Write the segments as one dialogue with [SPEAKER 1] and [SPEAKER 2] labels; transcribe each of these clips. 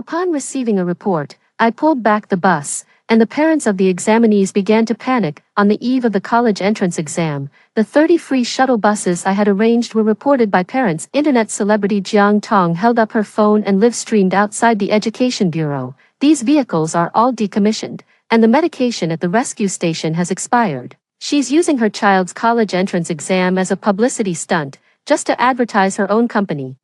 [SPEAKER 1] Upon receiving a report, I pulled back the bus, and the parents of the examinees began to panic. On the eve of the college entrance exam, the 30 free shuttle buses I had arranged were reported by parents. Internet celebrity Jiang Tong held up her phone and live-streamed outside the Education Bureau. These vehicles are all decommissioned, and the medication at the rescue station has expired. She's using her child's college entrance exam as a publicity stunt, just to advertise her own company.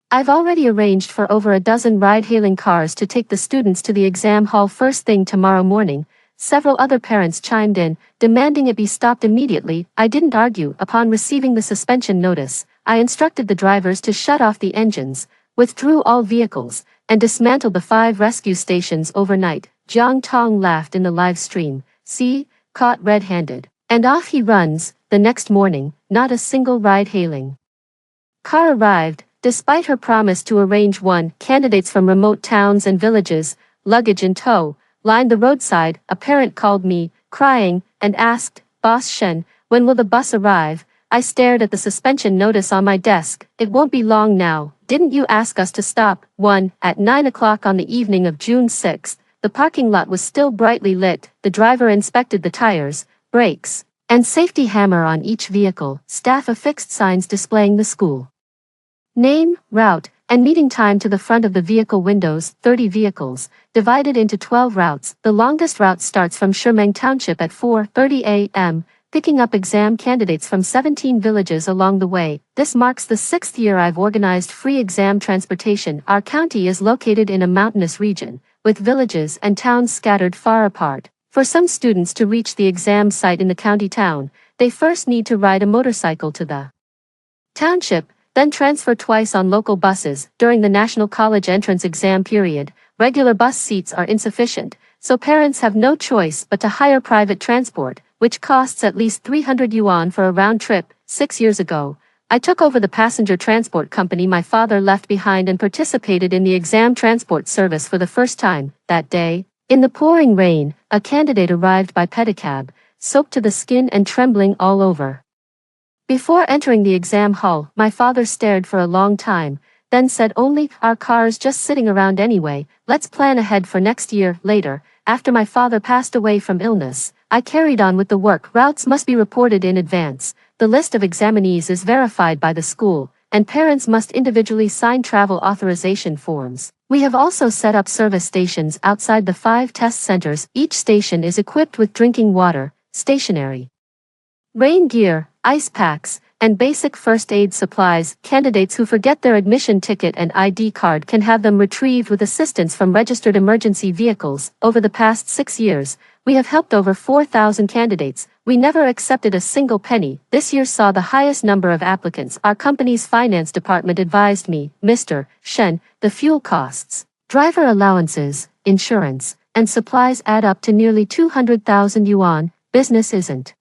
[SPEAKER 1] I've already arranged for over a dozen ride-hailing cars to take the students to the exam hall first thing tomorrow morning. Several other parents chimed in, demanding it be stopped immediately. I didn't argue. Upon receiving the suspension notice, I instructed the drivers to shut off the engines, withdrew all vehicles, and dismantled the 5 rescue stations overnight. Jiang Tong laughed in the live stream. See, caught red-handed. And off he runs. The next morning, not a single ride-hailing car arrived. Despite her promise to arrange one, candidates from remote towns and villages, luggage in tow, lined the roadside. A parent called me, crying, and asked, "Boss Shen, when will the bus arrive?" I stared at the suspension notice on my desk. "It won't be long now. Didn't you ask us to stop?" 1. At 9 o'clock on the evening of June 6, the parking lot was still brightly lit. The driver inspected the tires, brakes, and safety hammer on each vehicle. Staff affixed signs displaying the school name, route, and meeting time to the front of the vehicle windows. 30 vehicles, divided into 12 routes. The longest route starts from Shimeng Township at 4:30 a.m., picking up exam candidates from 17 villages along the way. This marks the 6th year I've organized free exam transportation. Our county is located in a mountainous region, with villages and towns scattered far apart. For some students to reach the exam site in the county town, they first need to ride a motorcycle to the township, then transfer twice on local buses. During the national college entrance exam period, regular bus seats are insufficient, so parents have no choice but to hire private transport, which costs at least 300 yuan for a round trip. 6 years ago, I took over the passenger transport company my father left behind and participated in the exam transport service for the first time. That day, in the pouring rain, a candidate arrived by pedicab, soaked to the skin and trembling all over. Before entering the exam hall, my father stared for a long time, then said only, "Our car's just sitting around anyway, let's plan ahead for next year." Later, after my father passed away from illness, I carried on with the work. Routes must be reported in advance, the list of examinees is verified by the school, and parents must individually sign travel authorization forms. We have also set up service stations outside the 5 test centers. Each station is equipped with drinking water, stationary rain gear, ice packs, and basic first aid supplies. Candidates who forget their admission ticket and ID card can have them retrieved with assistance from registered emergency vehicles. Over the past 6 years, we have helped over 4,000 candidates. We never accepted a single penny. This year saw the highest number of applicants. Our company's finance department advised me, "Mr. Shen, the fuel costs, driver allowances, insurance, and supplies add up to nearly 200,000 yuan. Business isn't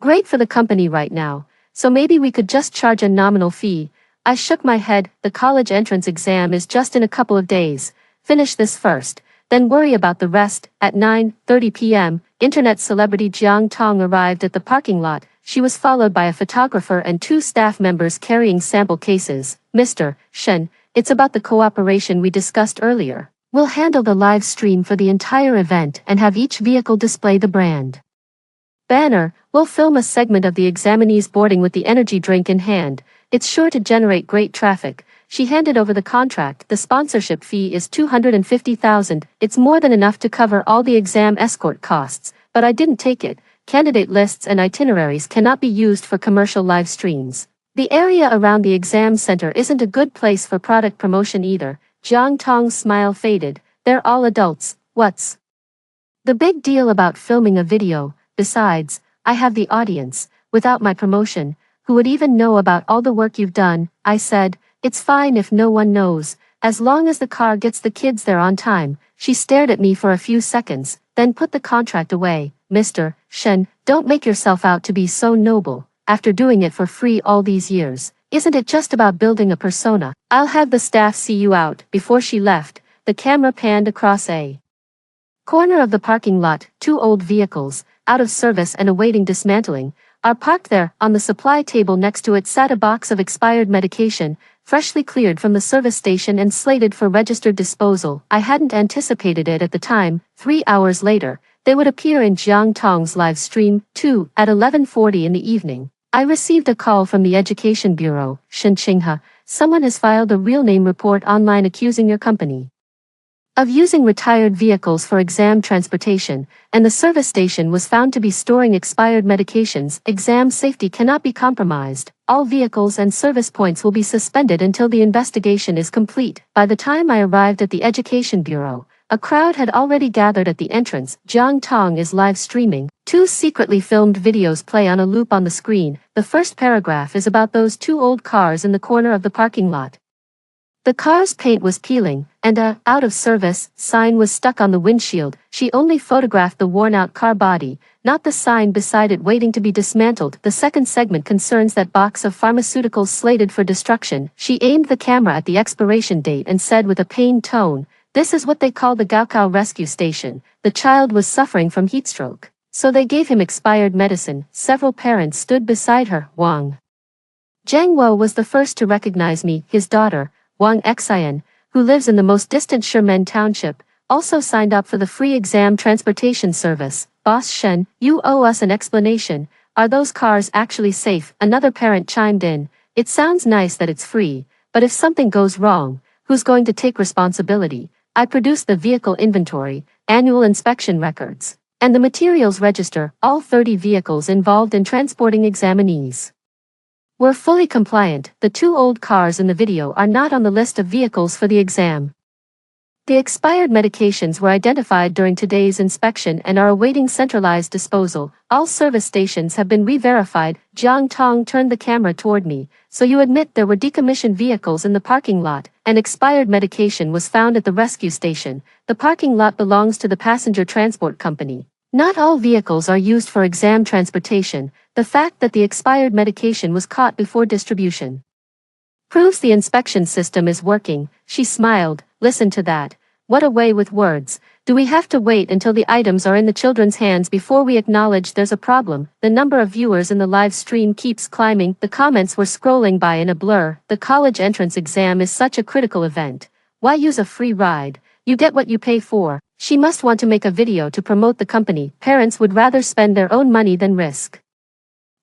[SPEAKER 1] great for the company right now, so maybe we could just charge a nominal fee." I shook my head. The college entrance exam is just in a couple of days. Finish this first, then worry about the rest. At 9:30 p.m., internet celebrity Jiang Tong arrived at the parking lot. She was followed by a photographer and 2 staff members carrying sample cases. "Mr. Shen, it's about the cooperation we discussed earlier. We'll handle the live stream for the entire event and have each vehicle display the brand banner. We'll film a segment of the examinees boarding with the energy drink in hand. It's sure to generate great traffic." She handed over the contract. "The sponsorship fee is 250,000. It's more than enough to cover all the exam escort costs, but I didn't take it. Candidate lists and itineraries cannot be used for commercial live streams. The area around the exam center isn't a good place for product promotion either." Jiang Tong's smile faded. "They're all adults. What's the big deal about filming a video? Besides, I have the audience. Without my promotion, who would even know about all the work you've done?" I said, "It's fine if no one knows, as long as the car gets the kids there on time." She stared at me for a few seconds, then put the contract away. "Mr. Shen, don't make yourself out to be so noble. After doing it for free all these years, isn't it just about building a persona? I'll have the staff see you out." Before she left, the camera panned across a corner of the parking lot. 2 old vehicles, out of service and awaiting dismantling, are parked there. On the supply table next to it sat a box of expired medication, freshly cleared from the service station and slated for registered disposal. I hadn't anticipated it at the time. 3 hours later, they would appear in Jiang Tong's live stream, too, at 11:40 in the evening. I received a call from the Education Bureau, Shenqinghe. Someone has filed a real name report online accusing your company of using retired vehicles for exam transportation, and the service station was found to be storing expired medications. Exam safety cannot be compromised. All vehicles and service points will be suspended until the investigation is complete. By the time I arrived at the Education Bureau, a crowd had already gathered at the entrance. Jiang Tong is live streaming. 2 secretly filmed videos play on a loop on the screen. The first paragraph is about those 2 old cars in the corner of the parking lot. The car's paint was peeling, and a "out of service" sign was stuck on the windshield. She only photographed the worn-out car body, not the sign beside it waiting to be dismantled. The second segment concerns that box of pharmaceuticals slated for destruction. She aimed the camera at the expiration date and said with a pained tone, "This is what they call the Gaokao rescue station. The child was suffering from heatstroke, so they gave him expired medicine." Several parents stood beside her. Wang Zhangwo was the first to recognize me. His daughter, Wang Xian, who lives in the most distant Shimen township, also signed up for the free exam transportation service. "Boss Shen, you owe us an explanation. Are those cars actually safe?" Another parent chimed in. "It sounds nice that it's free, but if something goes wrong, who's going to take responsibility?" I produced the vehicle inventory, annual inspection records, and the materials register. All 30 vehicles involved in transporting examinees were fully compliant. The 2 old cars in the video are not on the list of vehicles for the exam. The expired medications were identified during today's inspection and are awaiting centralized disposal. All service stations have been re-verified. Jiang Tong turned the camera toward me. "So you admit there were decommissioned vehicles in the parking lot, and expired medication was found at the rescue station. The parking lot belongs to the passenger transport company. Not all vehicles are used for exam transportation. The fact that the expired medication was caught before distribution proves the inspection system is working." She smiled. "Listen to that. What a way with words. Do we have to wait until the items are in the children's hands before we acknowledge there's a problem?" The number of viewers in the live stream keeps climbing. The comments were scrolling by in a blur. "The college entrance exam is such a critical event. Why use a free ride? You get what you pay for." She must want to make a video to promote the company. Parents would rather spend their own money than risk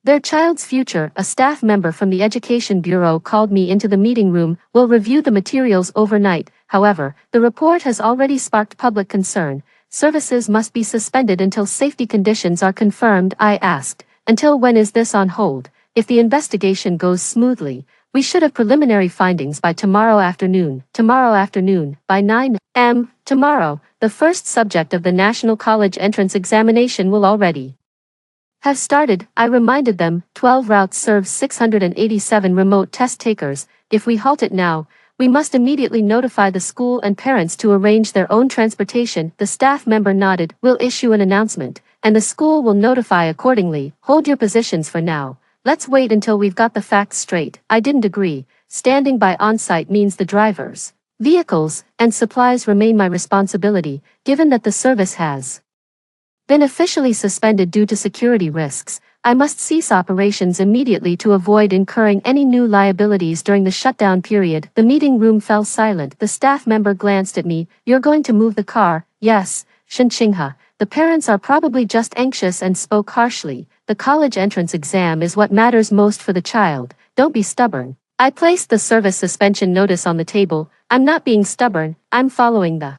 [SPEAKER 1] their child's future. A staff member from the Education Bureau called me into the meeting room. "We'll review the materials overnight. However, the report has already sparked public concern. Services must be suspended until safety conditions are confirmed." I asked, "Until when is this on hold? If the investigation goes smoothly, we should have preliminary findings by tomorrow afternoon." Tomorrow afternoon, by 9 a.m. Tomorrow, the first subject of the National College Entrance Examination will already have started. I reminded them. 12 routes serve 687 remote test takers. If we halt it now, we must immediately notify the school and parents to arrange their own transportation. The staff member nodded. "We'll issue an announcement, and the school will notify accordingly. Hold your positions for now. Let's wait until we've got the facts straight." I didn't agree. Standing by on-site means the drivers, vehicles, and supplies remain my responsibility, given that the service has been officially suspended due to security risks. I must cease operations immediately to avoid incurring any new liabilities during the shutdown period. The meeting room fell silent. The staff member glanced at me. "You're going to move the car?" "Yes, Shenqinghe. The parents are probably just anxious," and spoke harshly. "The college entrance exam is what matters most for the child. Don't be stubborn." I placed the service suspension notice on the table. "I'm not being stubborn, I'm following the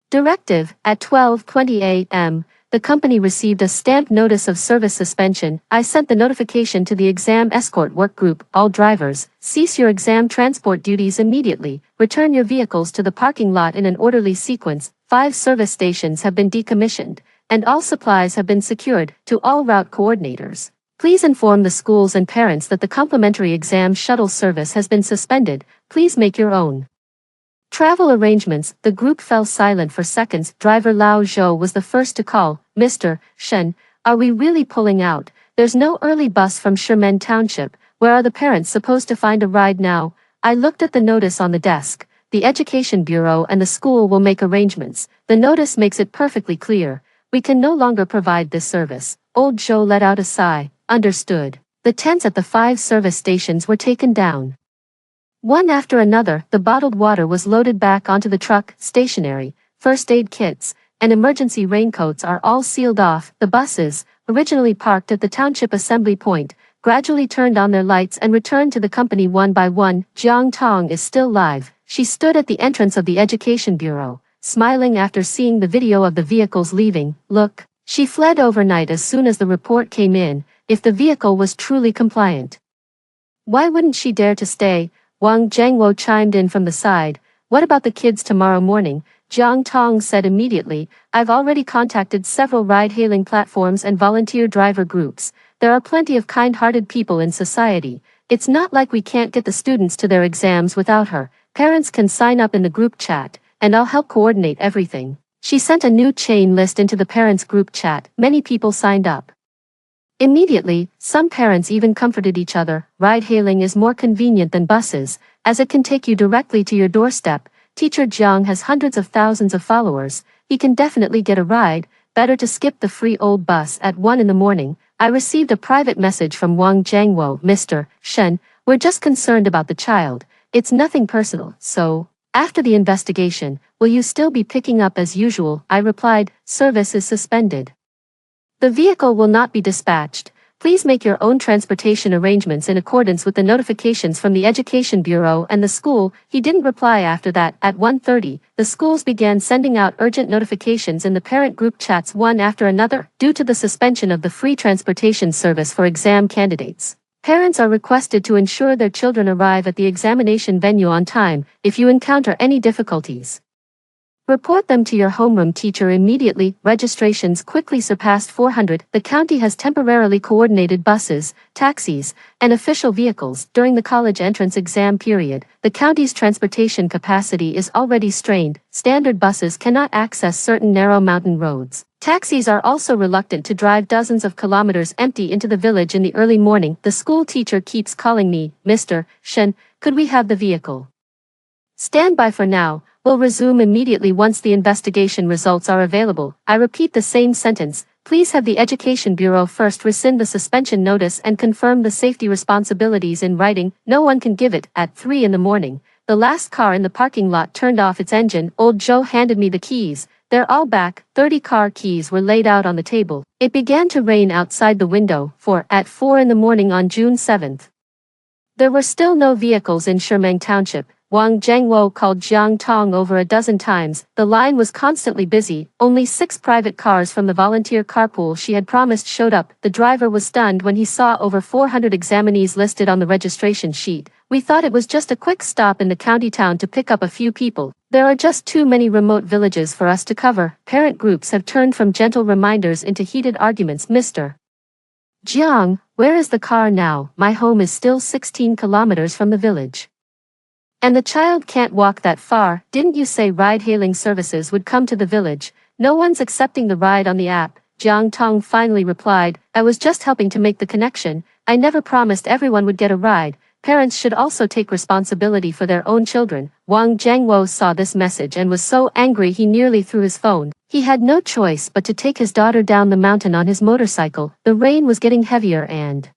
[SPEAKER 1] directive." At 12:20 a.m., the company received a stamped notice of service suspension. I sent the notification to the exam escort work group. "All drivers, cease your exam transport duties immediately. Return your vehicles to the parking lot in an orderly sequence." 5 service stations have been decommissioned, and all supplies have been secured. To all route coordinators, please inform the schools and parents that the complimentary exam shuttle service has been suspended. Please make your own travel arrangements. The group fell silent for seconds. Driver Lao Zhou was the first to call. "Mr. Shen, are we really pulling out? There's no early bus from Shimen Township. Where are the parents supposed to find a ride now?" I looked at the notice on the desk. "The Education Bureau and the school will make arrangements." The notice makes it perfectly clear. "We can no longer provide this service." Old Zhou let out a sigh. Understood. The tents at the 5 service stations were taken down. One after another, the bottled water was loaded back onto the truck, stationery, first aid kits, and emergency raincoats are all sealed off. The buses, originally parked at the township assembly point, gradually turned on their lights and returned to the company one by one. Jiang Tong is still live. She stood at the entrance of the Education Bureau, smiling after seeing the video of the vehicles leaving. Look, she fled overnight as soon as the report came in, if the vehicle was truly compliant. Why wouldn't she dare to stay? Wang Zhengwo chimed in from the side. What about the kids tomorrow morning? Jiang Tong said immediately, I've already contacted several ride-hailing platforms and volunteer driver groups. There are plenty of kind-hearted people in society. It's not like we can't get the students to their exams without her. Parents can sign up in the group chat, and I'll help coordinate everything. She sent a new chain list into the parents' group chat. Many people signed up. Immediately, some parents even comforted each other. Ride-hailing is more convenient than buses, as it can take you directly to your doorstep. Teacher Jiang has hundreds of thousands of followers. He can definitely get a ride. Better to skip the free old bus at 1 in the morning. I received a private message from Wang Zhengwo. Mr. Shen, we're just concerned about the child. It's nothing personal, so, after the investigation, will you still be picking up as usual? I replied, service is suspended. The vehicle will not be dispatched. Please make your own transportation arrangements in accordance with the notifications from the Education Bureau and the school. He didn't reply after that. At 1:30, the schools began sending out urgent notifications in the parent group chats one after another, due to the suspension of the free transportation service for exam candidates. Parents are requested to ensure their children arrive at the examination venue on time. If you encounter any difficulties, report them to your homeroom teacher immediately. Registrations quickly surpassed 400. The county has temporarily coordinated buses, taxis, and official vehicles during the college entrance exam period. The county's transportation capacity is already strained. Standard buses cannot access certain narrow mountain roads. Taxis are also reluctant to drive dozens of kilometers empty into the village in the early morning. The school teacher keeps calling me, Mr. Shen, could we have the vehicle? Stand by for now. Will resume immediately once the investigation results are available. I repeat the same sentence. Please have the Education Bureau first rescind the suspension notice and confirm the safety responsibilities in writing. No one can give it. At 3 in the morning, the last car in the parking lot turned off its engine. Old Joe handed me the keys. They're all back. 30 car keys were laid out on the table. It began to rain outside the window. At 4 in the morning on June 7th. There were still no vehicles in Shimeng Township. Wang Zhengwo called Jiang Tong over a dozen times. The line was constantly busy. Only 6 private cars from the volunteer carpool she had promised showed up. The driver was stunned when he saw over 400 examinees listed on the registration sheet. We thought it was just a quick stop in the county town to pick up a few people. There are just too many remote villages for us to cover. Parent groups have turned from gentle reminders into heated arguments. Mr. Jiang, where is the car now? My home is still 16 kilometers from the village. And the child can't walk that far. Didn't you say ride-hailing services would come to the village? No one's accepting the ride on the app. Jiang Tong finally replied, I was just helping to make the connection. I never promised everyone would get a ride. Parents should also take responsibility for their own children. Wang Zhengwo saw this message and was so angry he nearly threw his phone. He had no choice but to take his daughter down the mountain on his motorcycle. The rain was getting heavier and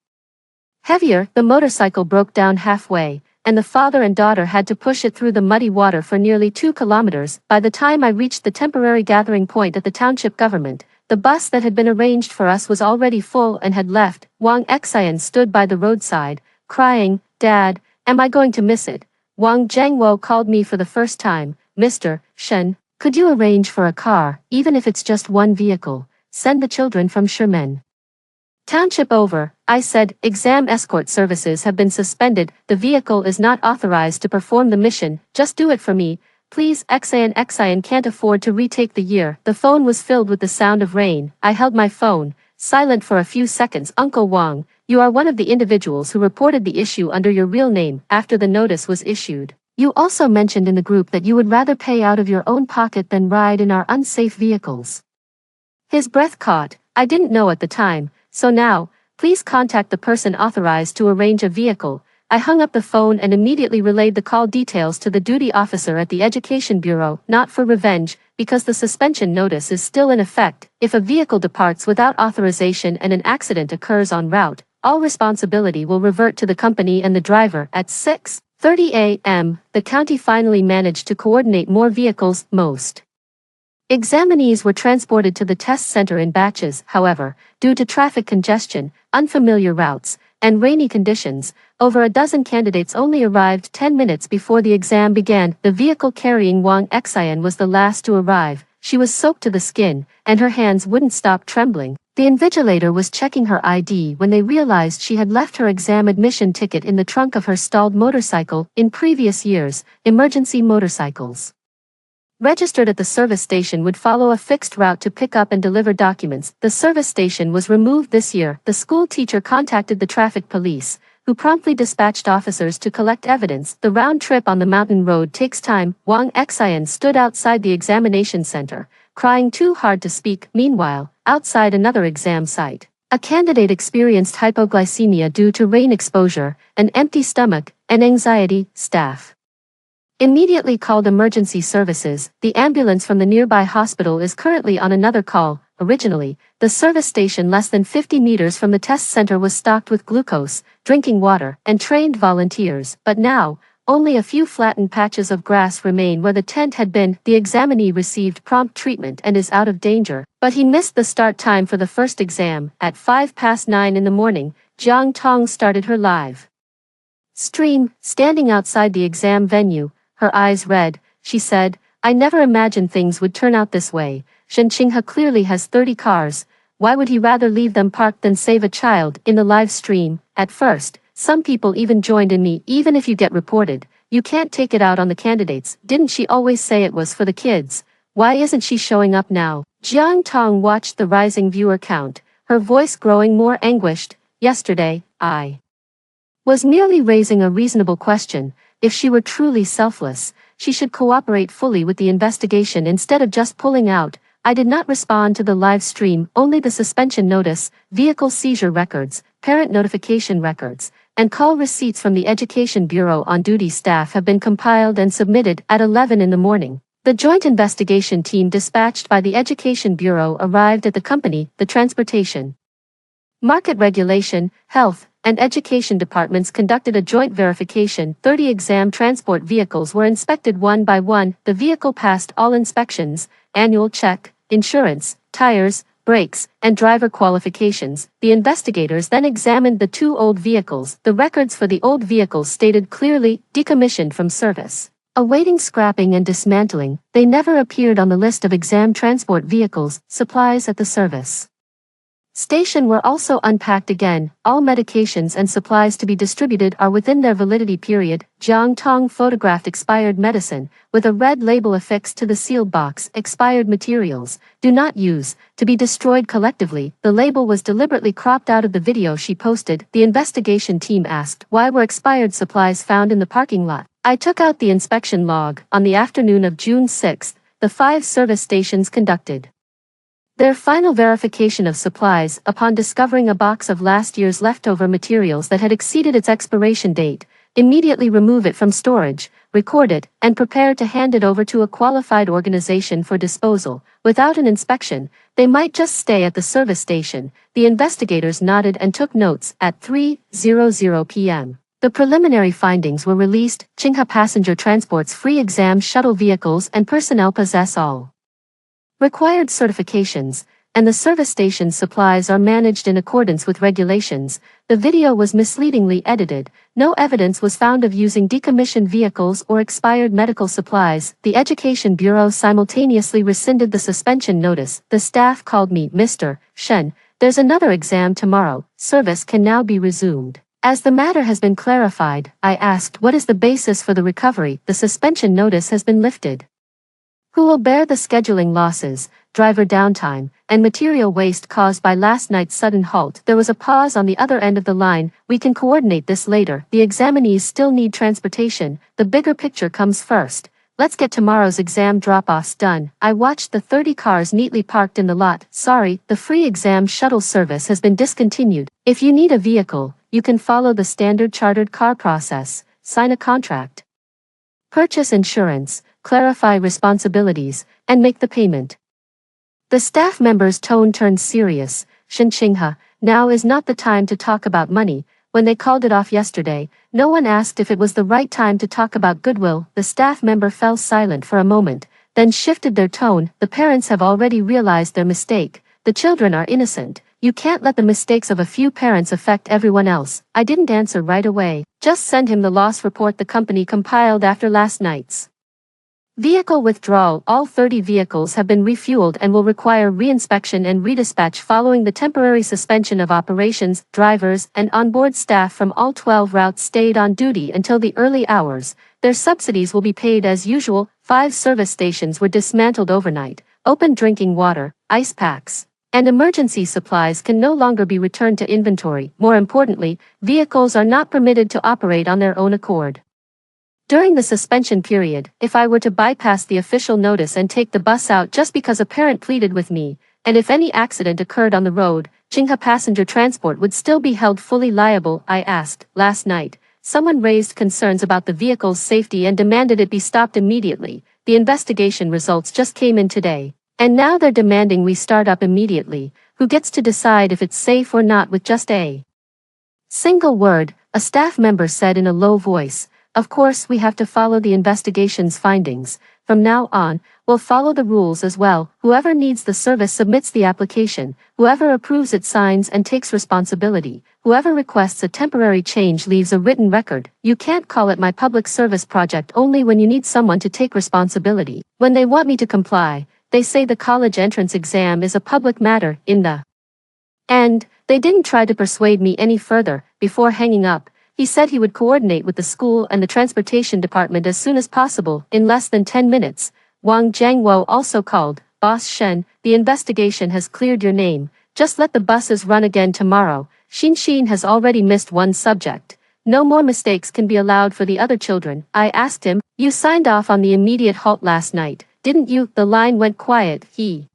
[SPEAKER 1] heavier. The motorcycle broke down halfway, and the father and daughter had to push it through the muddy water for nearly 2 kilometers. By the time I reached the temporary gathering point at the township government, the bus that had been arranged for us was already full and had left. Wang Xian stood by the roadside, crying, Dad, am I going to miss it? Wang Zhengwo called me for the first time. Mr. Shen, could you arrange for a car, even if it's just one vehicle? Send the children from Shimeng Township over. I said, exam escort services have been suspended. The vehicle is not authorized to perform the mission. Just do it for me. Please. Xian can't afford to retake the year. The phone was filled with the sound of rain. I held my phone, silent for a few seconds. Uncle Wang, you are one of the individuals who reported the issue under your real name after the notice was issued. You also mentioned in the group that you would rather pay out of your own pocket than ride in our unsafe vehicles. His breath caught. I didn't know at the time, so now, please contact the person authorized to arrange a vehicle. I hung up the phone and immediately relayed the call details to the duty officer at the Education Bureau. Not for revenge, because the suspension notice is still in effect. If a vehicle departs without authorization and an accident occurs en route, all responsibility will revert to the company and the driver. At 6:30 a.m., the county finally managed to coordinate more vehicles. Most examinees were transported to the test center in batches. However, due to traffic congestion, unfamiliar routes, and rainy conditions, over a dozen candidates only arrived 10 minutes before the exam began. The vehicle carrying Wang Xian was the last to arrive. She was soaked to the skin, and her hands wouldn't stop trembling. The invigilator was checking her ID when they realized she had left her exam admission ticket in the trunk of her stalled motorcycle. In previous years, emergency motorcycles registered at the service station would follow a fixed route to pick up and deliver documents. The service station was removed this year. The school teacher contacted the traffic police, who promptly dispatched officers to collect evidence. The round trip on the mountain road takes time. Wang Xian stood outside the examination center, crying too hard to speak. Meanwhile, outside another exam site, a candidate experienced hypoglycemia due to rain exposure, an empty stomach, and anxiety. Staff immediately called emergency services. The ambulance from the nearby hospital is currently on another call. Originally, the service station less than 50 meters from the test center was stocked with glucose, drinking water, and trained volunteers, but now, only a few flattened patches of grass remain where the tent had been. The examinee received prompt treatment and is out of danger, but he missed the start time for the first exam. At 9:05 in the morning, Jiang Tong started her live stream. Standing outside the exam venue, her eyes red, she said, "I never imagined things would turn out this way. Shen Qinghe clearly has 30 cars. Why would he rather leave them parked than save a child?" In the live stream, at first, some people even joined in. Me, even if you get reported, you can't take it out on the candidates. Didn't she always say it was for the kids? Why isn't she showing up now? Jiang Tong watched the rising viewer count, her voice growing more anguished. Yesterday, I was merely raising a reasonable question. If she were truly selfless, she should cooperate fully with the investigation instead of just pulling out. I did not respond to the live stream. Only the suspension notice, vehicle seizure records, parent notification records, and call receipts from the Education Bureau on-duty staff have been compiled and submitted. At 11 in the morning, the joint investigation team dispatched by the Education Bureau arrived at the company. The Transportation, Market Regulation, Health, and Education departments conducted a joint verification. 30 exam transport vehicles were inspected one by one. The vehicle passed all inspections, annual check, insurance, tires, brakes, and driver qualifications. The investigators then examined the two old vehicles. The records for the old vehicles stated clearly, decommissioned from service, awaiting scrapping and dismantling. They never appeared on the list of exam transport vehicles. Supplies at the service station were also unpacked again. All medications and supplies to be distributed are within their validity period. Jiang Tong photographed expired medicine, with a red label affixed to the sealed box. Expired materials, do not use, to be destroyed collectively. The label was deliberately cropped out of the video she posted. The investigation team asked, why were expired supplies found in the parking lot? I took out the inspection log. On the afternoon of June 6, the 5 service stations conducted their final verification of supplies. Upon discovering a box of last year's leftover materials that had exceeded its expiration date, immediately remove it from storage, record it, and prepare to hand it over to a qualified organization for disposal. Without an inspection, they might just stay at the service station. The investigators nodded and took notes. At 3:00 p.m. the preliminary findings were released. Qinghe Passenger Transport's free exam shuttle vehicles and personnel possess all required certifications, and the service station's supplies are managed in accordance with regulations. The video was misleadingly edited. No evidence was found of using decommissioned vehicles or expired medical supplies. The Education Bureau simultaneously rescinded the suspension notice. The staff called me, "Mr. Shen, there's another exam tomorrow. Service can now be resumed." As the matter has been clarified, I asked, what is the basis for the recovery? The suspension notice has been lifted. Who will bear the scheduling losses, driver downtime, and material waste caused by last night's sudden halt? There was a pause on the other end of the line. We can coordinate this later. The examinees still need transportation. The bigger picture comes first. Let's get tomorrow's exam drop-offs done. I watched the 30 cars neatly parked in the lot. Sorry, the free exam shuttle service has been discontinued. If you need a vehicle, you can follow the standard chartered car process. Sign a contract, purchase insurance, clarify responsibilities, and make the payment. The staff member's tone turned serious. Xinqinghe, now is not the time to talk about money. When they called it off yesterday, no one asked if it was the right time to talk about goodwill. The staff member fell silent for a moment, then shifted their tone. The parents have already realized their mistake. The children are innocent. You can't let the mistakes of a few parents affect everyone else. I didn't answer right away. Just send him the loss report the company compiled after last night's vehicle withdrawal. All 30 vehicles have been refueled and will require reinspection and redispatch following the temporary suspension of operations. Drivers and onboard staff from all 12 routes stayed on duty until the early hours. Their subsidies will be paid as usual. 5 service stations were dismantled overnight. Open drinking water, ice packs, and emergency supplies can no longer be returned to inventory. More importantly, vehicles are not permitted to operate on their own accord. During the suspension period, if I were to bypass the official notice and take the bus out just because a parent pleaded with me, and if any accident occurred on the road, Xinqinghe Passenger Transport would still be held fully liable. I asked. Last night, someone raised concerns about the vehicle's safety and demanded it be stopped immediately. The investigation results just came in today, and now they're demanding we start up immediately. Who gets to decide if it's safe or not with just a single word? A staff member said in a low voice. Of course, we have to follow the investigation's findings. From now on, we'll follow the rules as well. Whoever needs the service submits the application. Whoever approves it signs and takes responsibility. Whoever requests a temporary change leaves a written record. You can't call it my public service project only when you need someone to take responsibility. When they want me to comply, they say the college entrance exam is a public matter. In the end, they didn't try to persuade me any further. Before hanging up, he said he would coordinate with the school and the transportation department as soon as possible. In less than 10 minutes, Wang Jiangwo also called. Boss Shen, the investigation has cleared your name. Just let the buses run again tomorrow. Xin has already missed one subject. No more mistakes can be allowed for the other children. I asked him, you signed off on the immediate halt last night, didn't you? The line went quiet. He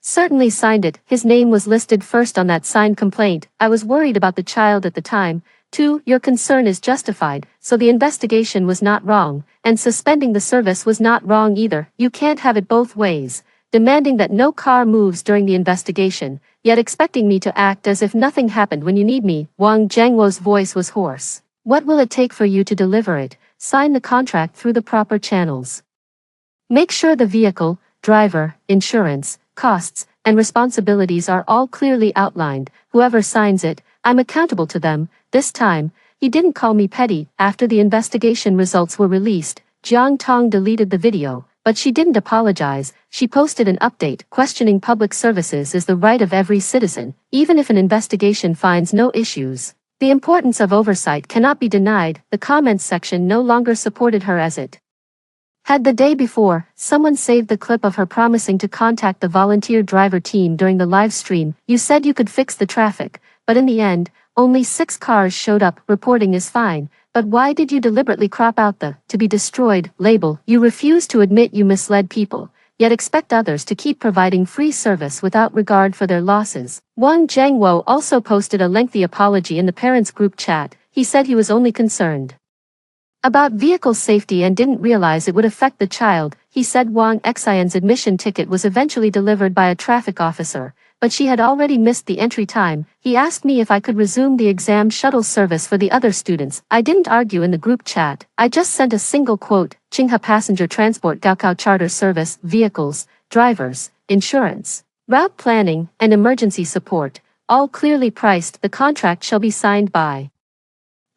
[SPEAKER 1] certainly signed it. His name was listed first on that signed complaint. I was worried about the child at the time. 2. Your concern is justified, so the investigation was not wrong, and suspending the service was not wrong either. You can't have it both ways, demanding that no car moves during the investigation, yet expecting me to act as if nothing happened when you need me. Wang Jiangwo's voice was hoarse. What will it take for you to deliver it? Sign the contract through the proper channels. Make sure the vehicle, driver, insurance, costs, and responsibilities are all clearly outlined. Whoever signs it, I'm accountable to them. This time, he didn't call me petty. After the investigation results were released, Jiang Tong deleted the video, but she didn't apologize. She posted an update. Questioning public services is the right of every citizen, even if an investigation finds no issues. The importance of oversight cannot be denied. The comments section no longer supported her as it had the day before. Someone saved the clip of her promising to contact the volunteer driver team during the live stream. You said you could fix the traffic, but in the end, only 6 cars showed up. Reporting is fine, but why did you deliberately crop out the "to be destroyed" label? You refuse to admit you misled people, yet expect others to keep providing free service without regard for their losses. Wang Jiangwo also posted a lengthy apology in the parents' group chat. He said he was only concerned about vehicle safety and didn't realize it would affect the child. He said Wang Xian's admission ticket was eventually delivered by a traffic officer, but she had already missed the entry time. He asked me if I could resume the exam shuttle service for the other students. I didn't argue in the group chat. I just sent a single quote. Xinqinghe Passenger Transport Gaokao Charter Service, vehicles, drivers, insurance, route planning, and emergency support, all clearly priced. The contract shall be signed by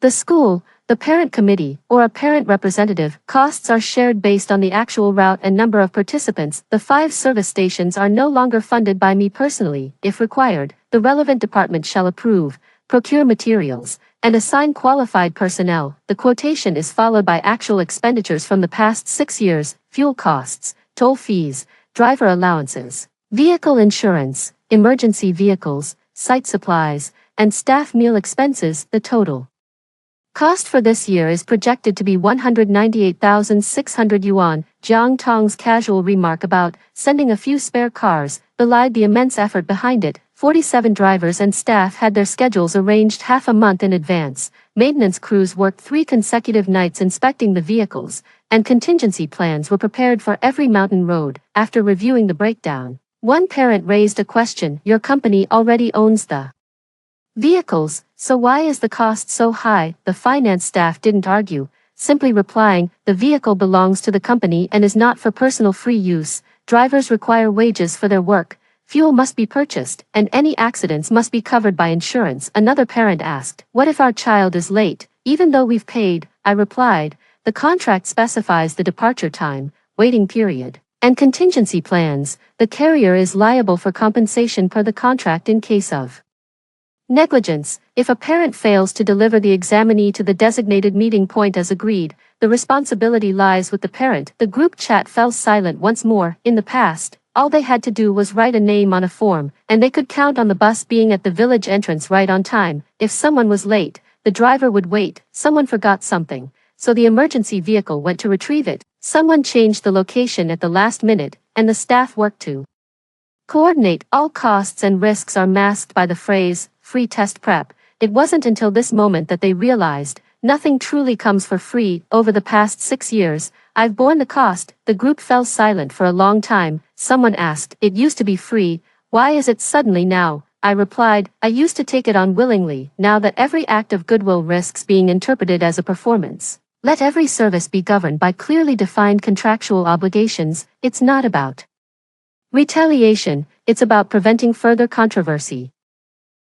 [SPEAKER 1] the school, the parent committee, or a parent representative. Costs are shared based on the actual route and number of participants. The 5 service stations are no longer funded by me personally. If required, the relevant department shall approve, procure materials, and assign qualified personnel. The quotation is followed by actual expenditures from the past 6 years: fuel costs, toll fees, driver allowances, vehicle insurance, emergency vehicles, site supplies, and staff meal expenses. The total cost for this year is projected to be 198,600 yuan. Jiang Tong's casual remark about sending a few spare cars belied the immense effort behind it. 47 drivers and staff had their schedules arranged half a month in advance. Maintenance crews worked 3 consecutive nights inspecting the vehicles. and contingency plans were prepared for every mountain road. After reviewing the breakdown, one parent raised a question: your company already owns the vehicles, so why is the cost so high? The finance staff didn't argue, simply replying, the vehicle belongs to the company and is not for personal free use. Drivers require wages for their work, fuel must be purchased, and any accidents must be covered by insurance. Another parent asked, what if our child is late, even though we've paid? I replied, the contract specifies the departure time, waiting period, and contingency plans. The carrier is liable for compensation per the contract in case of negligence. If a parent fails to deliver the examinee to the designated meeting point as agreed, the responsibility lies with the parent. The group chat fell silent once more. In the past, all they had to do was write a name on a form, and they could count on the bus being at the village entrance right on time. If someone was late, the driver would wait. Someone forgot something, so the emergency vehicle went to retrieve it. Someone changed the location at the last minute, and the staff worked to coordinate. All costs and risks are masked by the phrase, free test prep. It wasn't until this moment that they realized, nothing truly comes for free. Over the past 6 years, I've borne the cost. The group fell silent for a long time. Someone asked, it used to be free, why is it suddenly now? I replied, I used to take it on willingly. Now that every act of goodwill risks being interpreted as a performance, let every service be governed by clearly defined contractual obligations. It's not about retaliation, it's about preventing further controversy.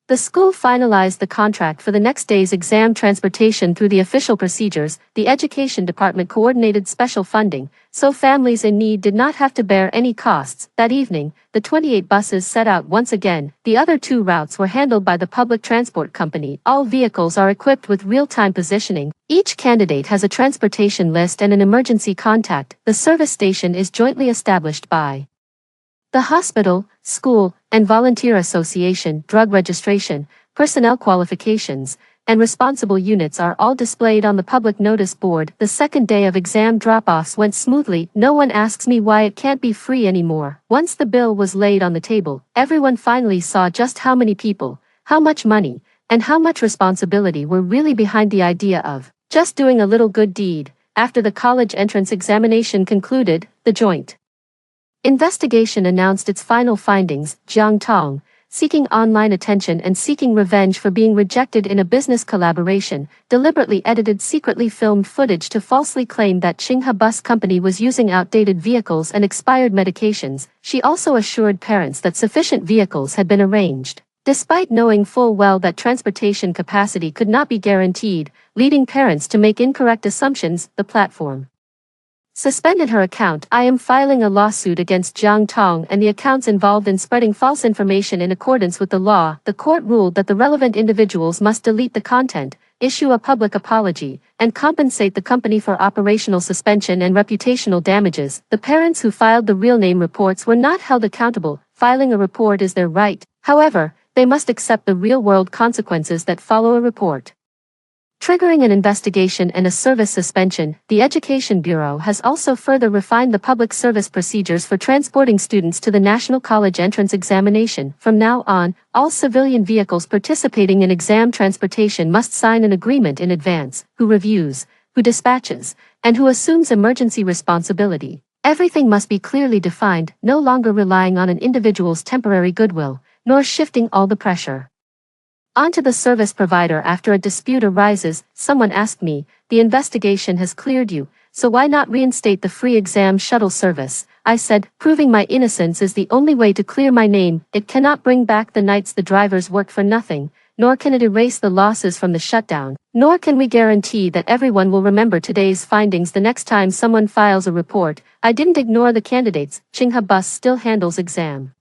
[SPEAKER 1] The school finalized the contract for the next day's exam transportation through the official procedures. The education department coordinated special funding, so families in need did not have to bear any costs. That evening, the 28 buses set out once again. The other 2 routes were handled by the public transport company. All vehicles are equipped with real-time positioning. Each candidate has a transportation list and an emergency contact. The service station is jointly established by the hospital, school, and volunteer association. Drug registration, personnel qualifications, and responsible units are all displayed on the public notice board. The second day of exam drop-offs went smoothly. No one asks me why it can't be free anymore. Once the bill was laid on the table, everyone finally saw just how many people, how much money, and how much responsibility were really behind the idea of just doing a little good deed. After the college entrance examination concluded, the joint investigation announced its final findings. Jiang Tong, seeking online attention and seeking revenge for being rejected in a business collaboration, deliberately edited secretly filmed footage to falsely claim that Qinghe Bus Company was using outdated vehicles and expired medications. She also assured parents that sufficient vehicles had been arranged, despite knowing full well that transportation capacity could not be guaranteed, leading parents to make incorrect assumptions. The platform suspended her account. I am filing a lawsuit against Jiang Tong and the accounts involved in spreading false information in accordance with the law. The court ruled that the relevant individuals must delete the content, issue a public apology, and compensate the company for operational suspension and reputational damages. The parents who filed the real name reports were not held accountable. Filing a report is their right. However, they must accept the real-world consequences that follow a report, triggering an investigation and a service suspension. The Education Bureau has also further refined the public service procedures for transporting students to the National College Entrance Examination. From now on, all civilian vehicles participating in exam transportation must sign an agreement in advance, who reviews, who dispatches, and who assumes emergency responsibility. Everything must be clearly defined, no longer relying on an individual's temporary goodwill, nor shifting all the pressure onto the service provider. After a dispute arises, someone asked me, the investigation has cleared you, so why not reinstate the free exam shuttle service? I said, proving my innocence is the only way to clear my name. It cannot bring back the nights the drivers worked for nothing, nor can it erase the losses from the shutdown, nor can we guarantee that everyone will remember today's findings the next time someone files a report. I didn't ignore the candidates. Qinghe Bus still handles exam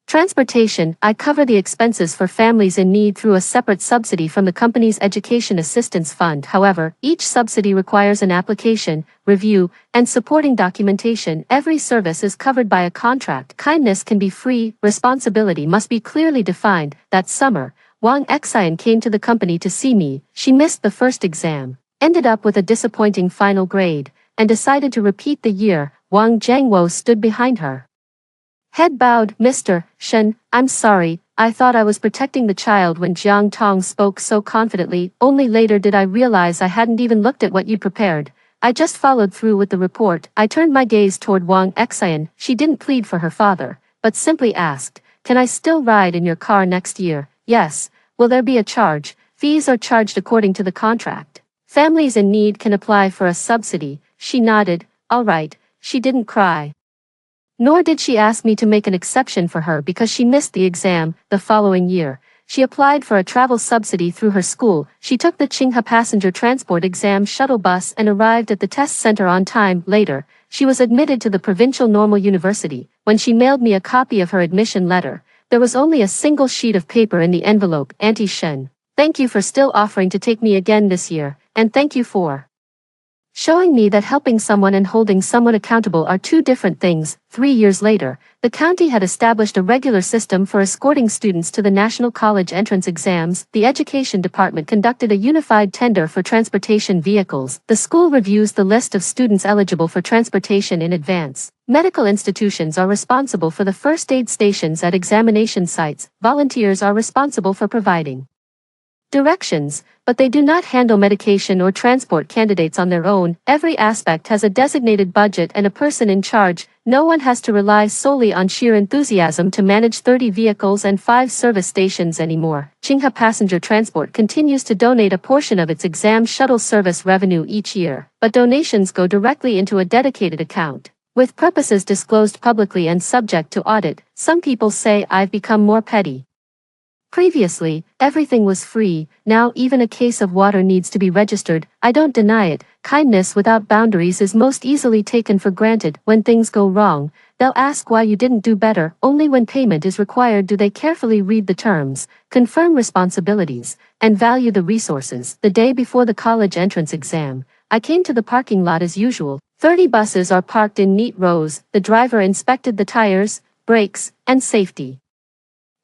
[SPEAKER 1] transportation. I cover the expenses for families in need through a separate subsidy from the company's Education Assistance Fund. However, each subsidy requires an application, review, and supporting documentation. Every service is covered by a contract. Kindness can be free, responsibility must be clearly defined. That summer, Wang Xian came to the company to see me. She missed the first exam, ended up with a disappointing final grade, and decided to repeat the year. Wang Jiangwo stood behind her, head bowed. Mr. Shen, I'm sorry, I thought I was protecting the child. When Jiang Tong spoke so confidently, only later did I realize I hadn't even looked at what you prepared. I just followed through with the report. I turned my gaze toward Wang Xian. She didn't plead for her father, but simply asked, "Can I still ride in your car next year?" "Yes." "Will there be a charge?" "Fees are charged according to the contract. Families in need can apply for a subsidy." She nodded. "All right." She didn't cry. Nor did she ask me to make an exception for her because she missed the exam the following year. She applied for a travel subsidy through her school. She took the Qinghe passenger transport exam shuttle bus and arrived at the test center on time. Later, she was admitted to the provincial normal university. When she mailed me a copy of her admission letter, there was only a single sheet of paper in the envelope. "Auntie Shen, thank you for still offering to take me again this year, and thank you for showing me that helping someone and holding someone accountable are two different things." 3 years later, the county had established a regular system for escorting students to the national college entrance exams. The education department conducted a unified tender for transportation vehicles. The school reviews the list of students eligible for transportation in advance. Medical institutions are responsible for the first aid stations at examination sites. Volunteers are responsible for providing directions, but they do not handle medication or transport candidates on their own. Every aspect has a designated budget and a person in charge. No one has to rely solely on sheer enthusiasm to manage 30 vehicles and 5 service stations anymore. Qinghe Passenger Transport continues to donate a portion of its exam shuttle service revenue each year, but donations go directly into a dedicated account, with purposes disclosed publicly and subject to audit. Some people say I've become more petty. Previously, everything was free. Now even a case of water needs to be registered. I don't deny it. Kindness without boundaries is most easily taken for granted. When things go wrong, they'll ask why you didn't do better. Only when payment is required do they carefully read the terms, confirm responsibilities, and value the resources. The day before the college entrance exam, I came to the parking lot as usual. 30 buses are parked in neat rows. The driver inspected the tires, brakes, and safety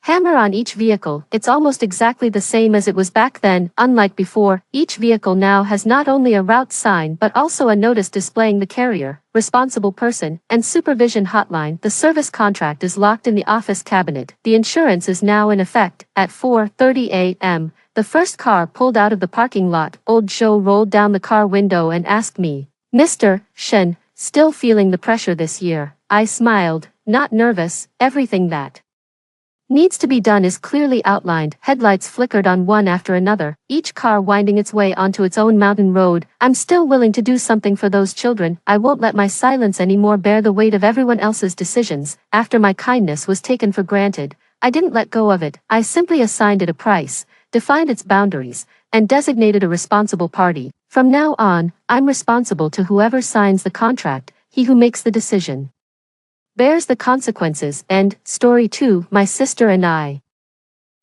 [SPEAKER 1] hammer on each vehicle. It's almost exactly the same as it was back then. Unlike before, each vehicle now has not only a route sign but also a notice displaying the carrier, responsible person, and supervision hotline. The service contract is locked in the office cabinet. The insurance is now in effect. At 4:30 a.m., the first car pulled out of the parking lot. Old Joe rolled down the car window and asked me, "Mr. Shen, still feeling the pressure this year?" I smiled. "Not nervous. Everything that needs to be done is clearly outlined." Headlights flickered on one after another, each car winding its way onto its own mountain road. "I'm still willing to do something for those children. I won't let my silence anymore bear the weight of everyone else's decisions." After my kindness was taken for granted, I didn't let go of it. I simply assigned it a price, defined its boundaries, and designated a responsible party. From now on, I'm responsible to whoever signs the contract. He who makes the decision bears the consequences. And Story 2, My sister and I,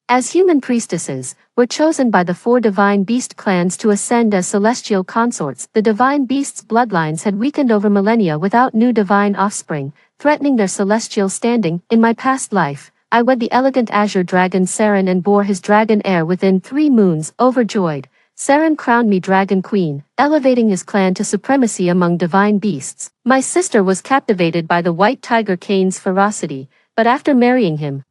[SPEAKER 1] as human priestesses, were chosen by the 4 divine beast clans to ascend as celestial consorts. The divine beasts' bloodlines had weakened over millennia without new divine offspring, threatening their celestial standing. In my past life, I wed the elegant azure dragon Saren and bore his dragon heir within 3 moons. Overjoyed, Saren crowned me Dragon Queen, elevating his clan to supremacy among divine beasts. My sister was captivated by the white tiger Cain's ferocity, but after marrying him,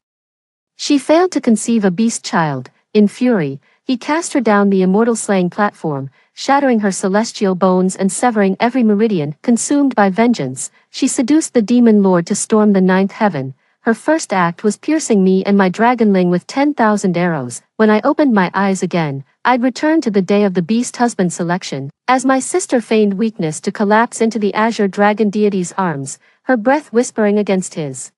[SPEAKER 1] she failed to conceive a beast child. In fury, he cast her down the immortal slaying platform, shattering her celestial bones and severing every meridian. Consumed by vengeance, she seduced the demon lord to storm the 9th heaven. Her first act was piercing me and my dragonling with 10,000 arrows. When I opened my eyes again, I'd returned to the day of the beast husband selection. As my sister feigned weakness to collapse into the azure dragon deity's arms, her breath whispering against his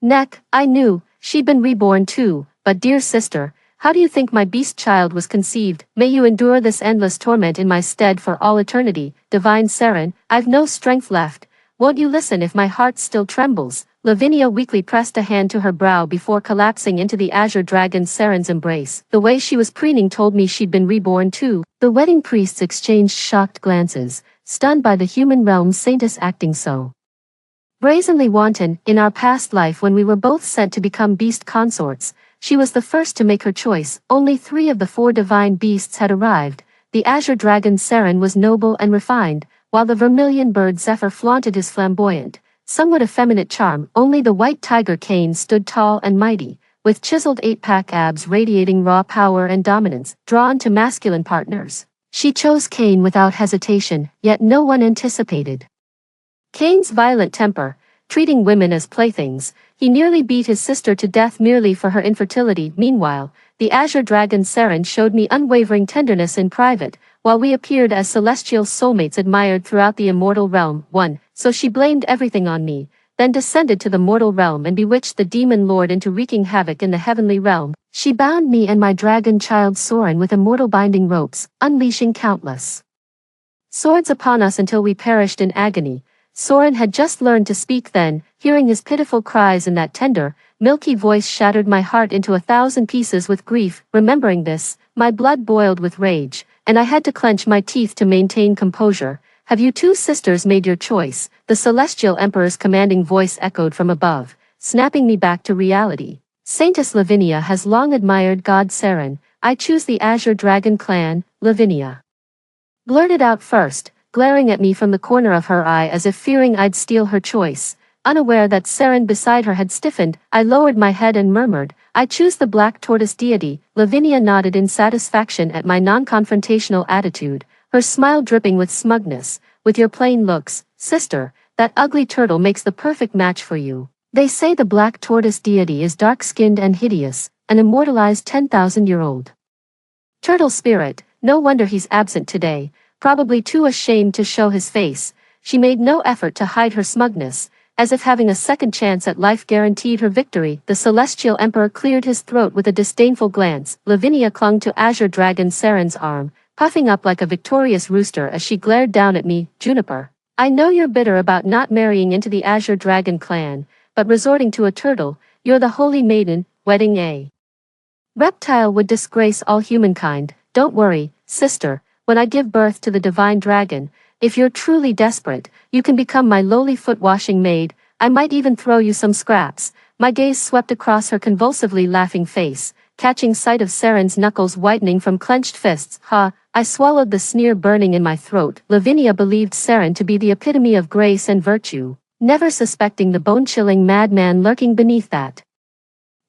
[SPEAKER 1] neck, I knew she'd been reborn too. But dear sister, how do you think my beast child was conceived? May you endure this endless torment in my stead for all eternity. Divine Saren, I've no strength left. Won't you listen if my heart still trembles? Lavinia weakly pressed a hand to her brow before collapsing into the azure dragon Saren's embrace. The way she was preening told me she'd been reborn too. The wedding priests exchanged shocked glances, stunned by the human realm's saintess acting so brazenly wanton. In our past life when we were both sent to become beast consorts, she was the first to make her choice. Only 3 of the 4 divine beasts had arrived. The azure dragon Saren was noble and refined, while the vermilion bird Zephyr flaunted his flamboyant, somewhat effeminate charm. Only the white tiger Cain stood tall and mighty, with chiseled 8-pack abs radiating raw power and dominance. Drawn to masculine partners, She chose Cain without hesitation, yet no one anticipated Cain's violent temper, treating women as playthings. He nearly beat his sister to death merely for her infertility. Meanwhile, the azure dragon Seren showed me unwavering tenderness in private, while we appeared as celestial soulmates admired throughout the immortal realm. 1. So she blamed everything on me, then descended to the mortal realm and bewitched the demon lord into wreaking havoc in the heavenly realm. She bound me and my dragon child Soren with immortal binding ropes, unleashing countless swords upon us until we perished in agony. Soren had just learned to speak then. Hearing his pitiful cries in that tender, milky voice shattered my heart into 1,000 pieces with grief. Remembering this, my blood boiled with rage, and I had to clench my teeth to maintain composure. Have you two sisters made your choice? The celestial emperor's commanding voice echoed from above, snapping me back to reality. Saintess Lavinia has long admired God Seren. I choose the Azure Dragon clan. Lavinia blurted out first, glaring at me from the corner of her eye as if fearing I'd steal her choice. Unaware that Seren beside her had stiffened, I lowered my head and murmured, I choose the black tortoise deity. Lavinia nodded in satisfaction at my non-confrontational attitude, her smile dripping with smugness. With your plain looks, sister, that ugly turtle makes the perfect match for you. They say the black tortoise deity is dark-skinned and hideous, an immortalized 10,000-year-old turtle spirit. No wonder he's absent today, probably too ashamed to show his face. She made no effort to hide her smugness, as if having a second chance at life guaranteed her victory. The celestial emperor cleared his throat with a disdainful glance. Lavinia clung to Azure Dragon Seren's arm, puffing up like a victorious rooster as she glared down at me. Juniper, I know you're bitter about not marrying into the Azure Dragon clan, but resorting to a turtle, you're the holy maiden, wedding a reptile would disgrace all humankind. Don't worry, sister, when I give birth to the divine dragon, if you're truly desperate, you can become my lowly foot-washing maid. I might even throw you some scraps. My gaze swept across her convulsively laughing face, catching sight of Seren's knuckles whitening from clenched fists. Ha, I swallowed the sneer burning in my throat. Lavinia believed Seren to be the epitome of grace and virtue, never suspecting the bone-chilling madman lurking beneath that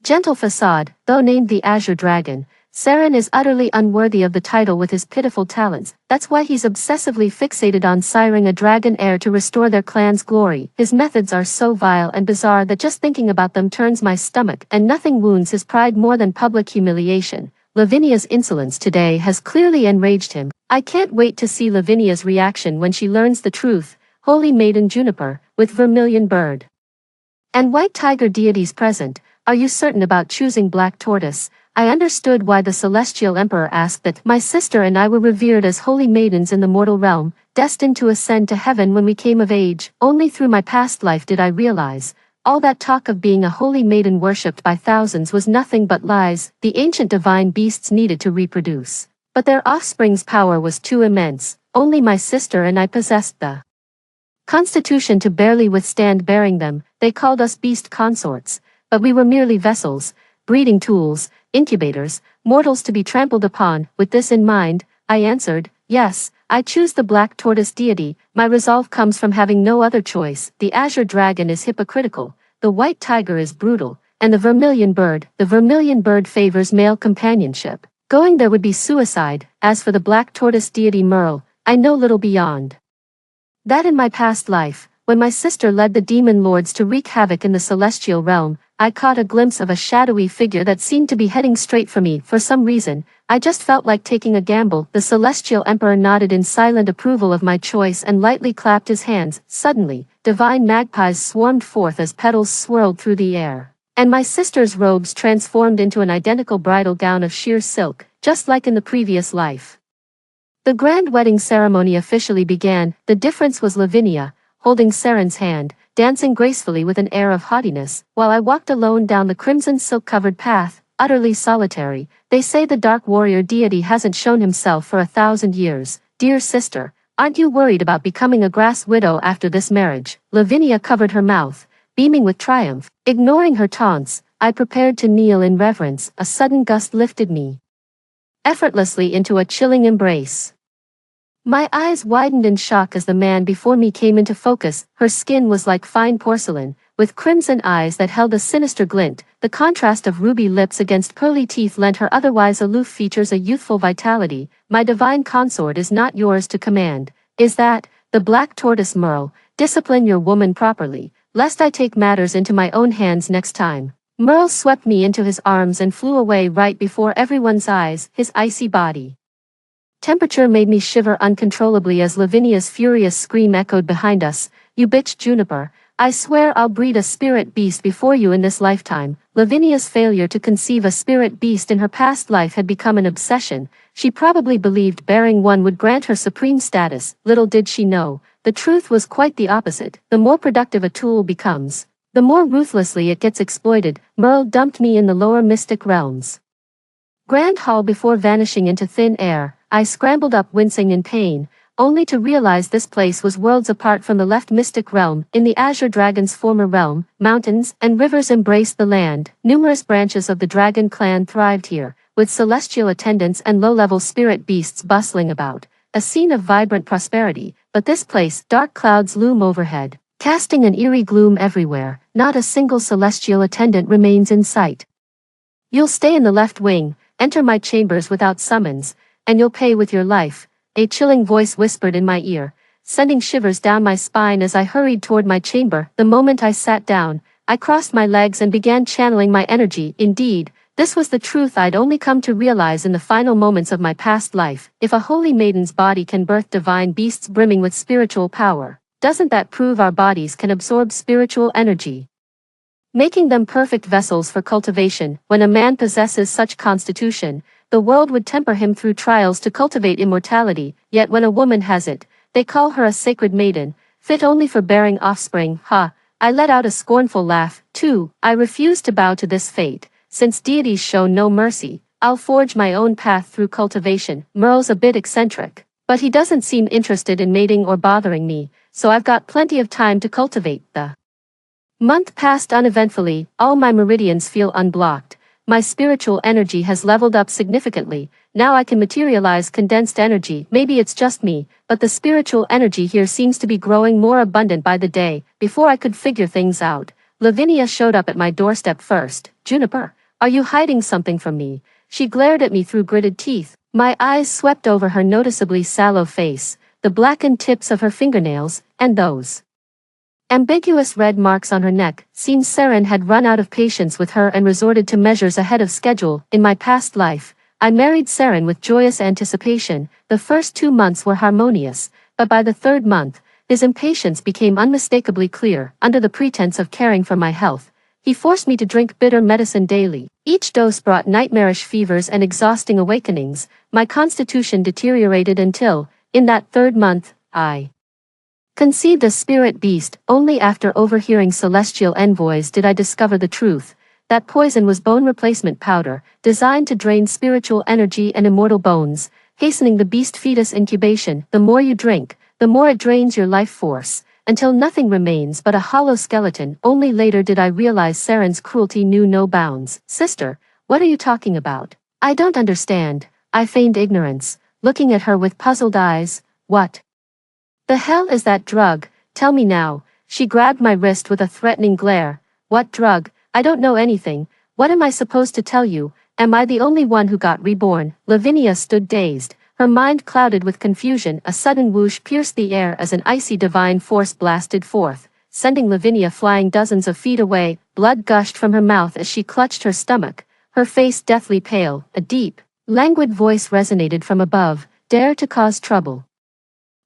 [SPEAKER 1] gentle facade. Though named the Azure Dragon, Seren is utterly unworthy of the title with his pitiful talents. That's why he's obsessively fixated on siring a dragon heir to restore their clan's glory. His methods are so vile and bizarre that just thinking about them turns my stomach, and nothing wounds his pride more than public humiliation. Lavinia's insolence today has clearly enraged him. I can't wait to see Lavinia's reaction when she learns the truth. Holy Maiden Juniper, with Vermilion Bird and White Tiger deities present, are you certain about choosing Black Tortoise? I understood why the Celestial Emperor asked that. My sister and I were revered as holy maidens in the mortal realm, destined to ascend to heaven when we came of age. Only through my past life did I realize, all that talk of being a holy maiden worshipped by thousands was nothing but lies. The ancient divine beasts needed to reproduce, but their offspring's power was too immense. Only my sister and I possessed the constitution to barely withstand bearing them. They called us beast consorts, but we were merely vessels, breeding tools, incubators, mortals to be trampled upon. With this in mind, I answered, yes, I choose the Black Tortoise deity. My resolve comes from having no other choice. The Azure Dragon is hypocritical, the White Tiger is brutal, and the Vermilion Bird favors male companionship. Going there would be suicide. As for the Black Tortoise deity Merle, I know little beyond that. In my past life, when my sister led the demon lords to wreak havoc in the celestial realm, I caught a glimpse of a shadowy figure that seemed to be heading straight for me. For some reason, I just felt like taking a gamble. The Celestial Emperor nodded in silent approval of my choice and lightly clapped his hands. Suddenly, divine magpies swarmed forth as petals swirled through the air, and my sister's robes transformed into an identical bridal gown of sheer silk, just like in the previous life. The grand wedding ceremony officially began. The difference was Lavinia, holding Seren's hand, dancing gracefully with an air of haughtiness, while I walked alone down the crimson silk-covered path, utterly solitary. They say the dark warrior deity hasn't shown himself for 1,000 years. Dear sister, aren't you worried about becoming a grass widow after this marriage? Lavinia covered her mouth, beaming with triumph. Ignoring her taunts, I prepared to kneel in reverence. A sudden gust lifted me effortlessly into a chilling embrace. My eyes widened in shock as the man before me came into focus. Her skin was like fine porcelain, with crimson eyes that held a sinister glint. The contrast of ruby lips against pearly teeth lent her otherwise aloof features a youthful vitality. My divine consort is not yours to command. Is that, the black tortoise Merle? Discipline your woman properly, lest I take matters into my own hands next time. Merle swept me into his arms and flew away right before everyone's eyes, his icy body. Temperature made me shiver uncontrollably as Lavinia's furious scream echoed behind us. You bitch Juniper, I swear I'll breed a spirit beast before you in this lifetime. Lavinia's failure to conceive a spirit beast in her past life had become an obsession. She probably believed bearing one would grant her supreme status. Little did she know, the truth was quite the opposite. The more productive a tool becomes, the more ruthlessly it gets exploited. Merle dumped me in the lower mystic realms. Grand Hall before vanishing into thin air. I scrambled up wincing in pain, only to realize this place was worlds apart from the left mystic realm. In the Azure Dragon's former realm, mountains and rivers embraced the land. Numerous branches of the dragon clan thrived here, with celestial attendants and low-level spirit beasts bustling about. A scene of vibrant prosperity, but this place, dark clouds loom overhead, casting an eerie gloom everywhere. Not a single celestial attendant remains in sight. You'll stay in the left wing, enter my chambers without summons, and you'll pay with your life, a chilling voice whispered in my ear, sending shivers down my spine as I hurried toward my chamber. The moment I sat down, I crossed my legs and began channeling my energy. Indeed, this was the truth I'd only come to realize in the final moments of my past life. If a holy maiden's body can birth divine beasts brimming with spiritual power, doesn't that prove our bodies can absorb spiritual energy, making them perfect vessels for cultivation? When a man possesses such constitution, the world would temper him through trials to cultivate immortality. Yet when a woman has it, they call her a sacred maiden, fit only for bearing offspring. Ha! I let out a scornful laugh, too. I refuse to bow to this fate. Since deities show no mercy, I'll forge my own path through cultivation. Merle's a bit eccentric, but he doesn't seem interested in mating or bothering me, so I've got plenty of time to cultivate. The month passed uneventfully. All my meridians feel unblocked. My spiritual energy has leveled up significantly. Now I can materialize condensed energy. Maybe it's just me, but the spiritual energy here seems to be growing more abundant by the day. Before I could figure things out, Lavinia showed up at my doorstep first. Juniper, are you hiding something from me? She glared at me through gritted teeth. My eyes swept over her noticeably sallow face, the blackened tips of her fingernails, and those ambiguous red marks on her neck. Seems Seren had run out of patience with her and resorted to measures ahead of schedule. In my past life, I married Seren with joyous anticipation. The first 2 months were harmonious, but by the 3rd month, his impatience became unmistakably clear. Under the pretense of caring for my health, he forced me to drink bitter medicine daily. Each dose brought nightmarish fevers and exhausting awakenings. My constitution deteriorated until, in that 3rd month, I conceived a spirit beast. Only after overhearing celestial envoys did I discover the truth. That poison was bone replacement powder, designed to drain spiritual energy and immortal bones, hastening the beast fetus incubation. The more you drink, the more it drains your life force, until nothing remains but a hollow skeleton. Only later did I realize Seren's cruelty knew no bounds. Sister, what are you talking about? I don't understand. I feigned ignorance, looking at her with puzzled eyes. What the hell is that drug? Tell me now. She grabbed my wrist with a threatening glare. What drug? I don't know anything. What am I supposed to tell you? Am I the only one who got reborn? Lavinia stood dazed, her mind clouded with confusion. A sudden whoosh pierced the air as an icy divine force blasted forth, sending Lavinia flying dozens of feet away. Blood gushed from her mouth as she clutched her stomach, her face deathly pale. A deep, languid voice resonated from above. Dare to cause trouble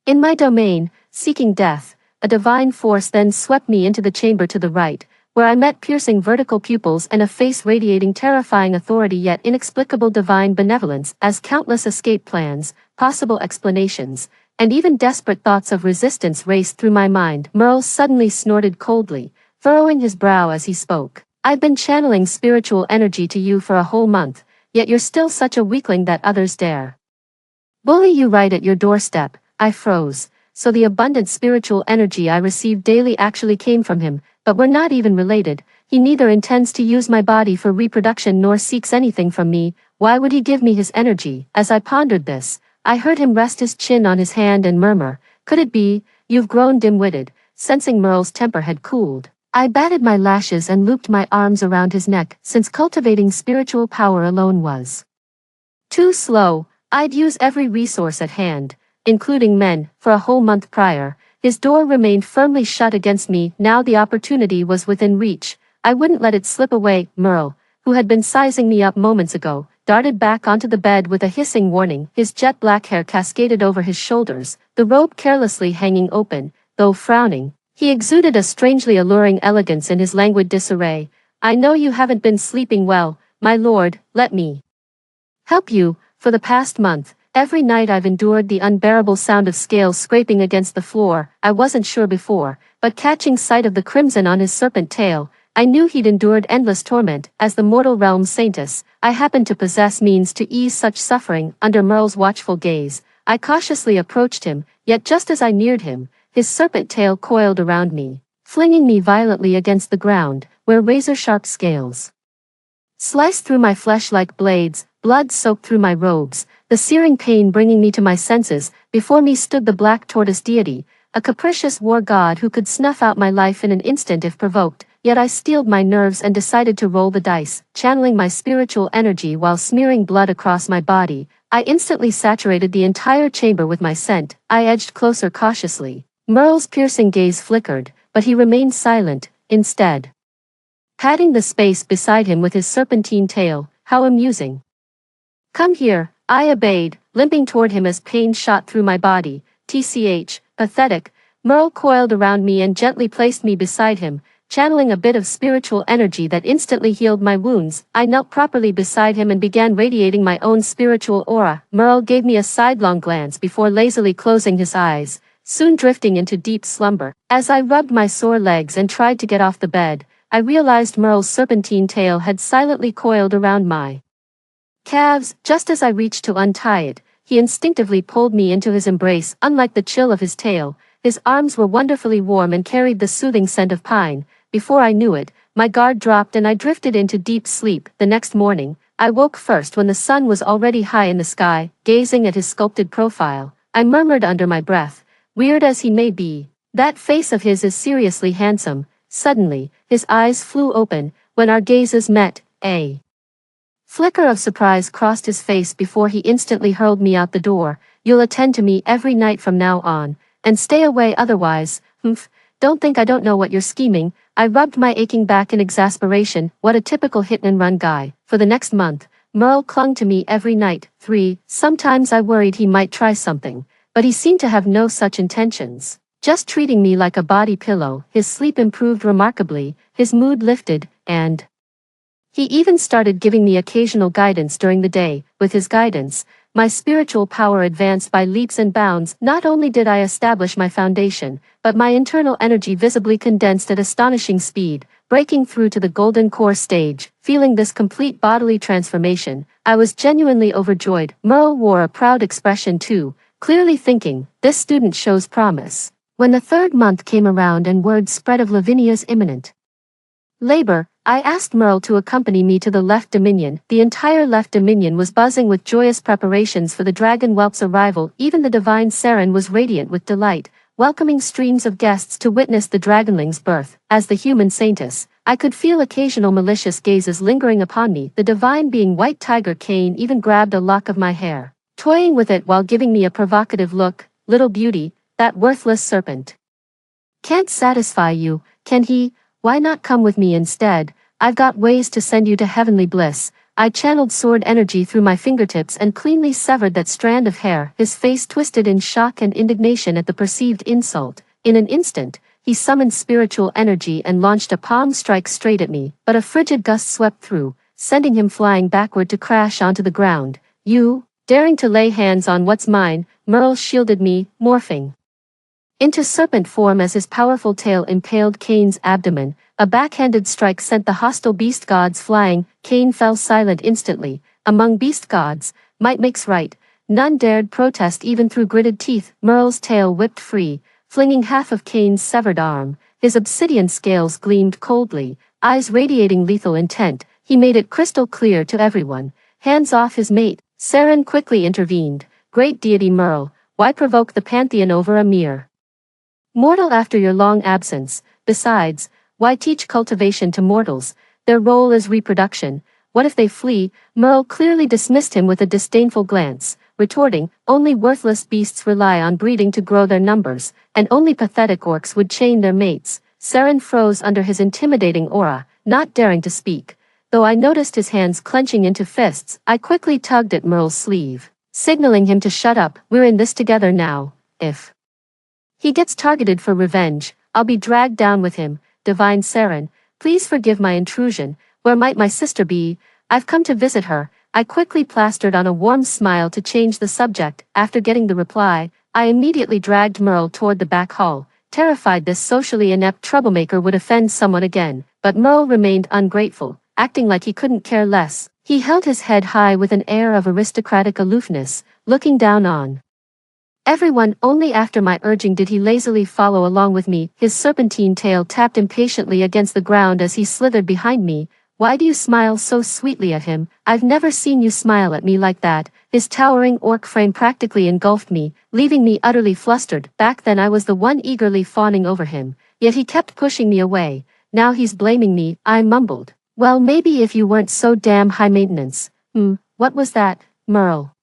[SPEAKER 1] in my domain, seeking death. A divine force then swept me into the chamber to the right, where I met piercing vertical pupils and a face radiating terrifying authority yet inexplicable divine benevolence. As countless escape plans, possible explanations, and even desperate thoughts of resistance raced through my mind, Merle suddenly snorted coldly, furrowing his brow as he spoke. I've been channeling spiritual energy to you for a whole month, yet you're still such a weakling that others dare bully you right at your doorstep. I froze. So the abundant spiritual energy I received daily actually came from him, but we're not even related. He neither intends to use my body for reproduction nor seeks anything from me. Why would he give me his energy? As I pondered this, I heard him rest his chin on his hand and murmur, could it be, you've grown dim-witted? Sensing Merle's temper had cooled, I batted my lashes and looped my arms around his neck, since cultivating spiritual power alone was too slow. I'd use every resource at hand, including men, for a whole month prior. His door remained firmly shut against me. Now the opportunity was within reach. I wouldn't let it slip away. Merle, who had been sizing me up moments ago, darted back onto the bed with a hissing warning. His jet black hair cascaded over his shoulders, the robe carelessly hanging open, though frowning. He exuded a strangely alluring elegance in his languid disarray. I know you haven't been sleeping well, my lord. Let me help you. For the past month, every night I've endured the unbearable sound of scales scraping against the floor. I wasn't sure before, but catching sight of the crimson on his serpent tail, I knew he'd endured endless torment. As the mortal realm saintess, I happened to possess means to ease such suffering. Under Merle's watchful gaze, I cautiously approached him, yet just as I neared him, his serpent tail coiled around me, flinging me violently against the ground, where razor-sharp scales sliced through my flesh like blades. Blood soaked through my robes, the searing pain bringing me to my senses. Before me stood the black tortoise deity, a capricious war god who could snuff out my life in an instant if provoked. Yet I steeled my nerves and decided to roll the dice, channeling my spiritual energy while smearing blood across my body. I instantly saturated the entire chamber with my scent. I edged closer cautiously. Merle's piercing gaze flickered, but he remained silent, instead patting the space beside him with his serpentine tail. How amusing. Come here. I obeyed, limping toward him as pain shot through my body. TCH, pathetic. Merle coiled around me and gently placed me beside him, channeling a bit of spiritual energy that instantly healed my wounds. I knelt properly beside him and began radiating my own spiritual aura. Merle gave me a sidelong glance before lazily closing his eyes, soon drifting into deep slumber. As I rubbed my sore legs and tried to get off the bed, I realized Merle's serpentine tail had silently coiled around my calves. Just as I reached to untie it, he instinctively pulled me into his embrace. Unlike the chill of his tail, his arms were wonderfully warm and carried the soothing scent of pine. Before I knew it, my guard dropped and I drifted into deep sleep. The next morning, I woke first when the sun was already high in the sky. Gazing at his sculpted profile, I murmured under my breath, weird as he may be, that face of his is seriously handsome. Suddenly, his eyes flew open. When our gazes met, a flicker of surprise crossed his face before he instantly hurled me out the door. You'll attend to me every night from now on, and stay away otherwise. Humph, don't think I don't know what you're scheming. I rubbed my aching back in exasperation. What a typical hit-and-run guy. For the next month, Merle clung to me every night. Sometimes I worried he might try something, but he seemed to have no such intentions, just treating me like a body pillow. His sleep improved remarkably, his mood lifted, and he even started giving me occasional guidance during the day. With his guidance, my spiritual power advanced by leaps and bounds. Not only did I establish my foundation, but my internal energy visibly condensed at astonishing speed, breaking through to the golden core stage. Feeling this complete bodily transformation, I was genuinely overjoyed. Merle wore a proud expression too, clearly thinking, this student shows promise. When the third month came around and word spread of Lavinia's imminent labor, I asked Merle to accompany me to the Left Dominion. The entire Left Dominion was buzzing with joyous preparations for the dragon whelp's arrival. Even the divine Saren was radiant with delight, welcoming streams of guests to witness the dragonling's birth. As the human saintess, I could feel occasional malicious gazes lingering upon me. The divine being White Tiger Kane even grabbed a lock of my hair, toying with it while giving me a provocative look. Little beauty, that worthless serpent can't satisfy you, can he? Why not come with me instead? I've got ways to send you to heavenly bliss. I channeled sword energy through my fingertips and cleanly severed that strand of hair. His face twisted in shock and indignation at the perceived insult. In an instant, he summoned spiritual energy and launched a palm strike straight at me, but a frigid gust swept through, sending him flying backward to crash onto the ground. You, daring to lay hands on what's mine? Merle shielded me, morphing into serpent form as his powerful tail impaled Kane's abdomen. A backhanded strike sent the hostile beast gods flying. Kane fell silent instantly. Among beast gods, might makes right. None dared protest even through gritted teeth. Merle's tail whipped free, flinging half of Kane's severed arm. His obsidian scales gleamed coldly, eyes radiating lethal intent. He made it crystal clear to everyone. Hands off his mate. Saren quickly intervened. Great deity Merle, why provoke the pantheon over a mere mortal after your long absence? Besides, Why teach cultivation to mortals? Their role is reproduction. What if they flee? Merle clearly dismissed him with a disdainful glance, retorting, only worthless beasts rely on breeding to grow their numbers, and only pathetic orcs would chain their mates. Saren froze under his intimidating aura, not daring to speak. Though I noticed his hands clenching into fists, I quickly tugged at Merle's sleeve, signaling him to shut up. We're in this together now. If he gets targeted for revenge, I'll be dragged down with him. Divine Saren, please forgive my intrusion. Where might my sister be? I've come to visit her. I quickly plastered on a warm smile to change the subject. After getting the reply, I immediately dragged Merle toward the back hall, terrified this socially inept troublemaker would offend someone again. But Merle remained ungrateful, acting like he couldn't care less. He held his head high with an air of aristocratic aloofness, looking down on everyone. Only after my urging did he lazily follow along with me. His serpentine tail tapped impatiently against the ground as he slithered behind me. Why do you smile so sweetly at him? I've never seen you smile at me like that. His towering orc frame practically engulfed me, leaving me utterly flustered. Back then I was the one eagerly fawning over him, yet he kept pushing me away. Now he's blaming me, I mumbled. Well, maybe if you weren't so damn high maintenance. What was that? Merle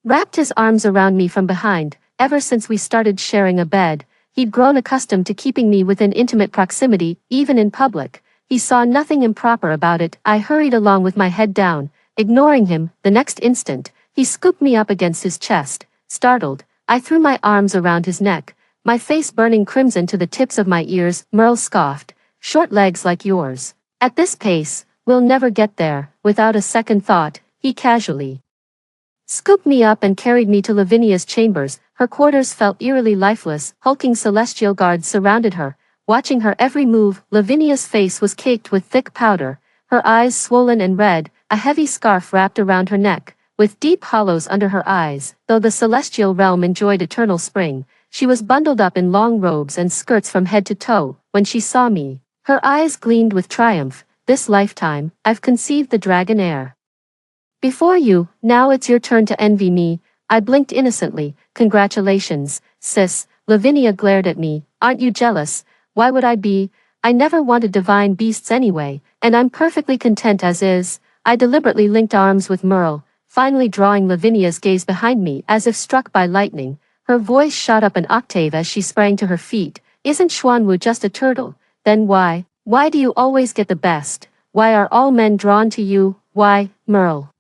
[SPEAKER 1] wrapped his arms around me from behind. Ever since we started sharing a bed, he'd grown accustomed to keeping me within intimate proximity, even in public. He saw nothing improper about it. I hurried along with my head down, ignoring him. The next instant, he scooped me up against his chest. Startled, I threw my arms around his neck, my face burning crimson to the tips of my ears. Merle scoffed, short legs like yours. At this pace, we'll never get there. Without a second thought, he casually scooped me up and carried me to Lavinia's chambers. Her quarters felt eerily lifeless. Hulking celestial guards surrounded her, watching her every move. Lavinia's face was caked with thick powder, her eyes swollen and red, a heavy scarf wrapped around her neck, with deep hollows under her eyes. Though the celestial realm enjoyed eternal spring, she was bundled up in long robes and skirts from head to toe. When she saw me, her eyes gleamed with triumph. This lifetime, I've conceived the dragon heir before you. Now it's your turn to envy me. I blinked innocently. Congratulations, sis. Lavinia glared at me. Aren't you jealous? Why would I be? I never wanted divine beasts anyway, and I'm perfectly content as is. I deliberately linked arms with Merle, finally drawing Lavinia's gaze behind me as if struck by lightning. Her voice shot up an octave as she sprang to her feet. Isn't Xuanwu just a turtle? Then why do you always get the best? Why are all men drawn to you? Why? Merle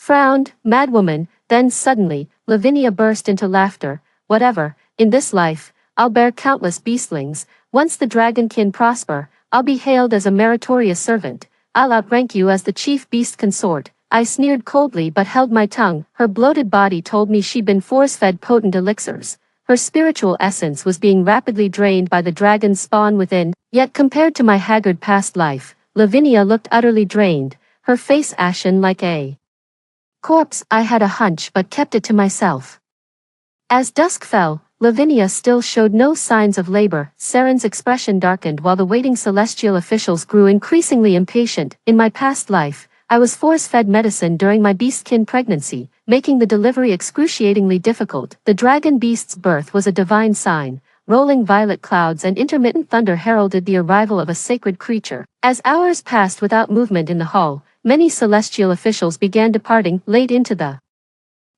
[SPEAKER 1] frowned. Madwoman. Then suddenly, Lavinia burst into laughter. Whatever, in this life, I'll bear countless beastlings. Once the dragonkin prosper, I'll be hailed as a meritorious servant. I'll outrank you as the chief beast consort. I sneered coldly but held my tongue. Her bloated body told me she'd been force-fed potent elixirs. Her spiritual essence was being rapidly drained by the dragon's spawn within. Yet compared to my haggard past life, Lavinia looked utterly drained, her face ashen like a corpse. I had a hunch but kept it to myself. As dusk fell, Lavinia still showed no signs of labor. Saren's expression darkened while the waiting celestial officials grew increasingly impatient. In my past life, I was force-fed medicine during my beastkin pregnancy, making the delivery excruciatingly difficult. The dragon beast's birth was a divine sign. Rolling violet clouds and intermittent thunder heralded the arrival of a sacred creature. As hours passed without movement in the hall, many celestial officials began departing. Late into the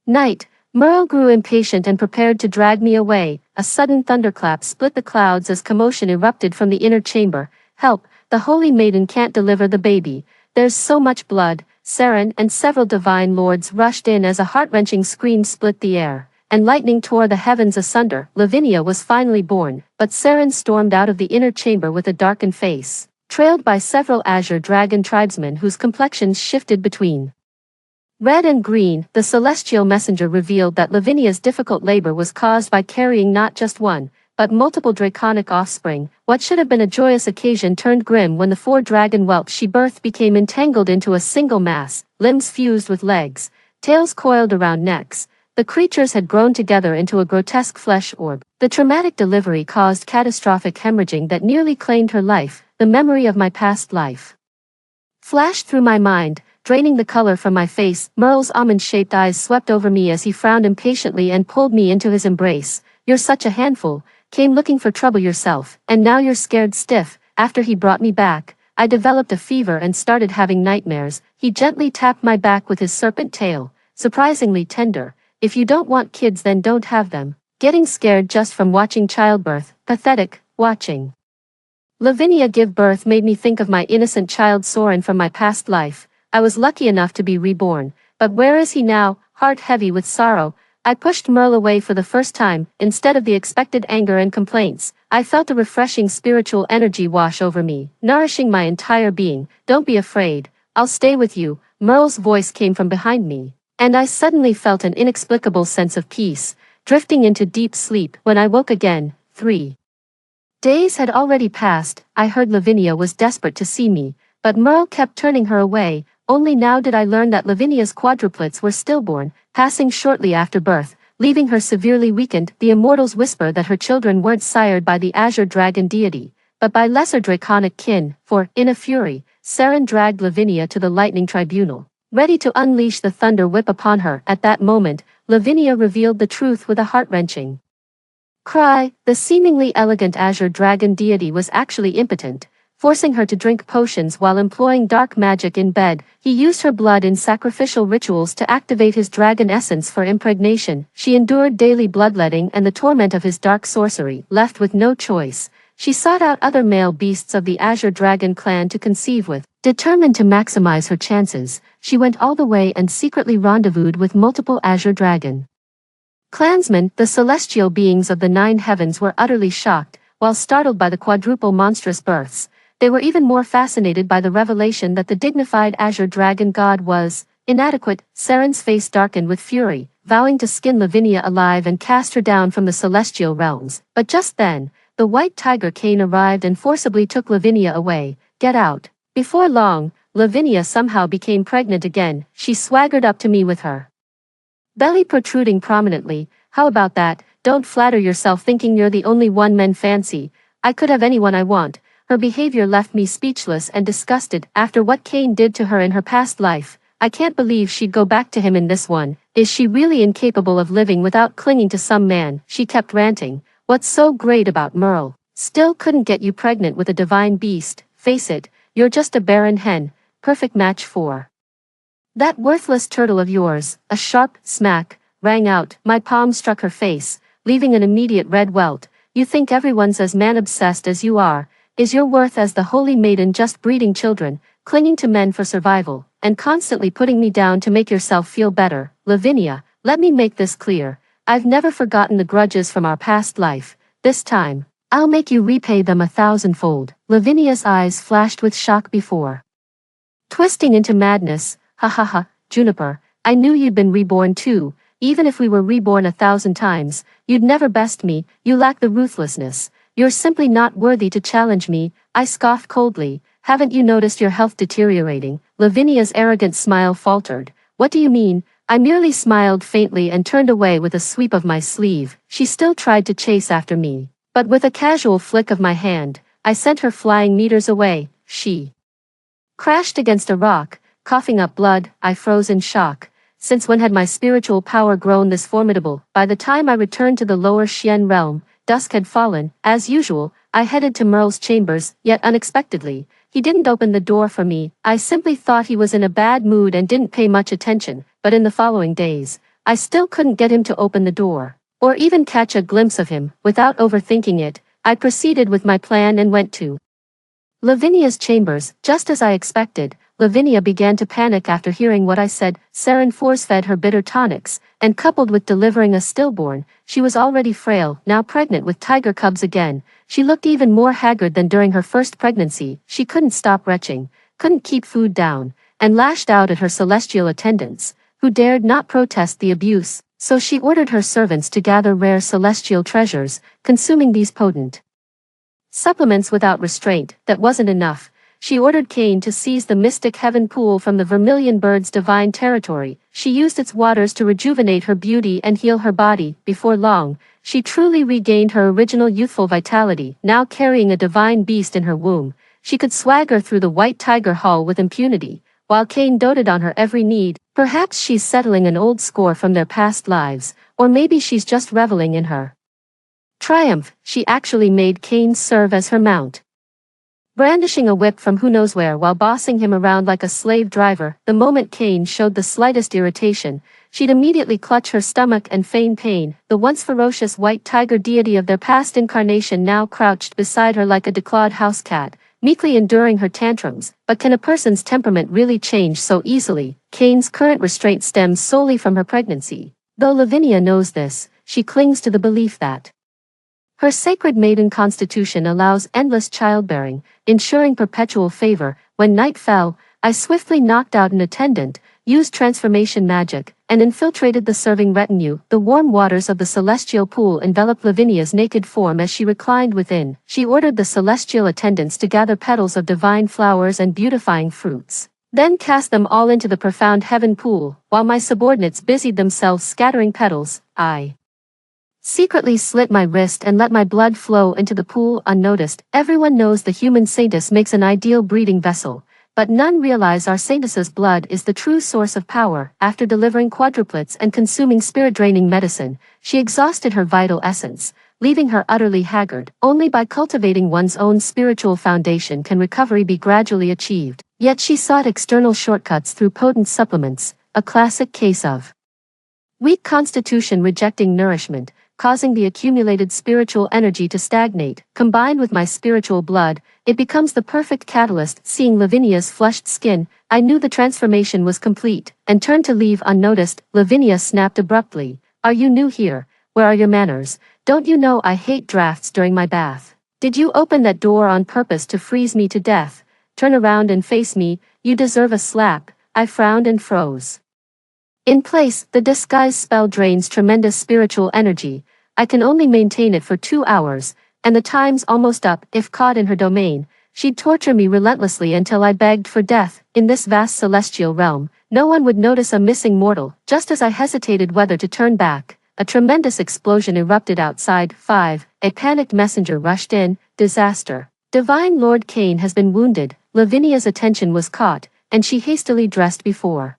[SPEAKER 1] night, Merle grew impatient and prepared to drag me away. A sudden thunderclap split the clouds as commotion erupted from the inner chamber. Help, the holy maiden can't deliver the baby. There's so much blood. Saren and several divine lords rushed in as a heart-wrenching scream split the air, and lightning tore the heavens asunder. Lavinia was finally born, but Saren stormed out of the inner chamber with a darkened face, trailed by several azure dragon tribesmen whose complexions shifted between red and green. The celestial messenger revealed that Lavinia's difficult labor was caused by carrying not just one, but multiple draconic offspring. What should have been a joyous occasion turned grim when the 4 dragon whelps she birthed became entangled into a single mass, limbs fused with legs, tails coiled around necks. The creatures had grown together into a grotesque flesh orb. The traumatic delivery caused catastrophic hemorrhaging that nearly claimed her life. The memory of my past life flashed through my mind, draining the color from my face. Merle's almond-shaped eyes swept over me as he frowned impatiently and pulled me into his embrace. You're such a handful. Came looking for trouble yourself, and now you're scared stiff. after he brought me back, I developed a fever and started having nightmares. He gently tapped my back with his serpent tail, surprisingly tender. If you don't want kids, then don't have them. Getting scared just from watching childbirth, pathetic. Watching Lavinia give birth made me think of my innocent child Soren from my past life. I was lucky enough to be reborn, but where is he now, heart heavy with sorrow? I pushed Merle away for the first time. Instead of the expected anger and complaints, I felt a refreshing spiritual energy wash over me, nourishing my entire being. Don't be afraid, I'll stay with you. Merle's voice came from behind me, and I suddenly felt an inexplicable sense of peace, drifting into deep sleep. When I woke again, 3 days had already passed. I heard Lavinia was desperate to see me, but Merle kept turning her away. Only now did I learn that Lavinia's quadruplets were stillborn, passing shortly after birth, leaving her severely weakened. The immortals whisper that her children weren't sired by the azure dragon deity, but by lesser draconic kin, for, in a fury, Seren dragged Lavinia to the lightning tribunal, ready to unleash the thunder whip upon her. At that moment, Lavinia revealed the truth with a heart-wrenching cry. The seemingly elegant azure dragon deity was actually impotent, forcing her to drink potions while employing dark magic in bed. He used her blood in sacrificial rituals to activate his dragon essence for impregnation. She endured daily bloodletting and the torment of his dark sorcery. Left with no choice, she sought out other male beasts of the azure dragon clan to conceive with. Determined to maximize her chances, she went all the way and secretly rendezvoused with multiple azure dragon clansmen. The celestial beings of the 9 heavens were utterly shocked. While startled by the quadruple monstrous births, they were even more fascinated by the revelation that the dignified azure dragon god was inadequate. Seren's face darkened with fury, vowing to skin Lavinia alive and cast her down from the celestial realms. But just then, the white tiger Cain arrived and forcibly took Lavinia away. Get out. Before long, Lavinia somehow became pregnant again. She swaggered up to me with her belly protruding prominently. How about that? Don't flatter yourself thinking you're the only one men fancy. I could have anyone I want. Her behavior left me speechless and disgusted. After what Cain did to her in her past life, I can't believe she'd go back to him in this one. Is she really incapable of living without clinging to some man? She kept ranting. What's so great about Merle? Still couldn't get you pregnant with a divine beast. Face it, you're just a barren hen. Perfect match for that worthless turtle of yours. A sharp smack rang out. My palm struck her face, leaving an immediate red welt. You think everyone's as man-obsessed as you are? Is your worth as the holy maiden just breeding children, clinging to men for survival, and constantly putting me down to make yourself feel better? Lavinia, let me make this clear. I've never forgotten the grudges from our past life. This time, I'll make you repay them 1,000-fold. Lavinia's eyes flashed with shock before twisting into madness. Ha ha ha, Juniper, I knew you'd been reborn too. Even if we were reborn 1,000 times, you'd never best me. You lack the ruthlessness. You're simply not worthy to challenge me. I scoffed coldly. Haven't you noticed your health deteriorating? Lavinia's arrogant smile faltered. What do you mean? I merely smiled faintly and turned away with a sweep of my sleeve. She still tried to chase after me, but with a casual flick of my hand, I sent her flying meters away. She crashed against a rock, coughing up blood. I froze in shock. Since when had my spiritual power grown this formidable? By the time I returned to the lower Xian realm, dusk had fallen. As usual, I headed to Merle's chambers, yet unexpectedly, he didn't open the door for me. I simply thought he was in a bad mood and didn't pay much attention, but in the following days, I still couldn't get him to open the door, or even catch a glimpse of him. Without overthinking it, I proceeded with my plan and went to Lavinia's chambers. Just as I expected, Lavinia began to panic after hearing what I said. Seren force-fed her bitter tonics, and coupled with delivering a stillborn, she was already frail, now pregnant with tiger cubs again. She looked even more haggard than during her first pregnancy. She couldn't stop retching, couldn't keep food down, and lashed out at her celestial attendants, who dared not protest the abuse. So she ordered her servants to gather rare celestial treasures, consuming these potent supplements without restraint. That wasn't enough. She ordered Cain to seize the mystic heaven pool from the vermilion bird's divine territory. She used its waters to rejuvenate her beauty and heal her body. Before long, she truly regained her original youthful vitality. Now carrying a divine beast in her womb, she could swagger through the white tiger hall with impunity, while Cain doted on her every need. Perhaps she's settling an old score from their past lives, or maybe she's just reveling in her triumph. She actually made Cain serve as her mount. brandishing a whip from who knows where while bossing him around like a slave driver. The moment Cain showed the slightest irritation, she'd immediately clutch her stomach and feign pain. The once ferocious white tiger deity of their past incarnation now crouched beside her like a declawed house cat, meekly enduring her tantrums. But can a person's temperament really change so easily? Cain's current restraint stems solely from her pregnancy. Though Lavinia knows this, she clings to the belief that her sacred maiden constitution allows endless childbearing, ensuring perpetual favor. When night fell, I swiftly knocked out an attendant, used transformation magic, and infiltrated the serving retinue. The warm waters of the celestial pool enveloped Lavinia's naked form as she reclined within. She ordered the celestial attendants to gather petals of divine flowers and beautifying fruits, then cast them all into the profound heaven pool. While my subordinates busied themselves scattering petals, I secretly slit my wrist and let my blood flow into the pool unnoticed. Everyone knows the human saintess makes an ideal breeding vessel, but none realize our saintess's blood is the true source of power. After delivering quadruplets and consuming spirit-draining medicine, she exhausted her vital essence, leaving her utterly haggard. Only by cultivating one's own spiritual foundation can recovery be gradually achieved. Yet she sought external shortcuts through potent supplements, a classic case of weak constitution rejecting nourishment, causing the accumulated spiritual energy to stagnate. Combined with my spiritual blood, it becomes the perfect catalyst. Seeing Lavinia's flushed skin, I knew the transformation was complete, and turned to leave unnoticed. Lavinia snapped abruptly, "Are you new here? Where are your manners? Don't you know I hate drafts during my bath? Did you open that door on purpose to freeze me to death? Turn around and face me, you deserve a slap." I frowned and froze in place. The disguise spell drains tremendous spiritual energy. I can only maintain it for 2 hours, and the time's almost up. If caught in her domain, she'd torture me relentlessly until I begged for death. In this vast celestial realm, no one would notice a missing mortal. Just as I hesitated whether to turn back, a tremendous explosion erupted outside. 5. A panicked messenger rushed in. Disaster. Divine Lord Cain has been wounded. Lavinia's attention was caught, and she hastily dressed before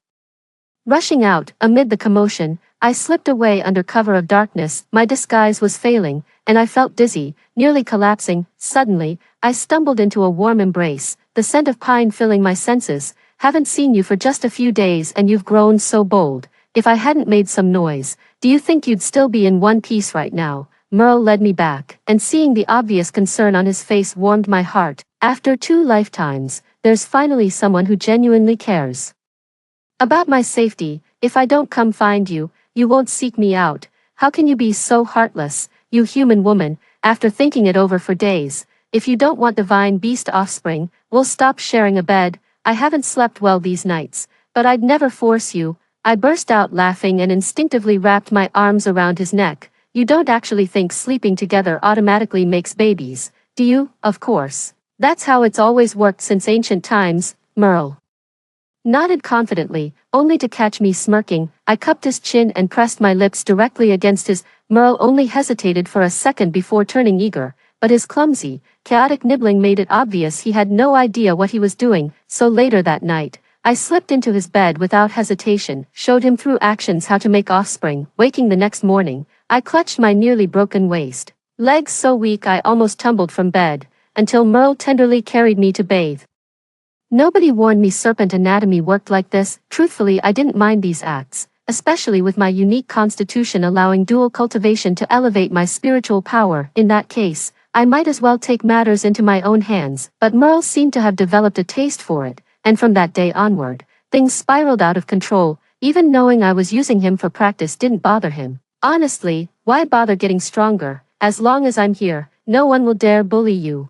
[SPEAKER 1] rushing out. Amid the commotion, I slipped away under cover of darkness. My disguise was failing, and I felt dizzy, nearly collapsing. Suddenly, I stumbled into a warm embrace, the scent of pine filling my senses. "Haven't seen you for just a few days and you've grown so bold. If I hadn't made some noise, do you think you'd still be in one piece right now?" Merle led me back, and seeing the obvious concern on his face warmed my heart. After 2 lifetimes, there's finally someone who genuinely cares about my safety. "If I don't come find you, you won't seek me out. How can you be so heartless, you human woman?" After thinking it over for days, "If you don't want divine beast offspring, we'll stop sharing a bed. I haven't slept well these nights, but I'd never force you." I burst out laughing and instinctively wrapped my arms around his neck. "You don't actually think sleeping together automatically makes babies, do you?" "Of course. That's how it's always worked since ancient times." Merle nodded confidently, only to catch me smirking. I cupped his chin and pressed my lips directly against his. Merle only hesitated for a second before turning eager, but his clumsy, chaotic nibbling made it obvious he had no idea what he was doing. So later that night, I slipped into his bed without hesitation, showed him through actions how to make offspring. Waking the next morning, I clutched my nearly broken waist, legs so weak I almost tumbled from bed, until Merle tenderly carried me to bathe. Nobody warned me serpent anatomy worked like this. Truthfully, I didn't mind these acts, especially with my unique constitution allowing dual cultivation to elevate my spiritual power. In that case, I might as well take matters into my own hands. But Merle seemed to have developed a taste for it, and from that day onward, things spiraled out of control. Even knowing I was using him for practice didn't bother him. Honestly, why bother getting stronger? As long as I'm here, no one will dare bully you.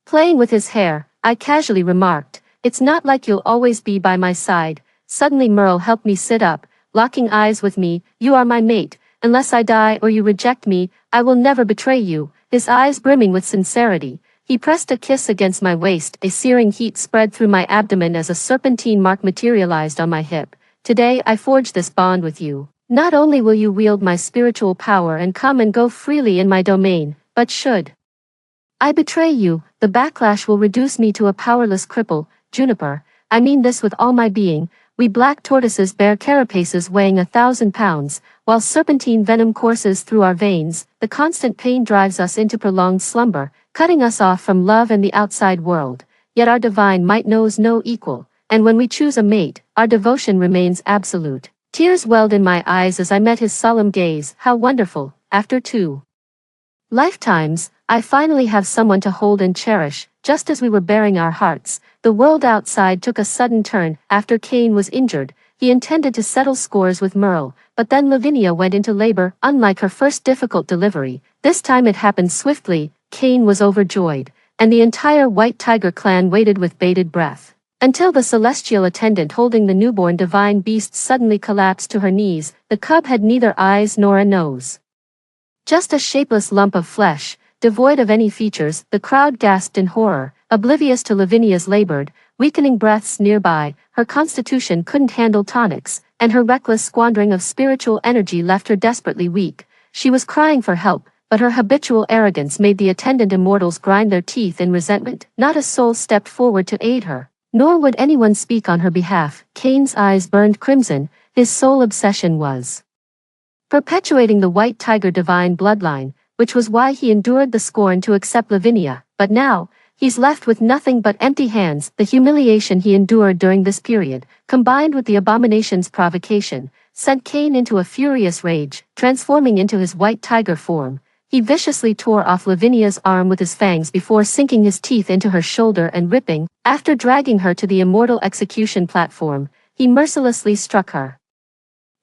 [SPEAKER 1] Playing with his hair, I casually remarked, "It's not like you'll always be by my side." Suddenly Merle helped me sit up, locking eyes with me. "You are my mate. Unless I die or you reject me, I will never betray you." His eyes brimming with sincerity, he pressed a kiss against my waist. A searing heat spread through my abdomen as a serpentine mark materialized on my hip. "Today I forge this bond with you. Not only will you wield my spiritual power and come and go freely in my domain, but should I betray you, the backlash will reduce me to a powerless cripple." Juniper, I mean this with all my being. We black tortoises bear carapaces weighing 1,000 pounds, while serpentine venom courses through our veins. The constant pain drives us into prolonged slumber, cutting us off from love and the outside world. Yet our divine might knows no equal, and when we choose a mate, our devotion remains absolute. Tears welled in my eyes as I met his solemn gaze. How wonderful, after 2 lifetimes, I finally have someone to hold and cherish. Just as we were baring our hearts, the world outside took a sudden turn. After Cain was injured, he intended to settle scores with Merle, but then Lavinia went into labor. Unlike her first difficult delivery, this time it happened swiftly. Cain was overjoyed, and the entire White Tiger clan waited with bated breath, until the celestial attendant holding the newborn divine beast suddenly collapsed to her knees. The cub had neither eyes nor a nose. Just a shapeless lump of flesh, devoid of any features. The crowd gasped in horror, oblivious to Lavinia's labored, weakening breaths nearby. Her constitution couldn't handle tonics, and her reckless squandering of spiritual energy left her desperately weak. She was crying for help, but her habitual arrogance made the attendant immortals grind their teeth in resentment. Not a soul stepped forward to aid her, nor would anyone speak on her behalf. Cain's eyes burned crimson. His sole obsession was perpetuating the White Tiger divine bloodline, which was why he endured the scorn to accept Lavinia. But now, he's left with nothing but empty hands. The humiliation he endured during this period, combined with the abomination's provocation, sent Cain into a furious rage. Transforming into his White Tiger form, he viciously tore off Lavinia's arm with his fangs before sinking his teeth into her shoulder and ripping. After dragging her to the immortal execution platform, he mercilessly struck her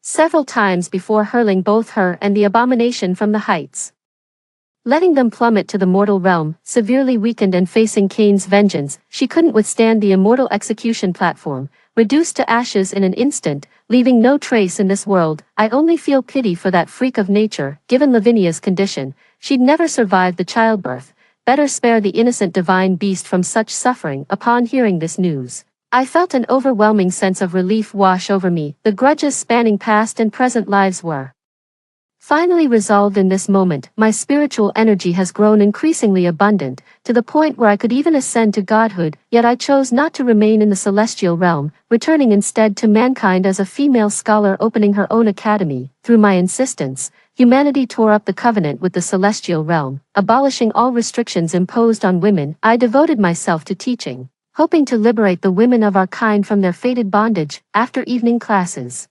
[SPEAKER 1] several times before hurling both her and the abomination from the heights, letting them plummet to the mortal realm. Severely weakened and facing Cain's vengeance, she couldn't withstand the immortal execution platform, reduced to ashes in an instant, leaving no trace in this world. I only feel pity for that freak of nature. Given Lavinia's condition, she'd never survive the childbirth. Better spare the innocent divine beast from such suffering. Upon hearing this news, I felt an overwhelming sense of relief wash over me. The grudges spanning past and present lives were finally resolved in this moment. My spiritual energy has grown increasingly abundant, to the point where I could even ascend to godhood. Yet I chose not to remain in the celestial realm, returning instead to mankind as a female scholar opening her own academy. Through my insistence, humanity tore up the covenant with the celestial realm, abolishing all restrictions imposed on women. I devoted myself to teaching, hoping to liberate the women of our kind from their fated bondage. After evening classes,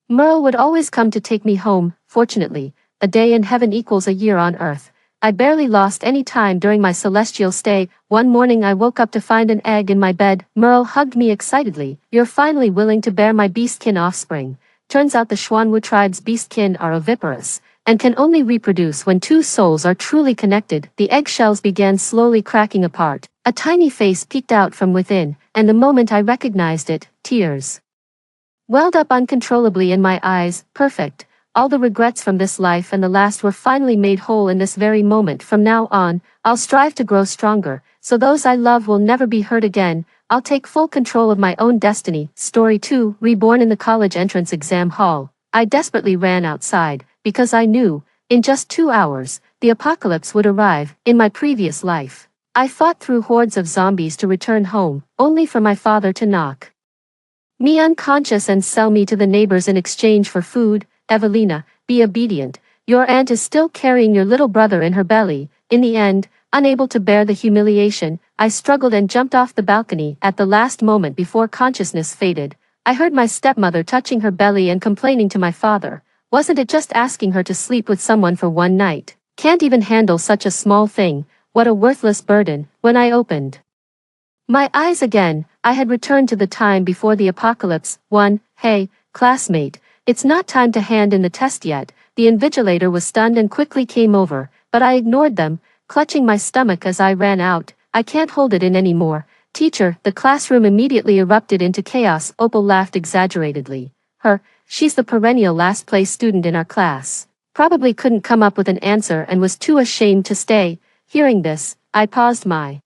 [SPEAKER 1] Merle would always come to take me home. Fortunately, a day in heaven equals a year on earth. I barely lost any time during my celestial stay. One morning I woke up to find an egg in my bed. Merle hugged me excitedly. You're finally willing to bear my beastkin offspring. Turns out the Xuanwu tribe's beastkin are oviparous, and can only reproduce when two souls are truly connected. The eggshells began slowly cracking apart. A tiny face peeked out from within, and the moment I recognized it, tears welled up uncontrollably in my eyes. Perfect. All the regrets from this life and the last were finally made whole in this very moment. From now on, I'll strive to grow stronger, so those I love will never be hurt again. I'll take full control of my own destiny. Story 2. Reborn. In the college entrance exam hall, I desperately ran outside, because I knew, in just 2 hours, the apocalypse would arrive. In my previous life, I fought through hordes of zombies to return home, only for my father to knock me unconscious and sell me to the neighbors in exchange for food. Evelina, be obedient. Your aunt is still carrying your little brother in her belly. In the end, unable to bear the humiliation, I struggled and jumped off the balcony. At the last moment before consciousness faded, I heard my stepmother touching her belly and complaining to my father. Wasn't it just asking her to sleep with someone for one night? Can't even handle such a small thing. What a worthless burden. When I opened my eyes again, I had returned to the time before the apocalypse. 1. Hey, classmate, it's not time to hand in the test yet. The invigilator was stunned and quickly came over, but I ignored them, clutching my stomach as I ran out. I can't hold it in anymore. Teacher. The classroom immediately erupted into chaos. Opal laughed exaggeratedly. She's the perennial last place student in our class. Probably couldn't come up with an answer and was too ashamed to stay. Hearing this, I paused my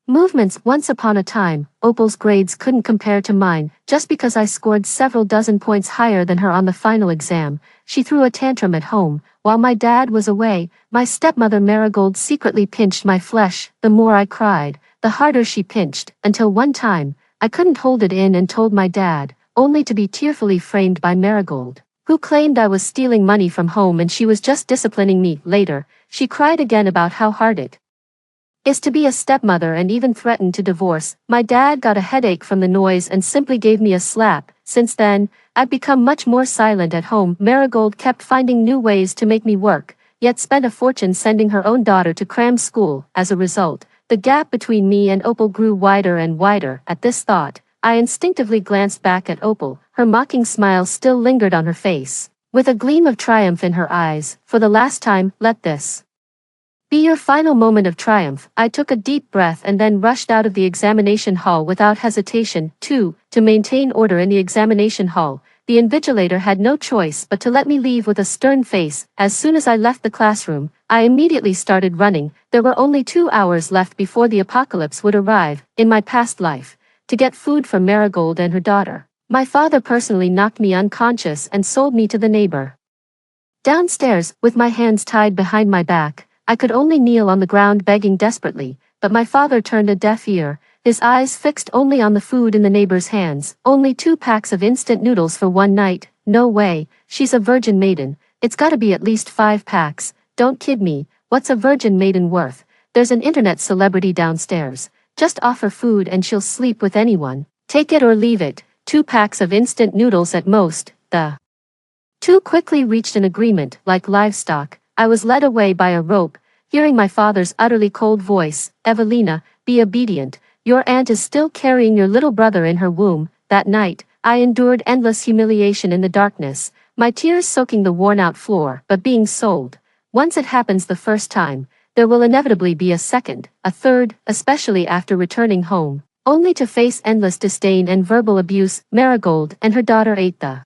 [SPEAKER 1] movements. Once upon a time, Opal's grades couldn't compare to mine. Just because I scored several dozen points higher than her on the final exam, she threw a tantrum at home. While my dad was away, my stepmother Marigold secretly pinched my flesh. The more I cried, the harder she pinched, until one time, I couldn't hold it in and told my dad, only to be tearfully framed by Marigold, who claimed I was stealing money from home and she was just disciplining me. Later, she cried again about how hard it is to be a stepmother and even threatened to divorce. My dad got a headache from the noise and simply gave me a slap. Since then, I've become much more silent at home. Marigold kept finding new ways to make me work, yet spent a fortune sending her own daughter to cram school. As a result, the gap between me and Opal grew wider and wider. At this thought, I instinctively glanced back at Opal. Her mocking smile still lingered on her face, with a gleam of triumph in her eyes. For the last time, let this be your final moment of triumph. I took a deep breath and then rushed out of the examination hall without hesitation. 2. To maintain order in the examination hall, the invigilator had no choice but to let me leave with a stern face. As soon as I left the classroom, I immediately started running. There were only 2 hours left before the apocalypse would arrive. In my past life, to get food for Marigold and her daughter, my father personally knocked me unconscious and sold me to the neighbor. Downstairs, with my hands tied behind my back, I could only kneel on the ground begging desperately, but my father turned a deaf ear, his eyes fixed only on the food in the neighbor's hands. Only 2 packs of instant noodles for one night. No way, she's a virgin maiden. It's gotta be at least 5 packs. Don't kid me, what's a virgin maiden worth? There's an internet celebrity downstairs. Just offer food and she'll sleep with anyone. Take it or leave it. 2 packs of instant noodles at most. The 2 quickly reached an agreement. Like livestock, I was led away by a rope, hearing my father's utterly cold voice. Evelina, be obedient. Your aunt is still carrying your little brother in her womb. That night, I endured endless humiliation in the darkness, my tears soaking the worn-out floor. But being sold, once it happens the first time, there will inevitably be a second, a third, especially after returning home, only to face endless disdain and verbal abuse. Marigold and her daughter ate the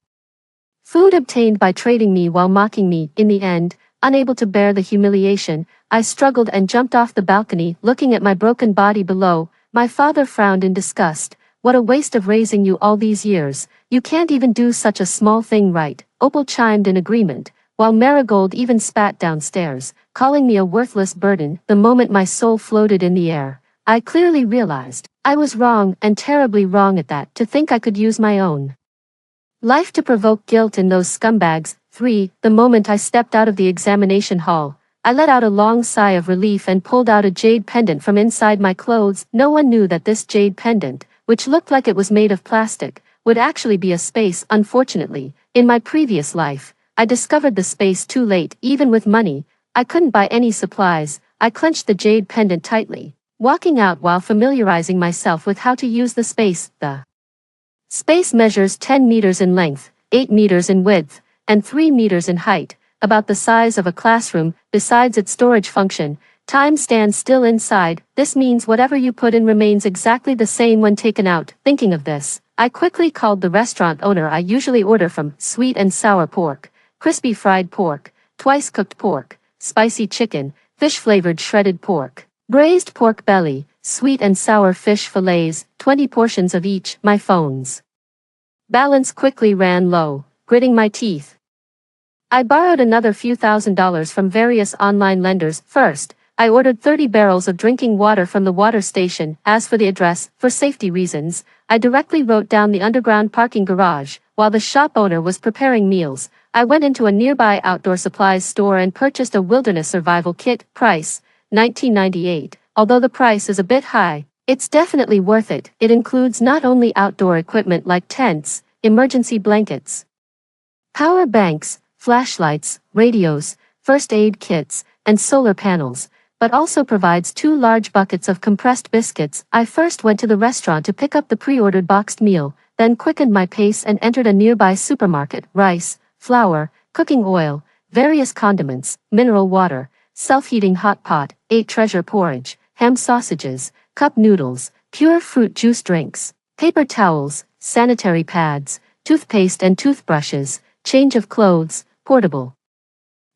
[SPEAKER 1] food obtained by trading me while mocking me. In the end, unable to bear the humiliation, I struggled and jumped off the balcony. Looking at my broken body below, my father frowned in disgust. What a waste of raising you all these years. You can't even do such a small thing right. Opal chimed in agreement, while Marigold even spat downstairs, calling me a worthless burden. The moment my soul floated in the air, I clearly realized I was wrong, and terribly wrong at that. To think I could use my own life to provoke guilt in those scumbags. 3. The moment I stepped out of the examination hall, I let out a long sigh of relief and pulled out a jade pendant from inside my clothes. No one knew that this jade pendant, which looked like it was made of plastic, would actually be a space. Unfortunately, in my previous life, I discovered the space too late. Even with money, I couldn't buy any supplies. I clenched the jade pendant tightly, walking out while familiarizing myself with how to use the space. The space measures 10 meters in length, 8 meters in width, and 3 meters in height, about the size of a classroom. Besides its storage function, time stands still inside. This means whatever you put in remains exactly the same when taken out. Thinking of this, I quickly called the restaurant owner I usually order from. Sweet and sour pork, crispy fried pork, twice cooked pork, spicy chicken, fish-flavored shredded pork, braised pork belly, sweet and sour fish fillets, 20 portions of each. My phone's balance quickly ran low. Gritting my teeth, I borrowed another few $1,000s from various online lenders. First, I ordered 30 barrels of drinking water from the water station. As for the address, for safety reasons, I directly wrote down the underground parking garage. While the shop owner was preparing meals, I went into a nearby outdoor supplies store and purchased a wilderness survival kit. Price, $19.98. Although the price is a bit high, it's definitely worth it. It includes not only outdoor equipment like tents, emergency blankets, power banks, flashlights, radios, first aid kits, and solar panels, but also provides 2 large buckets of compressed biscuits. I first went to the restaurant to pick up the pre-ordered boxed meal, then quickened my pace and entered a nearby supermarket. Rice, flour, cooking oil, various condiments, mineral water, self-heating hot pot, 8 treasure porridge, ham sausages, cup noodles, pure fruit juice drinks, paper towels, sanitary pads, toothpaste and toothbrushes, change of clothes, portable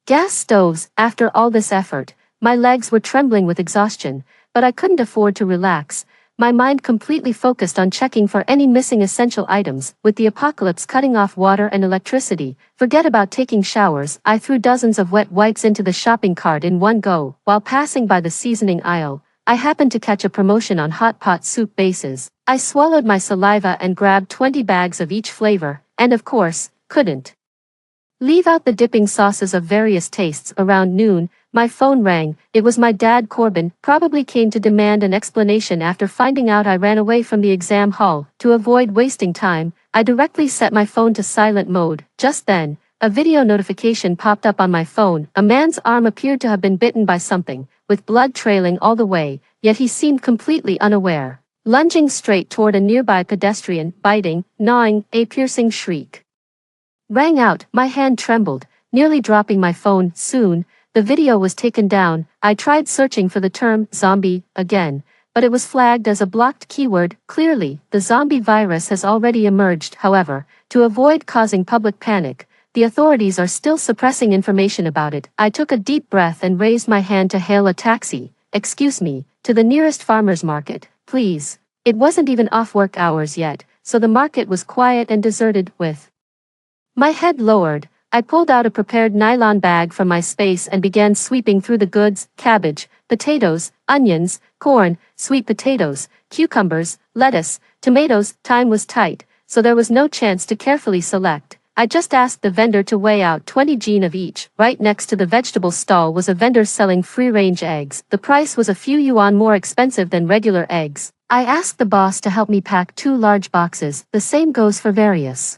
[SPEAKER 1] gas stoves. After all this effort, my legs were trembling with exhaustion, but I couldn't afford to relax. My mind completely focused on checking for any missing essential items. With the apocalypse cutting off water and electricity, forget about taking showers. I threw dozens of wet wipes into the shopping cart in one go. While passing by the seasoning aisle, I happened to catch a promotion on hot pot soup bases. I swallowed my saliva and grabbed 20 bags of each flavor, and of course, couldn't Leave out the dipping sauces of various tastes. Around noon, my phone rang. It was my dad. Corbin probably came to demand an explanation after finding out I ran away from the exam hall. To avoid wasting time, I directly set my phone to silent mode. Just then, a video notification popped up on my phone. A man's arm appeared to have been bitten by something, with blood trailing all the way, yet he seemed completely unaware. Lunging straight toward a nearby pedestrian, biting, gnawing, a piercing shriek rang out. My hand trembled, nearly dropping my phone. Soon, the video was taken down. I tried searching for the term zombie again, but it was flagged as a blocked keyword. Clearly, the zombie virus has already emerged. However, to avoid causing public panic, the authorities are still suppressing information about it. I took a deep breath and raised my hand to hail a taxi. Excuse me, to the nearest farmer's market, please. It wasn't even off work hours yet, so the market was quiet and deserted. With my head lowered, I pulled out a prepared nylon bag from my space and began sweeping through the goods: cabbage, potatoes, onions, corn, sweet potatoes, cucumbers, lettuce, tomatoes. Time was tight, so there was no chance to carefully select. I just asked the vendor to weigh out 20 gin of each. Right next to the vegetable stall was a vendor selling free-range eggs. The price was a few yuan more expensive than regular eggs. I asked the boss to help me pack 2 large boxes. The same goes for various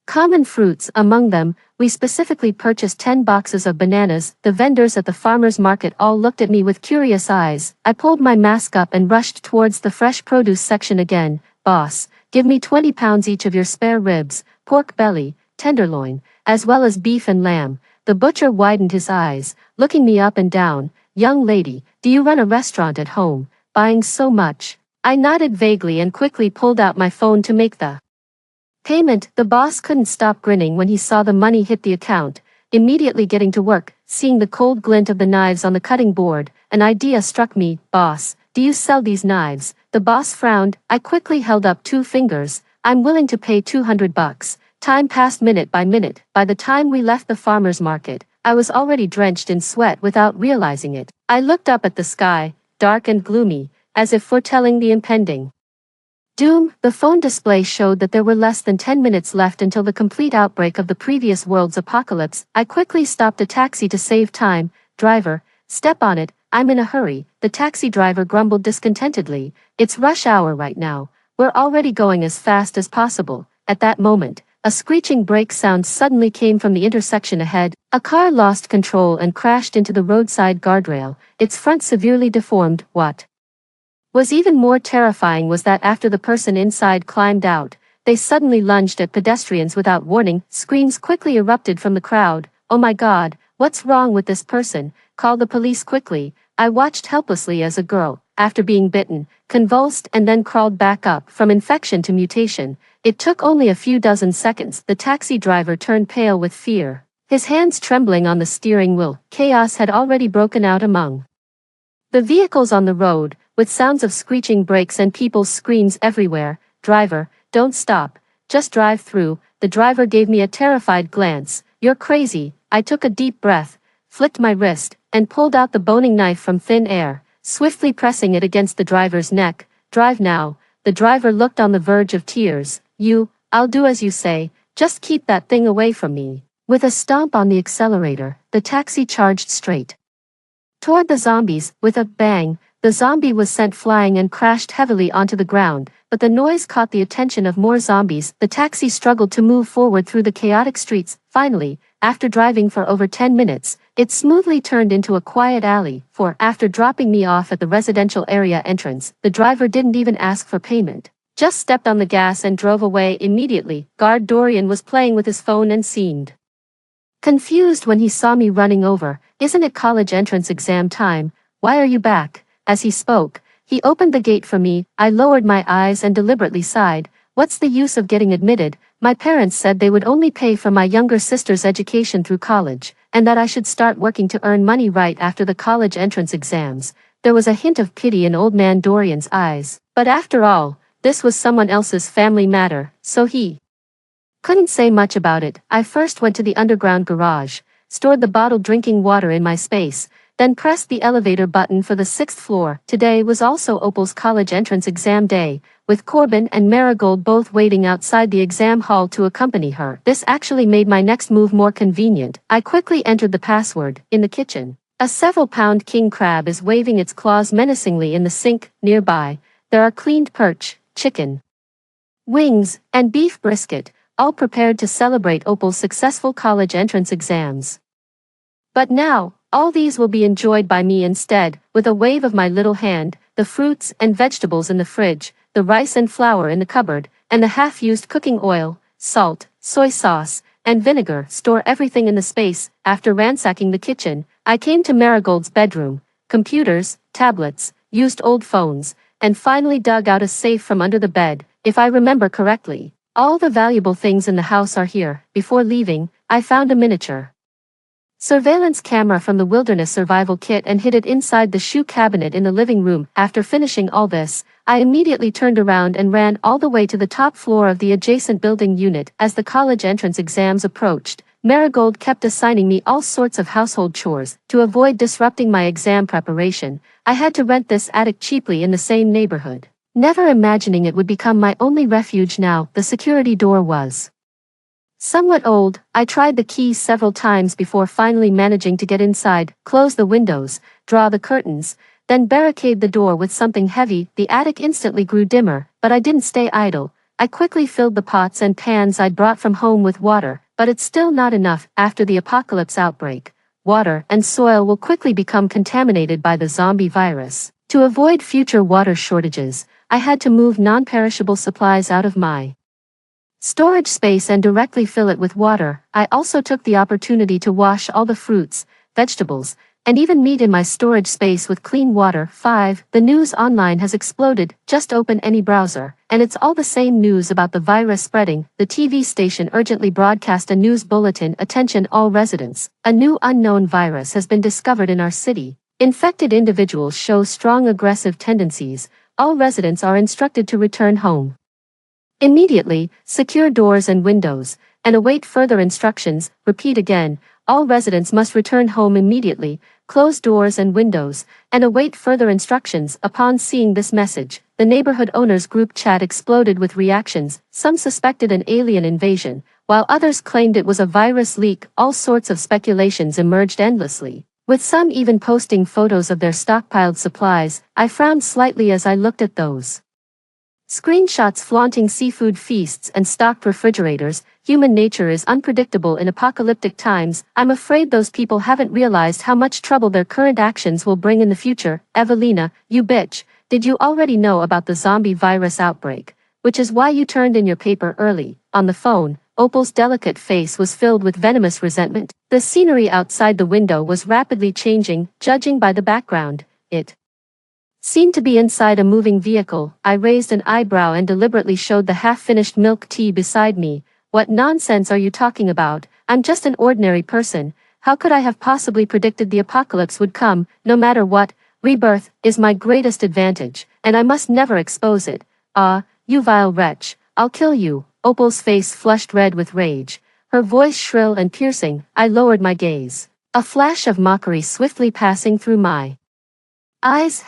[SPEAKER 1] common fruits. Among them, we specifically purchased 10 boxes of bananas. The vendors at the farmer's market all looked at me with curious eyes. I pulled my mask up and rushed towards the fresh produce section again. Boss, give me 20 pounds each of your spare ribs, pork belly, tenderloin, as well as beef and lamb. The butcher widened his eyes, looking me up and down. Young lady, do you run a restaurant at home, buying so much? I nodded vaguely and quickly pulled out my phone to make the payment. The boss couldn't stop grinning when he saw the money hit the account. Immediately getting to work, seeing the cold glint of the knives on the cutting board, an idea struck me. Boss, do you sell these knives? The boss frowned. I quickly held up 2 fingers. I'm willing to pay $200. Time passed minute by minute. By the time we left the farmer's market, I was already drenched in sweat without realizing it. I looked up at the sky, dark and gloomy, as if foretelling the impending doom. The phone display showed that there were less than 10 minutes left until the complete outbreak of the previous world's apocalypse. I quickly stopped a taxi to save time. Driver, step on it, I'm in a hurry. The taxi driver grumbled discontentedly. It's rush hour right now. We're already going as fast as possible. At that moment, a screeching brake sound suddenly came from the intersection ahead. A car lost control and crashed into the roadside guardrail, its front severely deformed. What was even more terrifying was that after the person inside climbed out, they suddenly lunged at pedestrians without warning. Screams quickly erupted from the crowd. Oh my God, what's wrong with this person? Call the police quickly. I watched helplessly as a girl, after being bitten, convulsed and then crawled back up. From infection to mutation, it took only a few dozen seconds. The taxi driver turned pale with fear, his hands trembling on the steering wheel. Chaos had already broken out among the vehicles on the road, with sounds of screeching brakes and people's screams everywhere. Driver, don't stop, just drive through. The driver gave me a terrified glance. You're crazy. I took a deep breath, flicked my wrist, and pulled out the boning knife from thin air, swiftly pressing it against the driver's neck. Drive now. The driver looked on the verge of tears. I'll do as you say, just keep that thing away from me. With a stomp on the accelerator, the taxi charged straight toward the zombies. With a bang, the zombie was sent flying and crashed heavily onto the ground, but the noise caught the attention of more zombies. The taxi struggled to move forward through the chaotic streets. Finally, after driving for over 10 minutes, it smoothly turned into a quiet alley. After dropping me off at the residential area entrance, the driver didn't even ask for payment, just stepped on the gas and drove away immediately. Guard Dorian was playing with his phone and seemed confused when he saw me running over. Isn't it college entrance exam time? Why are you back? As he spoke, he opened the gate for me. I lowered my eyes and deliberately sighed. What's the use of getting admitted? My parents said they would only pay for my younger sister's education through college, and that I should start working to earn money right after the college entrance exams. There was a hint of pity in old man Dorian's eyes. But after all, this was someone else's family matter, so he couldn't say much about it. I first went to the underground garage, stored the bottled drinking water in my space, then pressed the elevator button for the 6th floor. Today was also Opal's college entrance exam day, with Corbin and Marigold both waiting outside the exam hall to accompany her. This actually made my next move more convenient. I quickly entered the password. In the kitchen, a several-pound king crab is waving its claws menacingly in the sink. Nearby, there are cleaned perch, chicken wings, and beef brisket, all prepared to celebrate Opal's successful college entrance exams. But now, all these will be enjoyed by me instead. With a wave of my little hand, the fruits and vegetables in the fridge, the rice and flour in the cupboard, and the half-used cooking oil, salt, soy sauce, and vinegar. Store everything in the space. After ransacking the kitchen, I came to Marigold's bedroom, computers, tablets, used old phones, and finally dug out a safe from under the bed. If I remember correctly, all the valuable things in the house are here. Before leaving, I found a miniature surveillance camera from the Wilderness Survival Kit and hid it inside the shoe cabinet in the living room. After finishing all this, I immediately turned around and ran all the way to the top floor of the adjacent building unit. As the college entrance exams approached, Marigold kept assigning me all sorts of household chores. To avoid disrupting my exam preparation, I had to rent this attic cheaply in the same neighborhood. Never imagining it would become my only refuge now, the security door was somewhat old. I tried the key several times before finally managing to get inside, close the windows, draw the curtains, then barricade the door with something heavy. The attic instantly grew dimmer, but I didn't stay idle. I quickly filled the pots and pans I'd brought from home with water, but it's still not enough. After the apocalypse outbreak, water and soil will quickly become contaminated by the zombie virus. To avoid future water shortages, I had to move non-perishable supplies out of my storage space and directly fill it with water. I also took the opportunity to wash all the fruits, vegetables, and even meat in my storage space with clean water. 5. The news online has exploded. Just open any browser, and it's all the same news about the virus spreading. The TV station urgently broadcast a news bulletin. Attention all residents. A new unknown virus has been discovered in our city. Infected individuals show strong aggressive tendencies. All residents are instructed to return home immediately, secure doors and windows, and await further instructions. Repeat again, all residents must return home immediately, close doors and windows, and await further instructions. Upon seeing this message, the neighborhood owners group chat exploded with reactions. Some suspected an alien invasion, while others claimed it was a virus leak. All sorts of speculations emerged endlessly, with some even posting photos of their stockpiled supplies. I frowned slightly as I looked at those screenshots flaunting seafood feasts and stocked refrigerators. Human nature is unpredictable in apocalyptic times. I'm afraid those people haven't realized how much trouble their current actions will bring in the future. Evelina, you bitch, did you already know about the zombie virus outbreak? Which is why you turned in your paper early. On the phone, Opal's delicate face was filled with venomous resentment. The scenery outside the window was rapidly changing, judging by the background. It seemed to be inside a moving vehicle. I raised an eyebrow and deliberately showed the half-finished milk tea beside me. What nonsense are you talking about? I'm just an ordinary person. How could I have possibly predicted the apocalypse would come? No matter what, rebirth is my greatest advantage, and I must never expose it. Ah, you vile wretch, I'll kill you. Opal's face flushed red with rage, her voice shrill and piercing. I lowered my gaze, a flash of mockery swiftly passing through my eyes.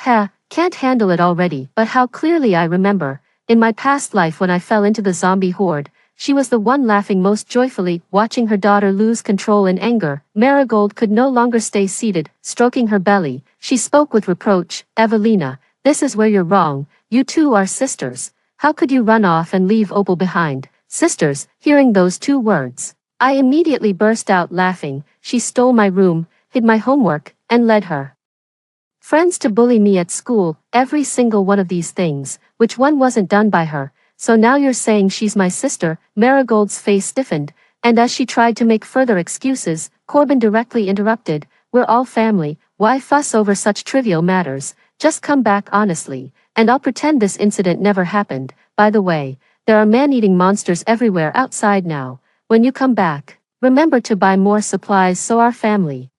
[SPEAKER 1] Can't handle it already. But how clearly I remember, in my past life when I fell into the zombie horde, she was the one laughing most joyfully, watching her daughter lose control in anger. Marigold could no longer stay seated, stroking her belly. She spoke with reproach. Evelina, this is where you're wrong. You two are sisters. How could you run off and leave Opal behind? Sisters. Hearing those two words, I immediately burst out laughing. She stole my room, hid my homework, and led her friends to bully me at school. Every single one of these things, which one wasn't done by her. So now you're saying she's my sister? Marigold's face stiffened, and as she tried to make further excuses, Corbin directly interrupted. We're all family. Why fuss over such trivial matters? Just come back honestly, and I'll pretend this incident never happened. By the way, there are man-eating monsters everywhere outside now. When you come back, remember to buy more supplies so our family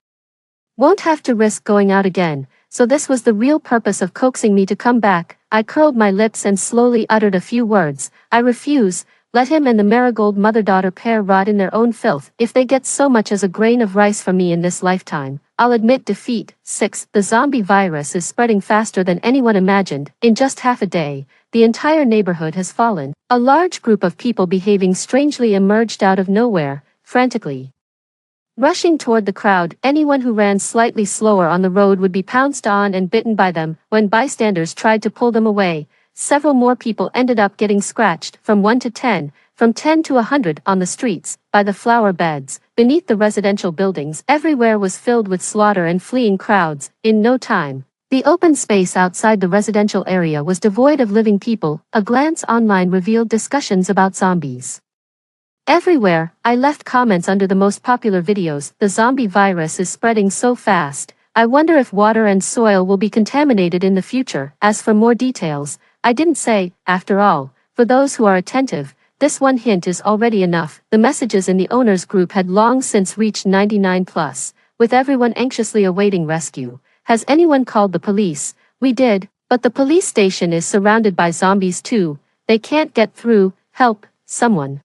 [SPEAKER 1] won't have to risk going out again. So this was the real purpose of coaxing me to come back. I curled my lips and slowly uttered a few words. I refuse. Let him and the marigold mother-daughter pair rot in their own filth. If they get so much as a grain of rice from me in this lifetime, I'll admit defeat. 6. The zombie virus is spreading faster than anyone imagined. In just half a day, the entire neighborhood has fallen. A large group of people behaving strangely emerged out of nowhere, frantically rushing toward the crowd. Anyone who ran slightly slower on the road would be pounced on and bitten by them. When bystanders tried to pull them away, several more people ended up getting scratched, from 1 to 10, from 10 to 100 on the streets, by the flower beds, beneath the residential buildings. Everywhere was filled with slaughter and fleeing crowds. In no time, the open space outside the residential area was devoid of living people. A glance online revealed discussions about zombies everywhere. I left comments under the most popular videos. The zombie virus is spreading so fast. I wonder if water and soil will be contaminated in the future. As for more details, I didn't say. After all, for those who are attentive, this one hint is already enough. The messages in the owners group had long since reached 99+, with everyone anxiously awaiting rescue. Has anyone called the police? We did, but the police station is surrounded by zombies too. They can't get through. Help, someone.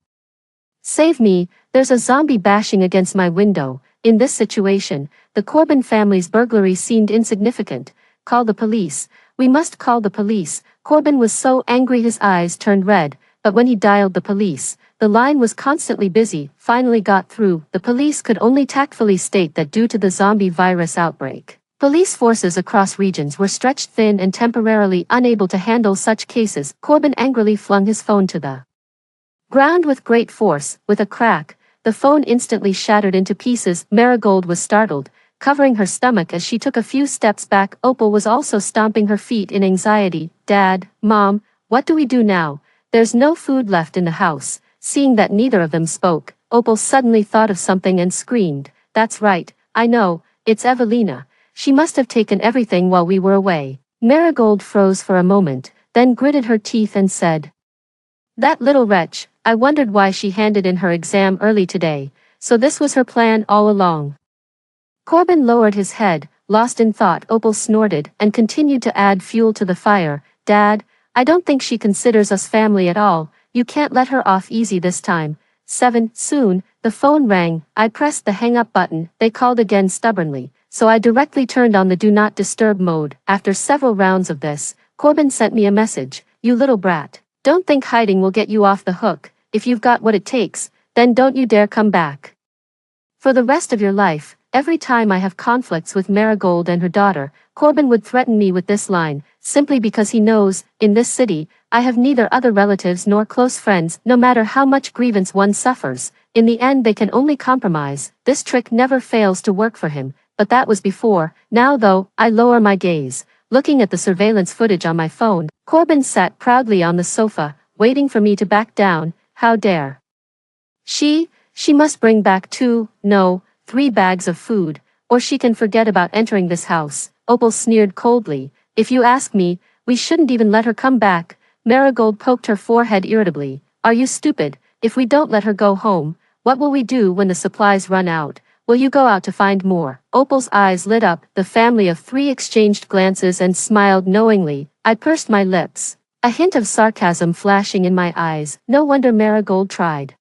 [SPEAKER 1] Save me, there's a zombie bashing against my window. In this situation, the Corbin family's burglary seemed insignificant. Call the police. We must call the police. Corbin was so angry his eyes turned red, but when he dialed the police, the line was constantly busy. Finally got through. The police could only tactfully state that due to the zombie virus outbreak, police forces across regions were stretched thin and temporarily unable to handle such cases. Corbin angrily flung his phone to the ground with great force. With a crack, the phone instantly shattered into pieces. Marigold was startled, covering her stomach as she took a few steps back. Opal was also stomping her feet in anxiety. Dad, Mom, what do we do now? There's no food left in the house. Seeing that neither of them spoke, Opal suddenly thought of something and screamed. That's right, I know, it's Evelina. She must have taken everything while we were away. Marigold froze for a moment, then gritted her teeth and said, that little wretch. I wondered why she handed in her exam early today. So this was her plan all along. Corbin lowered his head, lost in thought. Opal snorted and continued to add fuel to the fire. Dad, I don't think she considers us family at all. You can't let her off easy this time. 7. Soon, the phone rang. I pressed the hang-up button. They called again stubbornly, so I directly turned on the do not disturb mode. After several rounds of this, Corbin sent me a message. You little brat. Don't think hiding will get you off the hook. If you've got what it takes, then don't you dare come back. For the rest of your life, every time I have conflicts with Marigold and her daughter, Corbin would threaten me with this line, simply because he knows, in this city, I have neither other relatives nor close friends. No matter how much grievance one suffers, in the end they can only compromise. This trick never fails to work for him, but that was before. Now though, I lower my gaze. Looking at the surveillance footage on my phone, Corbin sat proudly on the sofa, waiting for me to back down. How dare she must bring back 3 bags of food, or she can forget about entering this house. Opal sneered coldly. If you ask me, we shouldn't even let her come back. Marigold poked her forehead irritably. Are you stupid? If we don't let her go home, what will we do when the supplies run out? Will you go out to find more? Opal's eyes lit up. The family of 3 exchanged glances and smiled knowingly. I pursed my lips, a hint of sarcasm flashing in my eyes. No wonder Marigold tried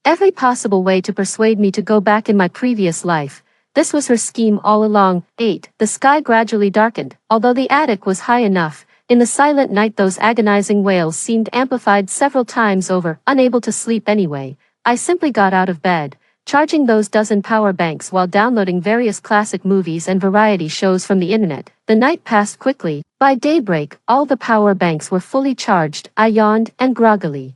[SPEAKER 1] every possible way to persuade me to go back in my previous life. This was her scheme all along. 8. The sky gradually darkened. Although the attic was high enough, in the silent night those agonizing wails seemed amplified several times over. Unable to sleep anyway, I simply got out of bed, charging those dozen power banks while downloading various classic movies and variety shows from the internet. The night passed quickly. By daybreak, all the power banks were fully charged. I yawned and groggily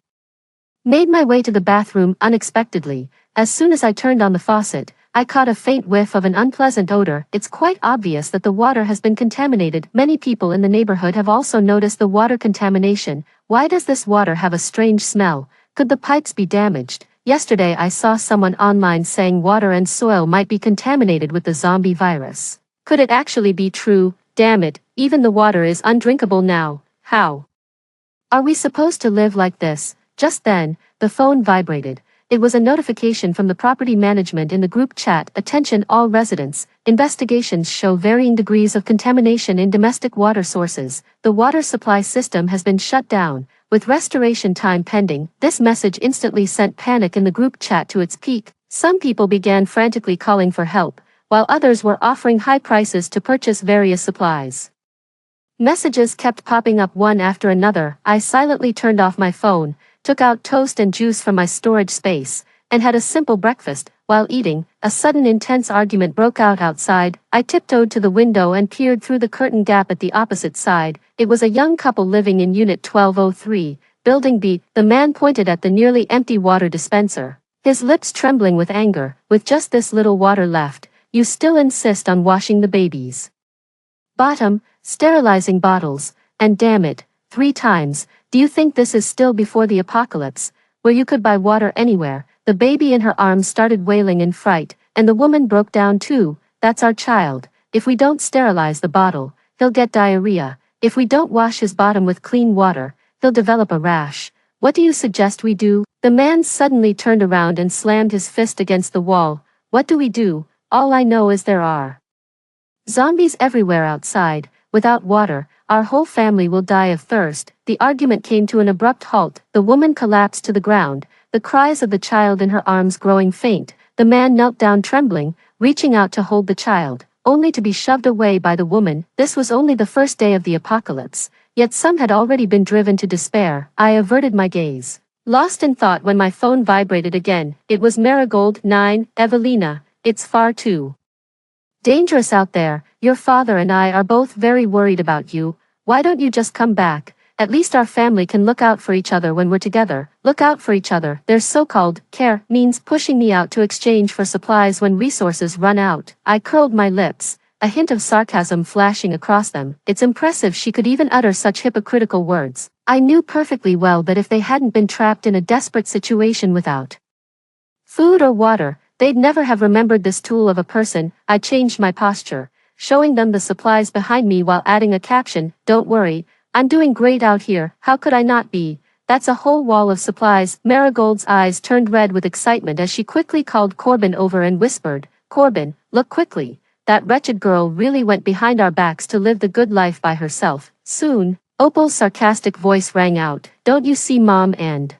[SPEAKER 1] made my way to the bathroom unexpectedly. As soon as I turned on the faucet, I caught a faint whiff of an unpleasant odor. It's quite obvious that the water has been contaminated. Many people in the neighborhood have also noticed the water contamination. Why does this water have a strange smell? Could the pipes be damaged? Yesterday I saw someone online saying water and soil might be contaminated with the zombie virus. Could it actually be true? Damn it, even the water is undrinkable now. How are we supposed to live like this? Just then, the phone vibrated. It was a notification from the property management in the group chat. Attention all residents, investigations show varying degrees of contamination in domestic water sources. The water supply system has been shut down, with restoration time pending. This message instantly sent panic in the group chat to its peak. Some people began frantically calling for help, while others were offering high prices to purchase various supplies. Messages kept popping up one after another. I silently turned off my phone, took out toast and juice from my storage space, and had a simple breakfast. While eating, a sudden intense argument broke out outside. I tiptoed to the window and peered through the curtain gap at the opposite side. It was a young couple living in Unit 1203, Building B. The man pointed at the nearly empty water dispenser, his lips trembling with anger. With just this little water left, you still insist on washing the babies' bottom, sterilizing bottles, and damn it, 3 times. Do you think this is still before the apocalypse, where you could buy water anywhere? The baby in her arms started wailing in fright, and the woman broke down too. That's our child. If we don't sterilize the bottle, he'll get diarrhea. If we don't wash his bottom with clean water, he'll develop a rash. What do you suggest we do? The man suddenly turned around and slammed his fist against the wall. What do we do? All I know is there are zombies everywhere outside. Without water, our whole family will die of thirst. The argument came to an abrupt halt. The woman collapsed to the ground, the cries of the child in her arms growing faint. The man knelt down trembling, reaching out to hold the child, only to be shoved away by the woman. This was only the first day of the apocalypse, yet some had already been driven to despair. I averted my gaze, lost in thought, when my phone vibrated again. It was Marigold. 9, Evelina, it's far too dangerous out there. Your father and I are both very worried about you. Why don't you just come back? At least our family can look out for each other when we're together. Look out for each other. Their so-called care means pushing me out to exchange for supplies when resources run out. I curled my lips, a hint of sarcasm flashing across them. It's impressive she could even utter such hypocritical words. I knew perfectly well that if they hadn't been trapped in a desperate situation without food or water, they'd never have remembered this tool of a person. I changed my posture, showing them the supplies behind me while adding a caption, "Don't worry, I'm doing great out here. How could I not be? That's a whole wall of supplies." Marigold's eyes turned red with excitement as she quickly called Corbin over and whispered, "Corbin, look quickly. That wretched girl really went behind our backs to live the good life by herself. Soon." Opal's sarcastic voice rang out, "Don't you see Mom and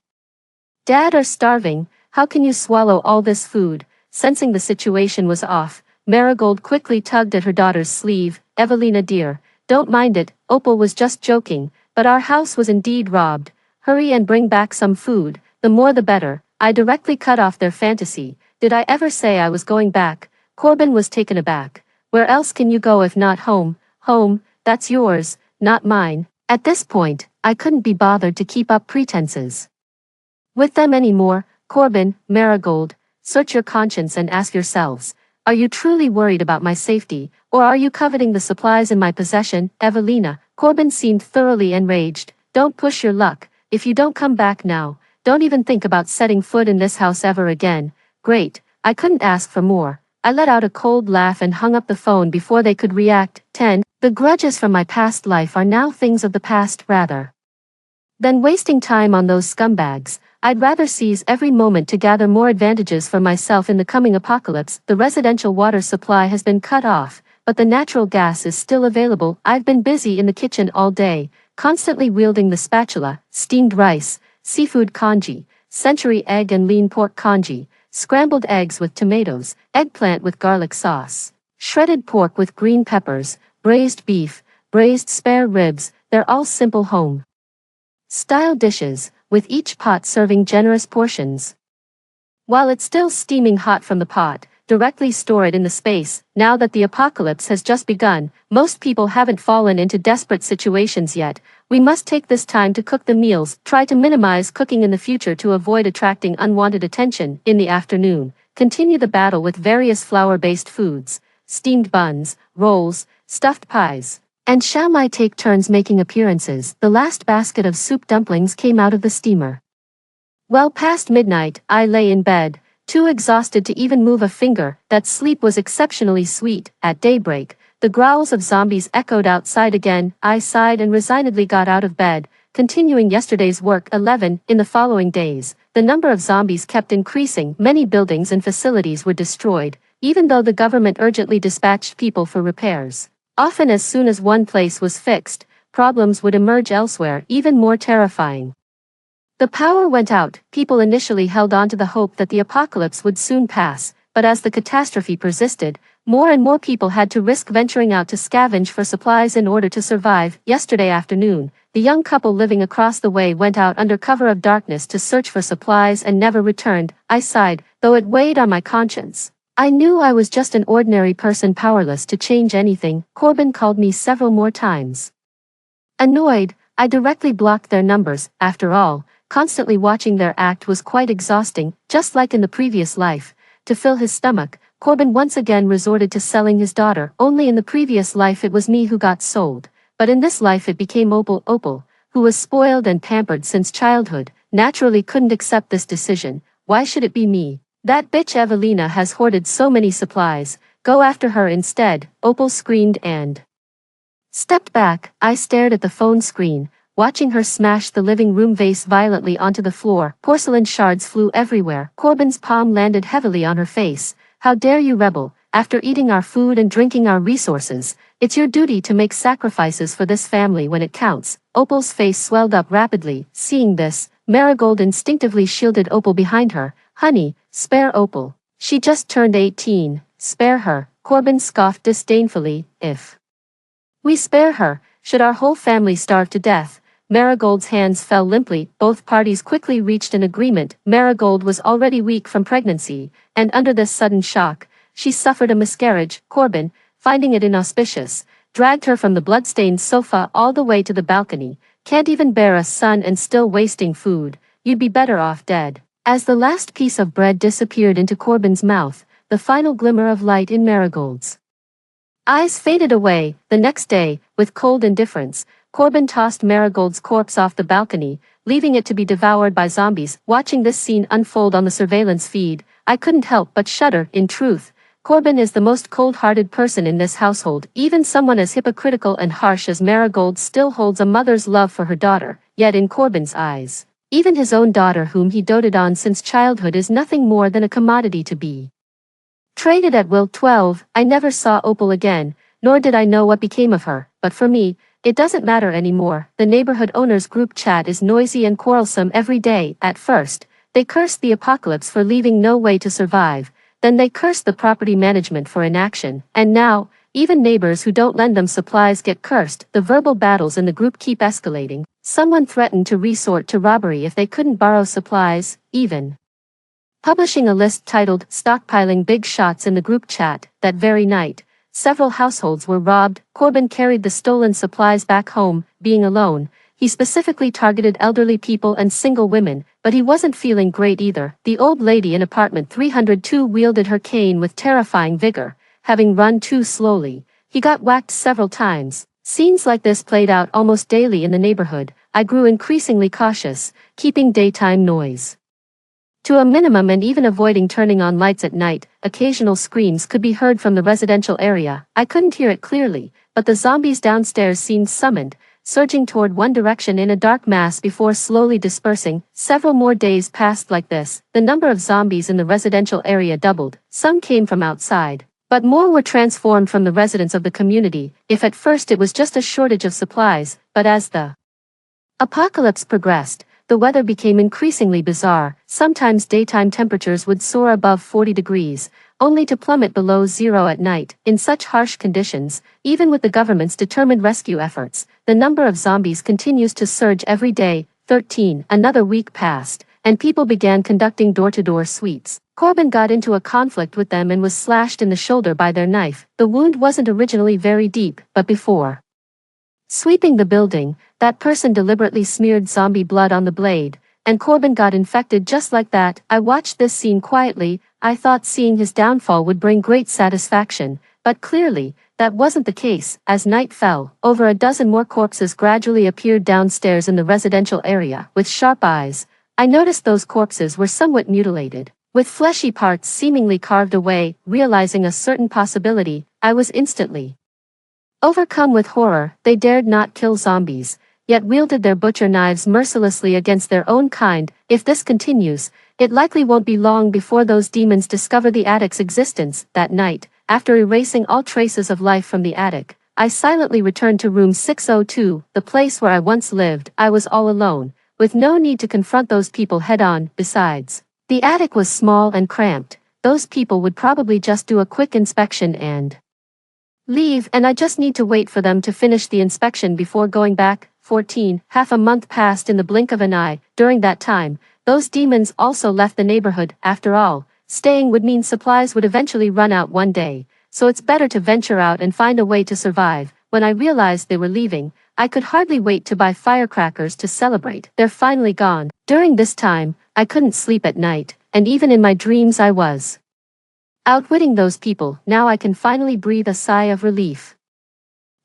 [SPEAKER 1] Dad are starving? How can you swallow all this food?" Sensing the situation was off, Marigold quickly tugged at her daughter's sleeve. "Evelina dear, don't mind it, Opal was just joking, but our house was indeed robbed. Hurry and bring back some food, the more the better." I directly cut off their fantasy. Did I ever say I was going back? Corbin was taken aback. "Where else can you go if not home?" "Home, that's yours, not mine." At this point, I couldn't be bothered to keep up pretenses with them anymore. Corbin, Marigold, search your conscience and ask yourselves, are you truly worried about my safety, or are you coveting the supplies in my possession? Evelina. Corbin seemed thoroughly enraged. "Don't push your luck. If you don't come back now, don't even think about setting foot in this house ever again." Great, I couldn't ask for more. I let out a cold laugh and hung up the phone before they could react. 10. The grudges from my past life are now things of the past. Rather than wasting time on those scumbags, I'd rather seize every moment to gather more advantages for myself in the coming apocalypse. The residential water supply has been cut off, but the natural gas is still available. I've been busy in the kitchen all day, constantly wielding the spatula. Steamed rice, seafood congee, century egg and lean pork congee, scrambled eggs with tomatoes, eggplant with garlic sauce, shredded pork with green peppers, braised beef, braised spare ribs. They're all simple home style dishes, with each pot serving generous portions. While it's still steaming hot from the pot, directly store it in the space. Now that the apocalypse has just begun, most people haven't fallen into desperate situations yet. We must take this time to cook the meals. Try to minimize cooking in the future to avoid attracting unwanted attention. In the afternoon, continue the battle with various flour-based foods, steamed buns, rolls, stuffed pies, and Shao might take turns making appearances. The last basket of soup dumplings came out of the steamer. Well past midnight, I lay in bed, too exhausted to even move a finger. That sleep was exceptionally sweet. At daybreak, the growls of zombies echoed outside again. I sighed and resignedly got out of bed, continuing yesterday's work. 11. In the following days, the number of zombies kept increasing. Many buildings and facilities were destroyed, even though the government urgently dispatched people for repairs. Often as soon as one place was fixed, problems would emerge elsewhere, even more terrifying. The power went out. People initially held on to the hope that the apocalypse would soon pass, but as the catastrophe persisted, more and more people had to risk venturing out to scavenge for supplies in order to survive. Yesterday afternoon, the young couple living across the way went out under cover of darkness to search for supplies and never returned. I sighed, though it weighed on my conscience. I knew I was just an ordinary person, powerless to change anything. Corbin called me several more times. Annoyed, I directly blocked their numbers. After all, constantly watching their act was quite exhausting, just like in the previous life. To fill his stomach, Corbin once again resorted to selling his daughter. Only in the previous life it was me who got sold, but in this life it became Opal. Opal, who was spoiled and pampered since childhood, naturally couldn't accept this decision. Why should it be me? That bitch Evelina has hoarded so many supplies. Go after her instead, Opal screamed and stepped back. I stared at the phone screen, watching her smash the living room vase violently onto the floor. Porcelain shards flew everywhere. Corbin's palm landed heavily on her face. How dare you, rebel? After eating our food and drinking our resources, it's your duty to make sacrifices for this family when it counts. Opal's face swelled up rapidly. Seeing this, Marigold instinctively shielded Opal behind her. Honey, spare Opal. She just turned 18. Spare her, Corbin scoffed disdainfully. If we spare her, should our whole family starve to death? Marigold's hands fell limply. Both parties quickly reached an agreement. Marigold was already weak from pregnancy, and under this sudden shock, she suffered a miscarriage. Corbin, finding it inauspicious, dragged her from the blood-stained sofa all the way to the balcony. Can't even bear a son and still wasting food. You'd be better off dead. As the last piece of bread disappeared into Corbin's mouth, the final glimmer of light in Marigold's eyes faded away. The next day, with cold indifference, Corbin tossed Marigold's corpse off the balcony, leaving it to be devoured by zombies. Watching this scene unfold on the surveillance feed, I couldn't help but shudder. In truth, Corbin is the most cold-hearted person in this household. Even someone as hypocritical and harsh as Marigold still holds a mother's love for her daughter, yet in Corbin's eyes, even his own daughter, whom he doted on since childhood, is nothing more than a commodity to be traded at will. 12. I never saw Opal again, nor did I know what became of her, but for me, it doesn't matter anymore. The neighborhood owners group chat is noisy and quarrelsome every day. At first, they cursed the apocalypse for leaving no way to survive, then they cursed the property management for inaction, and now, even neighbors who don't lend them supplies get cursed. The verbal battles in the group keep escalating. Someone threatened to resort to robbery if they couldn't borrow supplies, even publishing a list titled "Stockpiling Big Shots" in the group chat. That very night, several households were robbed. Corbin carried the stolen supplies back home. Being alone, he specifically targeted elderly people and single women, but he wasn't feeling great either. The old lady in apartment 302 wielded her cane with terrifying vigor, having run too slowly. He got whacked several times. Scenes like this played out almost daily in the neighborhood. I grew increasingly cautious, keeping daytime noise to a minimum and even avoiding turning on lights at night. Occasional screams could be heard from the residential area. I couldn't hear it clearly, but the zombies downstairs seemed summoned, surging toward one direction in a dark mass before slowly dispersing. Several more days passed like this. The number of zombies in the residential area doubled. Some came from outside, but more were transformed from the residents of the community. If at first it was just a shortage of supplies, but as the apocalypse progressed, the weather became increasingly bizarre. Sometimes daytime temperatures would soar above 40 degrees, only to plummet below zero at night. In such harsh conditions, even with the government's determined rescue efforts, the number of zombies continues to surge every day. 13. Another week passed, and people began conducting door-to-door sweeps. Corbin got into a conflict with them and was slashed in the shoulder by their knife. The wound wasn't originally very deep, but before sweeping the building, that person deliberately smeared zombie blood on the blade, and Corbin got infected just like that. I watched this scene quietly. I thought seeing his downfall would bring great satisfaction, but clearly, that wasn't the case. As night fell, over a dozen more corpses gradually appeared downstairs in the residential area. With sharp eyes, I noticed those corpses were somewhat mutilated, with fleshy parts seemingly carved away. Realizing a certain possibility, I was instantly overcome with horror. They dared not kill zombies. yet wielded their butcher knives mercilessly against their own kind. If this continues, it likely won't be long before those demons discover the attic's existence. That night, after erasing all traces of life from the attic, I silently returned to room 602, the place where I once lived. I was all alone, with no need to confront those people head-on. Besides, the attic was small and cramped. Those people would probably just do a quick inspection and leave, and I just need to wait for them to finish the inspection before going back. 14. Half a month passed in the blink of an eye. During that time, those demons also left the neighborhood. After all, staying would mean supplies would eventually run out one day, so it's better to venture out and find a way to survive. When I realized they were leaving, I could hardly wait to buy firecrackers to celebrate. They're finally gone. During this time, I couldn't sleep at night, and even in my dreams I was outwitting those people. Now I can finally breathe a sigh of relief.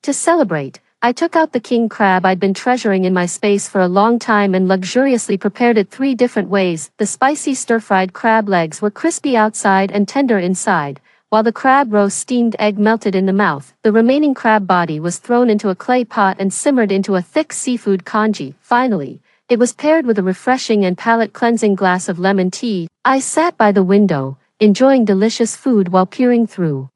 [SPEAKER 1] To celebrate, I took out the king crab I'd been treasuring in my space for a long time and luxuriously prepared it 3 different ways. The spicy stir-fried crab legs were crispy outside and tender inside, while the crab roast steamed egg melted in the mouth. The remaining crab body was thrown into a clay pot and simmered into a thick seafood congee. Finally, it was paired with a refreshing and palate-cleansing glass of lemon tea. I sat by the window, enjoying delicious food while peering through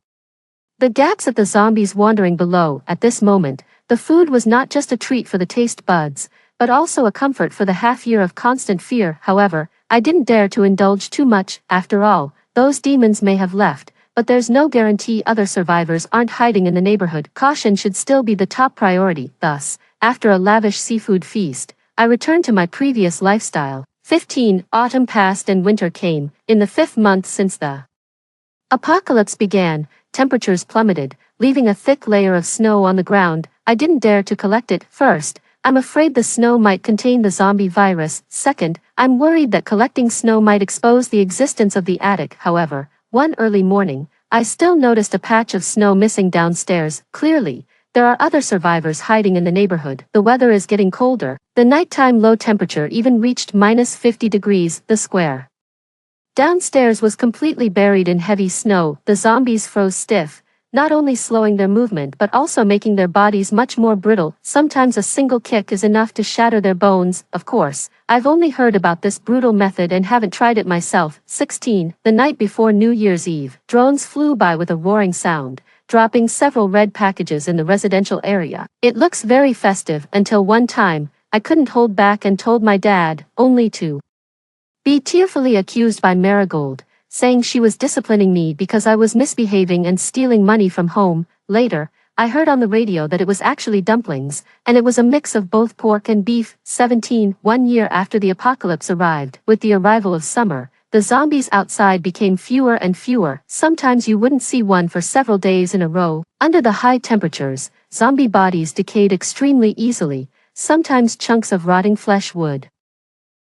[SPEAKER 1] the gaps at the zombies wandering below. At this moment, the food was not just a treat for the taste buds, but also a comfort for the half-year of constant fear. However, I didn't dare to indulge too much. After all, those demons may have left, but there's no guarantee other survivors aren't hiding in the neighborhood. Caution should still be the top priority. Thus, after a lavish seafood feast, I returned to my previous lifestyle. 15. Autumn passed and winter came. In the 5th month since the apocalypse began, temperatures plummeted, leaving a thick layer of snow on the ground. I didn't dare to collect it. First, I'm afraid the snow might contain the zombie virus. Second, I'm worried that collecting snow might expose the existence of the attic. However, one early morning, I still noticed a patch of snow missing downstairs. Clearly, there are other survivors hiding in the neighborhood. The weather is getting colder. The nighttime low temperature even reached -50 degrees. The square downstairs was completely buried in heavy snow. The zombies froze stiff, not only slowing their movement but also making their bodies much more brittle. Sometimes a single kick is enough to shatter their bones. Of course, I've only heard about this brutal method and haven't tried it myself. 16. The night before New Year's Eve, drones flew by with a roaring sound, dropping several red packages in the residential area. It looks very festive until one time, I couldn't hold back and told my dad, only to be tearfully accused by Marigold, saying she was disciplining me because I was misbehaving and stealing money from home. Later, I heard on the radio that it was actually dumplings, and it was a mix of both pork and beef. 17. 1 year after the apocalypse arrived, with the arrival of summer, the zombies outside became fewer and fewer. Sometimes you wouldn't see one for several days in a row. Under the high temperatures, zombie bodies decayed extremely easily. Sometimes chunks of rotting flesh would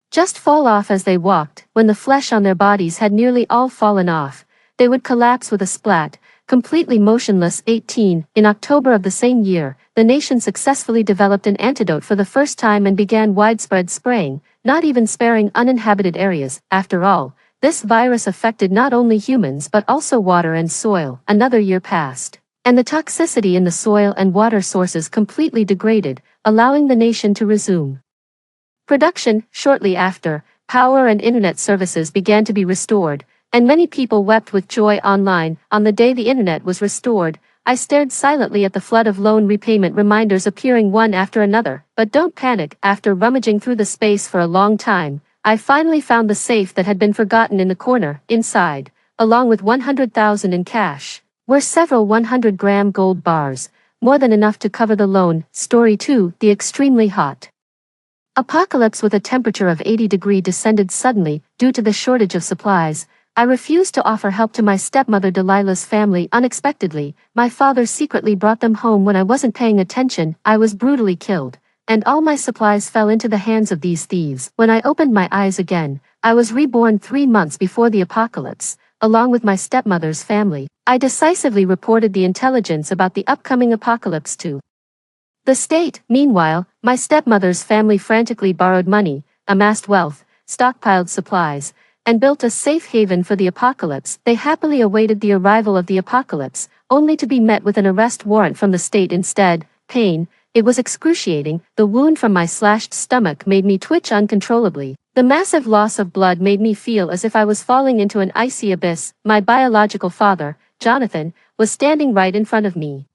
[SPEAKER 1] just fall off as they walked. When the flesh on their bodies had nearly all fallen off, they would collapse with a splat, completely motionless. 18. In October of the same year, the nation successfully developed an antidote for the first time and began widespread spraying, not even sparing uninhabited areas. After all, this virus affected not only humans but also water and soil. Another year passed, and the toxicity in the soil and water sources completely degraded, allowing the nation to resume production. Shortly after, power and internet services began to be restored, and many people wept with joy online. On the day the internet was restored, I stared silently at the flood of loan repayment reminders appearing one after another. But don't panic. After rummaging through the space for a long time, I finally found the safe that had been forgotten in the corner. Inside, along with 100,000 in cash, were several 100-gram gold bars, more than enough to cover the loan. Story 2. The extremely hot apocalypse with a temperature of 80 degrees descended suddenly. Due to the shortage of supplies, I refused to offer help to my stepmother Delilah's family. Unexpectedly, my father secretly brought them home when I wasn't paying attention. I was brutally killed, and all my supplies fell into the hands of these thieves. When I opened my eyes again, I was reborn 3 months before the apocalypse, along with my stepmother's family. I decisively reported the intelligence about the upcoming apocalypse to the state. Meanwhile, my stepmother's family frantically borrowed money, amassed wealth, stockpiled supplies, and built a safe haven for the apocalypse. They happily awaited the arrival of the apocalypse, only to be met with an arrest warrant from the state instead. Pain, It was excruciating. The wound from my slashed stomach made me twitch uncontrollably. The massive loss of blood made me feel as if I was falling into an icy abyss. My biological father, Jonathan, was standing right in front of me.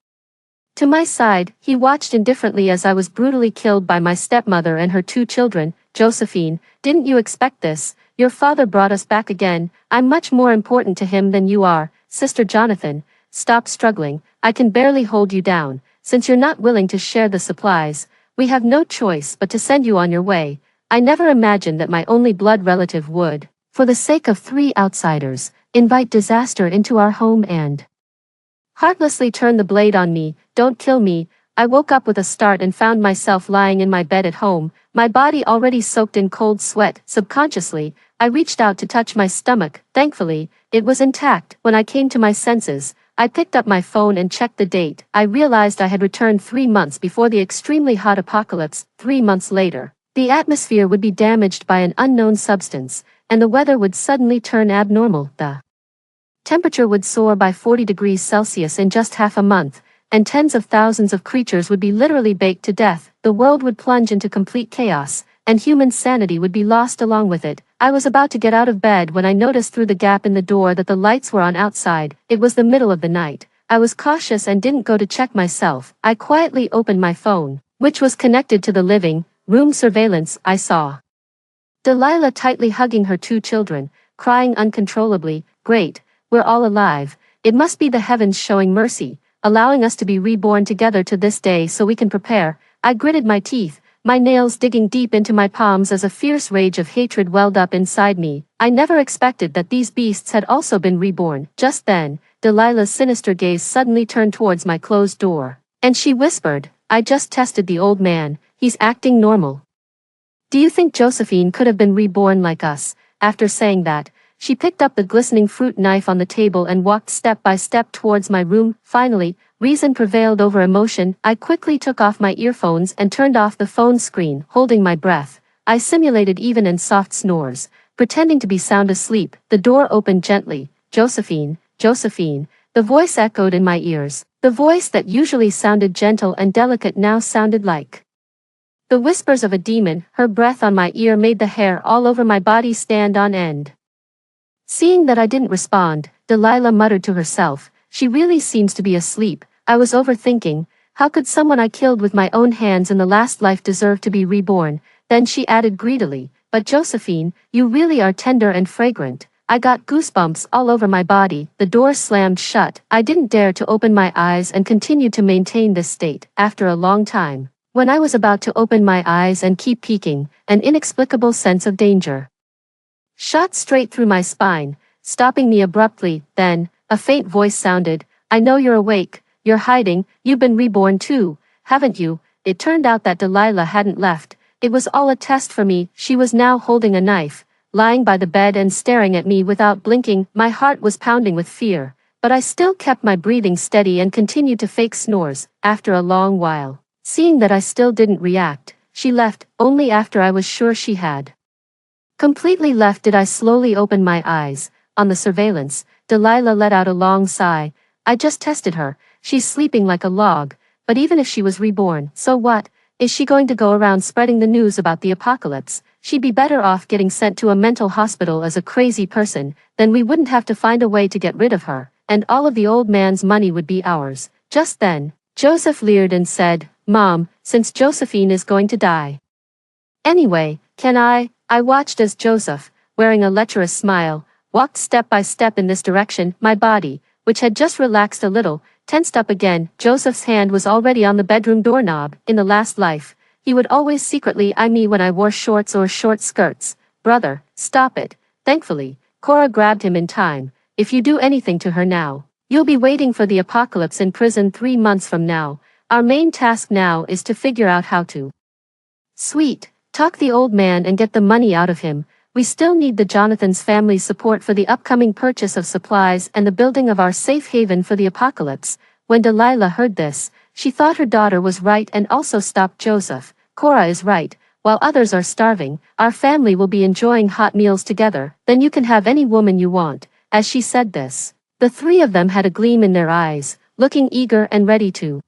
[SPEAKER 1] To my side, he watched indifferently as I was brutally killed by my stepmother and her 2 children. Josephine, didn't you expect this? Your father brought us back again. I'm much more important to him than you are. Sister Jonathan, stop struggling. I can barely hold you down. Since you're not willing to share the supplies, we have no choice but to send you on your way. I never imagined that my only blood relative would, for the sake of 3 outsiders, invite disaster into our home and heartlessly turn the blade on me. Don't kill me. I woke up with a start and found myself lying in my bed at home, my body already soaked in cold sweat. Subconsciously, I reached out to touch my stomach. Thankfully, it was intact. When I came to my senses, I picked up my phone and checked the date. I realized I had returned 3 months before the extremely hot apocalypse. 3 months later, the atmosphere would be damaged by an unknown substance, and the weather would suddenly turn abnormal. The temperature would soar by 40 degrees Celsius in just half a month, and tens of thousands of creatures would be literally baked to death. The world would plunge into complete chaos, and human sanity would be lost along with it. I was about to get out of bed when I noticed through the gap in the door that the lights were on outside. It was the middle of the night. I was cautious and didn't go to check myself. I quietly opened my phone, which was connected to the living room surveillance. I saw Delilah tightly hugging her 2 children, crying uncontrollably. Great, we're all alive. It must be the heavens showing mercy, allowing us to be reborn together to this day so we can prepare. I gritted my teeth, my nails digging deep into my palms as a fierce rage of hatred welled up inside me. I never expected that these beasts had also been reborn. Just then, Delilah's sinister gaze suddenly turned towards my closed door, and she whispered, I just tested the old man, he's acting normal. Do you think Josephine could have been reborn like us? After saying that, she picked up the glistening fruit knife on the table and walked step by step towards my room. Finally, reason prevailed over emotion. I quickly took off my earphones and turned off the phone screen. Holding my breath, I simulated even and soft snores, pretending to be sound asleep. The door opened gently. Josephine, Josephine, the voice echoed in my ears. The voice that usually sounded gentle and delicate now sounded like the whispers of a demon. Her breath on my ear made the hair all over my body stand on end. Seeing that I didn't respond, Delilah muttered to herself, she really seems to be asleep. I was overthinking, how could someone I killed with my own hands in the last life deserve to be reborn? Then she added greedily, but Josephine, you really are tender and fragrant. I got goosebumps all over my body. The door slammed shut. I didn't dare to open my eyes and continued to maintain this state. After a long time, when I was about to open my eyes and keep peeking, an inexplicable sense of danger shot straight through my spine, stopping me abruptly. Then, a faint voice sounded, I know you're awake, you're hiding, you've been reborn too, haven't you? It turned out that Delilah hadn't left. It was all a test for me. She was now holding a knife, lying by the bed and staring at me without blinking. My heart was pounding with fear, but I still kept my breathing steady and continued to fake snores. After a long while, seeing that I still didn't react, she left. Only after I was sure she had completely left did I slowly open my eyes. On the surveillance, Delilah let out a long sigh. I just tested her. She's sleeping like a log. But even if she was reborn, so what? Is she going to go around spreading the news about the apocalypse? She'd be better off getting sent to a mental hospital as a crazy person. Then we wouldn't have to find a way to get rid of her, and all of the old man's money would be ours. Just then, Joseph leered and said, Mom, since Josephine is going to die anyway, can I watched as Joseph, wearing a lecherous smile, walked step by step in this direction. My body, which had just relaxed a little, tensed up again. Joseph's hand was already on the bedroom doorknob. In the last life, he would always secretly eye me when I wore shorts or short skirts. Brother, stop it. Thankfully, Cora grabbed him in time. If you do anything to her now, you'll be waiting for the apocalypse in prison 3 months from now. Our main task now is to figure out how to talk the old man and get the money out of him. We still need the Jonathan's family's support for the upcoming purchase of supplies and the building of our safe haven for the apocalypse. When Delilah heard this, she thought her daughter was right and also stopped Joseph. Cora is right. While others are starving, our family will be enjoying hot meals together. Then you can have any woman you want. As she said this, the 3 of them had a gleam in their eyes, looking eager and ready to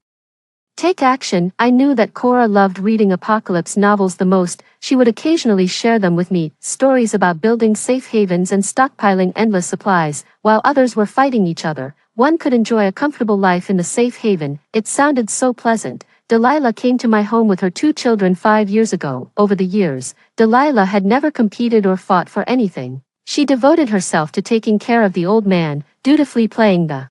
[SPEAKER 1] Take action. I knew that Cora loved reading apocalypse novels the most. She would occasionally share them with me, stories about building safe havens and stockpiling endless supplies, while others were fighting each other. One could enjoy a comfortable life in the safe haven. It sounded so pleasant. Delilah came to my home with her 2 children 5 years ago. Over the years, Delilah had never competed or fought for anything. She devoted herself to taking care of the old man, dutifully playing the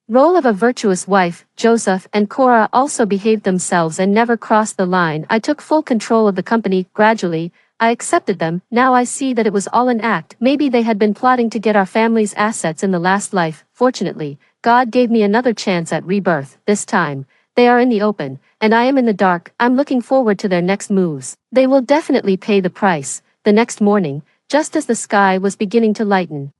[SPEAKER 1] role of a virtuous wife. Joseph and Cora also behaved themselves and never crossed the line. I took full control of the company. Gradually, I accepted them. Now I see that it was all an act. Maybe they had been plotting to get our family's assets in the last life. Fortunately, God gave me another chance at rebirth. This time, they are in the open, and I am in the dark. I'm looking forward to their next moves. They will definitely pay the price. The next morning, just as the sky was beginning to lighten,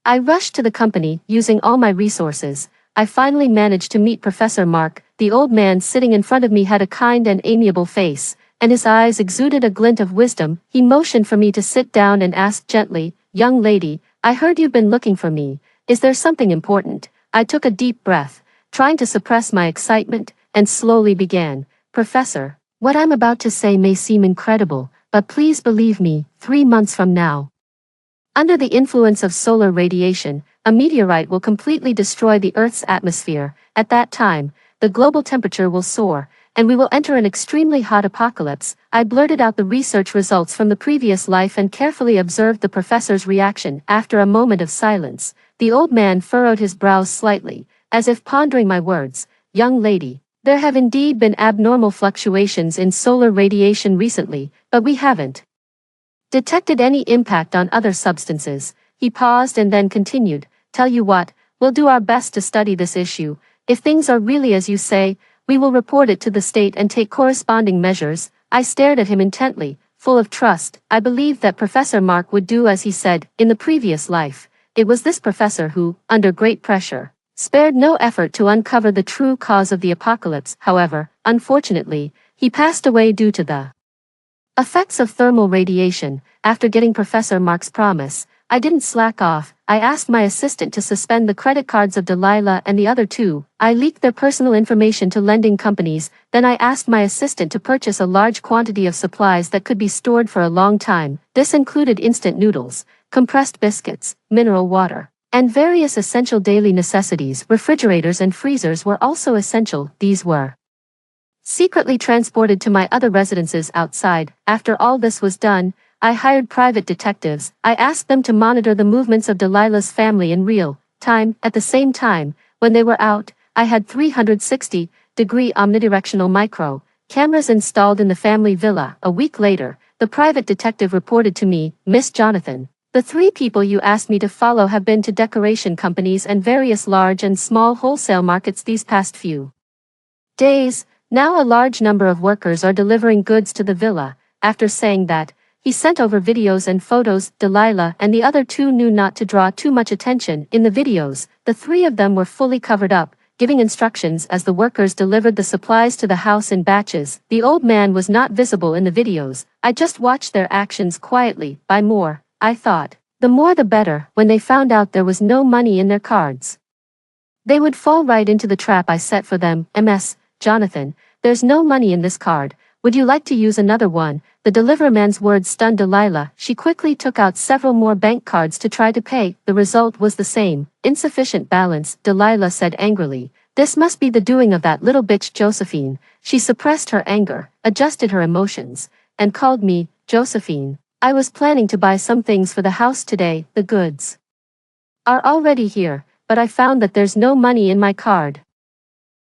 [SPEAKER 1] I rushed to the company, using all my resources. I finally managed to meet Professor Mark. The old man sitting in front of me had a kind and amiable face, and his eyes exuded a glint of wisdom. He motioned for me to sit down and asked gently, "Young lady, I heard you've been looking for me. Is there something important?" I took a deep breath, trying to suppress my excitement, and slowly began. "Professor, what I'm about to say may seem incredible, but please believe me, 3 months from now, under the influence of solar radiation, a meteorite will completely destroy the Earth's atmosphere. At that time, the global temperature will soar, and we will enter an extremely hot apocalypse." I blurted out the research results from the previous life and carefully observed the professor's reaction. After a moment of silence, the old man furrowed his brows slightly, as if pondering my words. "Young lady, there have indeed been abnormal fluctuations in solar radiation recently, but we haven't detected any impact on other substances." He paused and then continued, "Tell you what, we'll do our best to study this issue. If things are really as you say, we will report it to the state and take corresponding measures." I stared at him intently, full of trust. I believed that Professor Mark would do as he said. In the previous life, it was this professor who, under great pressure, spared no effort to uncover the true cause of the apocalypse. However, unfortunately, he passed away due to the effects of thermal radiation. After getting Professor Mark's promise, I didn't slack off. I asked my assistant to suspend the credit cards of Delilah and the other 2. I leaked their personal information to lending companies. Then I asked my assistant to purchase a large quantity of supplies that could be stored for a long time. This included instant noodles, compressed biscuits, mineral water, and various essential daily necessities. Refrigerators and freezers were also essential. These were secretly transported to my other residences outside. After all this was done, I hired private detectives. I asked them to monitor the movements of Delilah's family in real time. At the same time, when they were out, I had 360-degree omnidirectional micro cameras installed in the family villa. A week later, the private detective reported to me, "Miss Jonathan, the 3 people you asked me to follow have been to decoration companies and various large and small wholesale markets these past few days. Now a large number of workers are delivering goods to the villa." After saying that, he sent over videos and photos. Delilah and the other 2 knew not to draw too much attention. In the videos, the 3 of them were fully covered up, giving instructions as the workers delivered the supplies to the house in batches. The old man was not visible in the videos. I just watched their actions quietly. Buy more, I thought. The more the better. When they found out there was no money in their cards, they would fall right into the trap I set for them. "Ms. Jonathan, there's no money in this card. Would you like to use another one?" The deliverman's words stunned Delilah. She quickly took out several more bank cards to try to pay. The result was the same. "Insufficient balance," Delilah said angrily. "This must be the doing of that little bitch Josephine." She suppressed her anger, adjusted her emotions, and called me Josephine. "I was planning to buy some things for the house today. The goods are already here, but I found that there's no money in my card.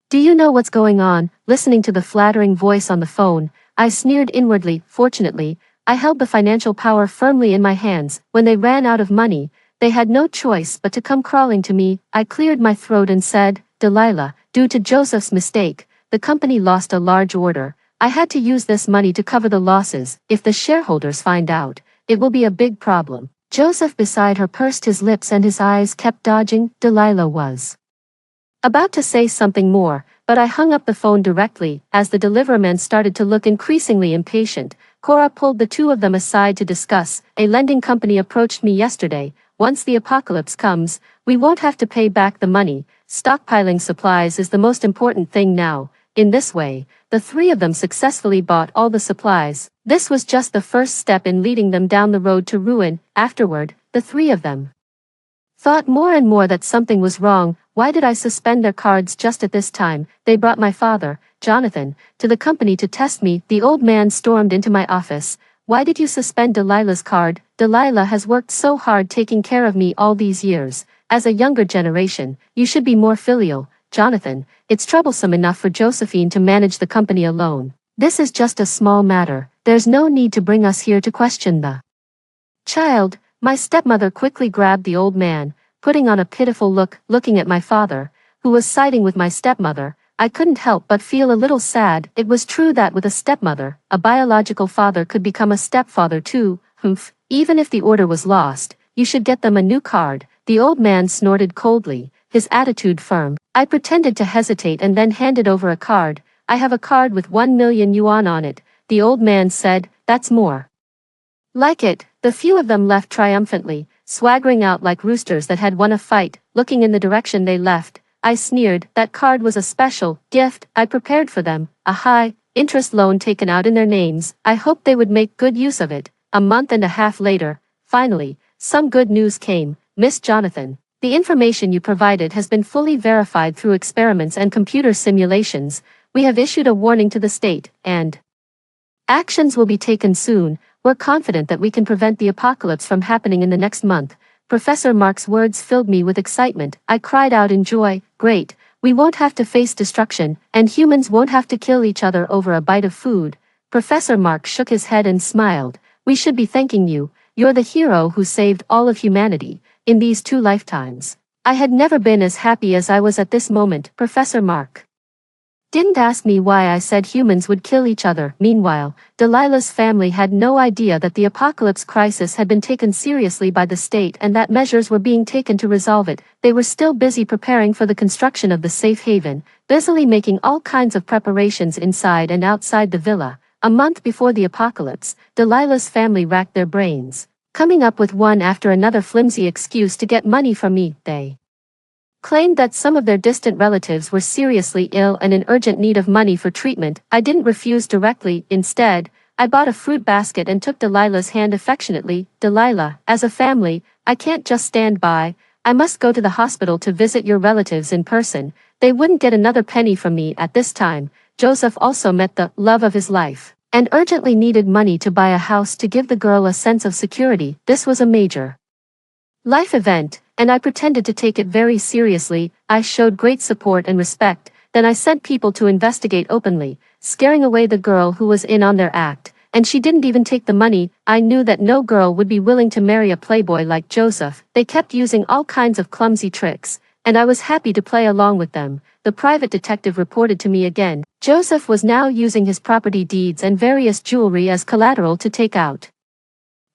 [SPEAKER 1] Do you know what's going on?" Listening to the flattering voice on the phone, I sneered inwardly. Fortunately, I held the financial power firmly in my hands. When they ran out of money, they had no choice but to come crawling to me. I cleared my throat and said, "Delilah, due to Joseph's mistake, the company lost a large order. I had to use this money to cover the losses. If the shareholders find out, it will be a big problem." Joseph beside her pursed his lips and his eyes kept dodging. Delilah was about to say something more, but I hung up the phone directly. As the deliverman started to look increasingly impatient, Cora pulled the 2 of them aside to discuss. "A lending company approached me yesterday. Once the apocalypse comes, we won't have to pay back the money. Stockpiling supplies is the most important thing now. In this way, the three of them successfully bought all the supplies. This was just the first step in leading them down the road to ruin. Afterward, the three of them thought more and more that something was wrong. Why did I suspend their cards just at this time? They brought my father, Jonathan, to the company to test me. The old man stormed into my office. Why did you suspend Delilah's card? Delilah has worked so hard taking care of me all these years. As a younger generation, you should be more filial. Jonathan, it's troublesome enough for Josephine to manage the company alone. This is just a small matter. There's no need to bring us here to question the child. My stepmother quickly grabbed the old man, putting on a pitiful look, looking at my father, who was siding with my stepmother. I couldn't help but feel a little sad. It was true that with a stepmother, a biological father could become a stepfather too. Humph, even if the order was lost, you should get them a new card. The old man snorted coldly, his attitude firm. I pretended to hesitate and then handed over a card. I have a card with 1 million yuan on it. The old man said, that's more like it. The few of them left triumphantly, swaggering out like roosters that had won a fight. Looking in the direction they left, I sneered. That card was a special gift I prepared for them, a high-interest loan taken out in their names. I hoped they would make good use of it. A month and a half later, finally, some good news came. Miss Jonathan, the information you provided has been fully verified through experiments and computer simulations. We have issued a warning to the state, and actions will be taken soon. We're confident that we can prevent the apocalypse from happening in the next month. Professor Mark's words filled me with excitement. I cried out in joy. Great, we won't have to face destruction, and humans won't have to kill each other over a bite of food. Professor Mark shook his head and smiled. We should be thanking you. You're the hero who saved all of humanity in these 2 lifetimes. I had never been as happy as I was at this moment. Professor Mark didn't ask me why I said humans would kill each other. Meanwhile, Delilah's family had no idea that the apocalypse crisis had been taken seriously by the state and that measures were being taken to resolve it. They were still busy preparing for the construction of the safe haven, busily making all kinds of preparations inside and outside the villa. A month before the apocalypse, Delilah's family racked their brains, coming up with one after another flimsy excuse to get money from me. They claimed that some of their distant relatives were seriously ill and in urgent need of money for treatment. I didn't refuse directly. Instead, I bought a fruit basket and took Delilah's hand affectionately. Delilah, as a family, I can't just stand by. I must go to the hospital to visit your relatives in person. They wouldn't get another penny from me at this time. Joseph also met the love of his life and urgently needed money to buy a house to give the girl a sense of security. This was a major life event, and I pretended to take it very seriously. I showed great support and respect. Then I sent people to investigate openly, scaring away the girl who was in on their act, and she didn't even take the money. I knew that no girl would be willing to marry a playboy like Joseph. They kept using all kinds of clumsy tricks, and I was happy to play along with them. The private detective reported to me again. Joseph was now using his property deeds and various jewelry as collateral to take out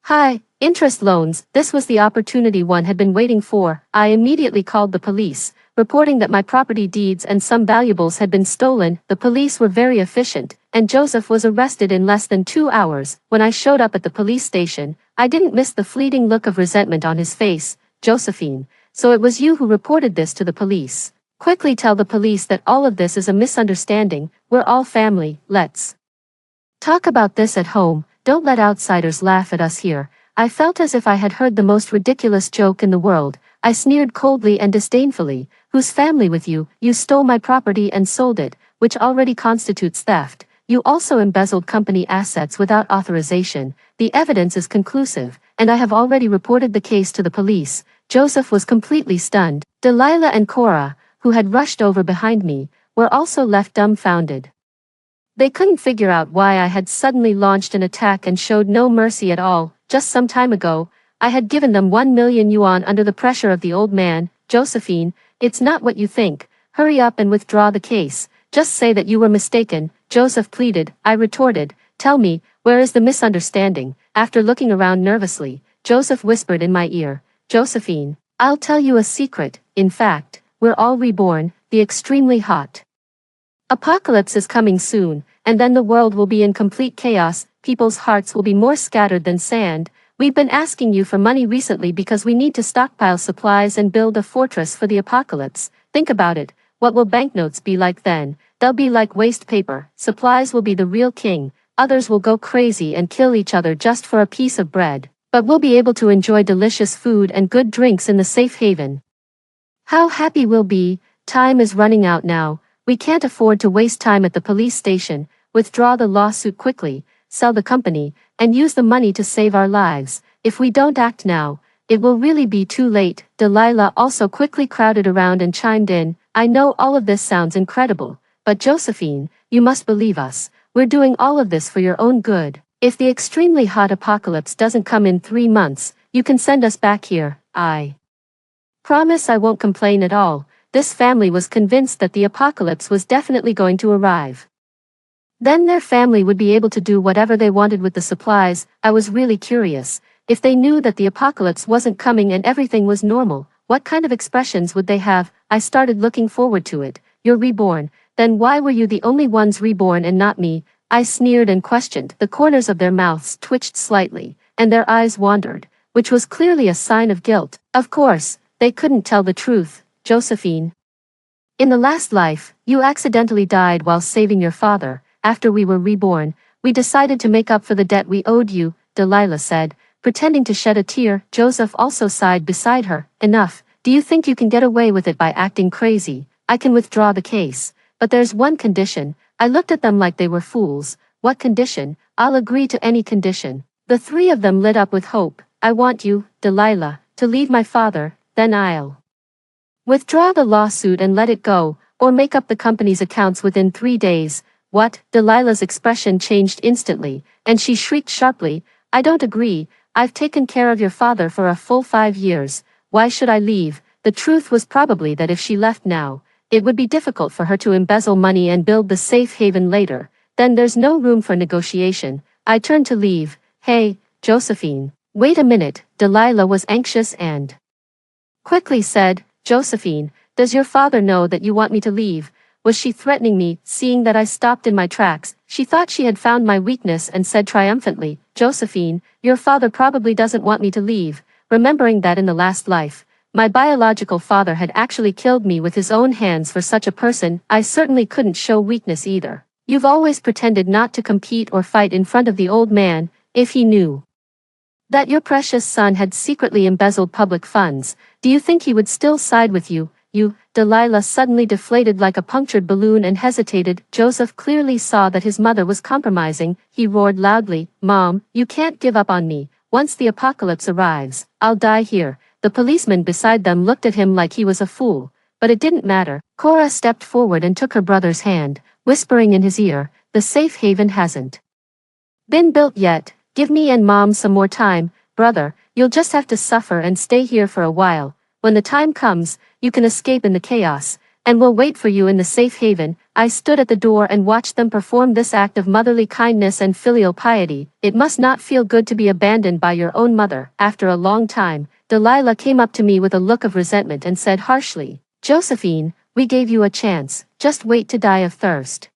[SPEAKER 1] high-interest loans. This was the opportunity one had been waiting for. I immediately called the police, reporting that my property deeds and some valuables had been stolen. The police were very efficient, and Joseph was arrested in less than 2 hours. When I showed up at the police station, I didn't miss the fleeting look of resentment on his face. Josephine, so it was you who reported this to the police. Quickly tell the police that all of this is a misunderstanding. We're all family. Let's talk about this at home. Don't let outsiders laugh at us here. I felt as if I had heard the most ridiculous joke in the world. I sneered coldly and disdainfully. Whose family with you? You stole my property and sold it, which already constitutes theft. You also embezzled company assets without authorization. The evidence is conclusive, and I have already reported the case to the police. Joseph was completely stunned. Delilah and Cora, who had rushed over behind me, were also left dumbfounded. They couldn't figure out why I had suddenly launched an attack and showed no mercy at all. Just some time ago, I had given them 1 million yuan under the pressure of the old man. Josephine, it's not what you think. Hurry up and withdraw the case. Just say that you were mistaken, Joseph pleaded. I retorted, tell me, where is the misunderstanding? After looking around nervously, Joseph whispered in my ear, Josephine, I'll tell you a secret. In fact, we're all reborn. The extremely hot apocalypse is coming soon, and then the world will be in complete chaos. People's hearts will be more scattered than sand. We've been asking you for money recently because we need to stockpile supplies and build a fortress for the apocalypse. Think about it. What will banknotes be like then? they'll be like waste paper. Supplies will be the real king. Others will go crazy and kill each other just for a piece of bread. But we'll be able to enjoy delicious food and good drinks in the safe haven. How happy we'll be. Time is running out now. We can't afford to waste time at the police station. Withdraw the lawsuit quickly, sell the company, and use the money to save our lives. If we don't act now, it will really be too late. Delilah also quickly crowded around and chimed in. I know all of this sounds incredible, but Josephine, you must believe us. We're doing all of this for your own good. If the extremely hot apocalypse doesn't come in 3 months, you can send us back here. I promise I won't complain at all. This family was convinced that the apocalypse was definitely going to arrive. Then their family would be able to do whatever they wanted with the supplies. I was really curious. If they knew that the apocalypse wasn't coming and everything was normal, what kind of expressions would they have? I started looking forward to it. You're reborn. Then why were you the only ones reborn and not me? I sneered and questioned. The corners of their mouths twitched slightly, and their eyes wandered, which was clearly a sign of guilt. Of course, they couldn't tell the truth. Josephine, in the last life, you accidentally died while saving your father. After we were reborn, we decided to make up for the debt we owed you, Delilah said, pretending to shed a tear. Joseph also sighed beside her. Enough. Do you think you can get away with it by acting crazy? I can withdraw the case. But there's one condition. I looked at them like they were fools. What condition? I'll agree to any condition. The three of them lit up with hope. I want you, Delilah, to leave my father, then I'll withdraw the lawsuit and let it go, or make up the company's accounts within 3 days. What? Delilah's expression changed instantly, and she shrieked sharply. I don't agree. I've taken care of your father for a full 5 years. Why should I leave? The truth was probably that if she left now, it would be difficult for her to embezzle money and build the safe haven later. Then there's no room for negotiation. I turned to leave. Hey, Josephine. Wait a minute. Delilah was anxious and quickly said, Josephine, does your father know that you want me to leave? Was she threatening me? Seeing that I stopped in my tracks, she thought she had found my weakness and said triumphantly, Josephine, your father probably doesn't want me to leave. Remembering that in the last life, my biological father had actually killed me with his own hands for such a person, I certainly couldn't show weakness either. You've always pretended not to compete or fight in front of the old man. If he knew that your precious son had secretly embezzled public funds, do you think he would still side with you? Delilah suddenly deflated like a punctured balloon and hesitated. Joseph clearly saw that his mother was compromising. He roared loudly, Mom, you can't give up on me. Once the apocalypse arrives, I'll die here. The policeman beside them looked at him like he was a fool, but it didn't matter. Cora stepped forward and took her brother's hand, whispering in his ear, the safe haven hasn't been built yet. Give me and Mom some more time, brother. You'll just have to suffer and stay here for a while. When the time comes, you can escape in the chaos, and we'll wait for you in the safe haven. I stood at the door and watched them perform this act of motherly kindness and filial piety. It must not feel good to be abandoned by your own mother. After a long time, Delilah came up to me with a look of resentment and said harshly, Josephine, we gave you a chance. Just wait to die of thirst,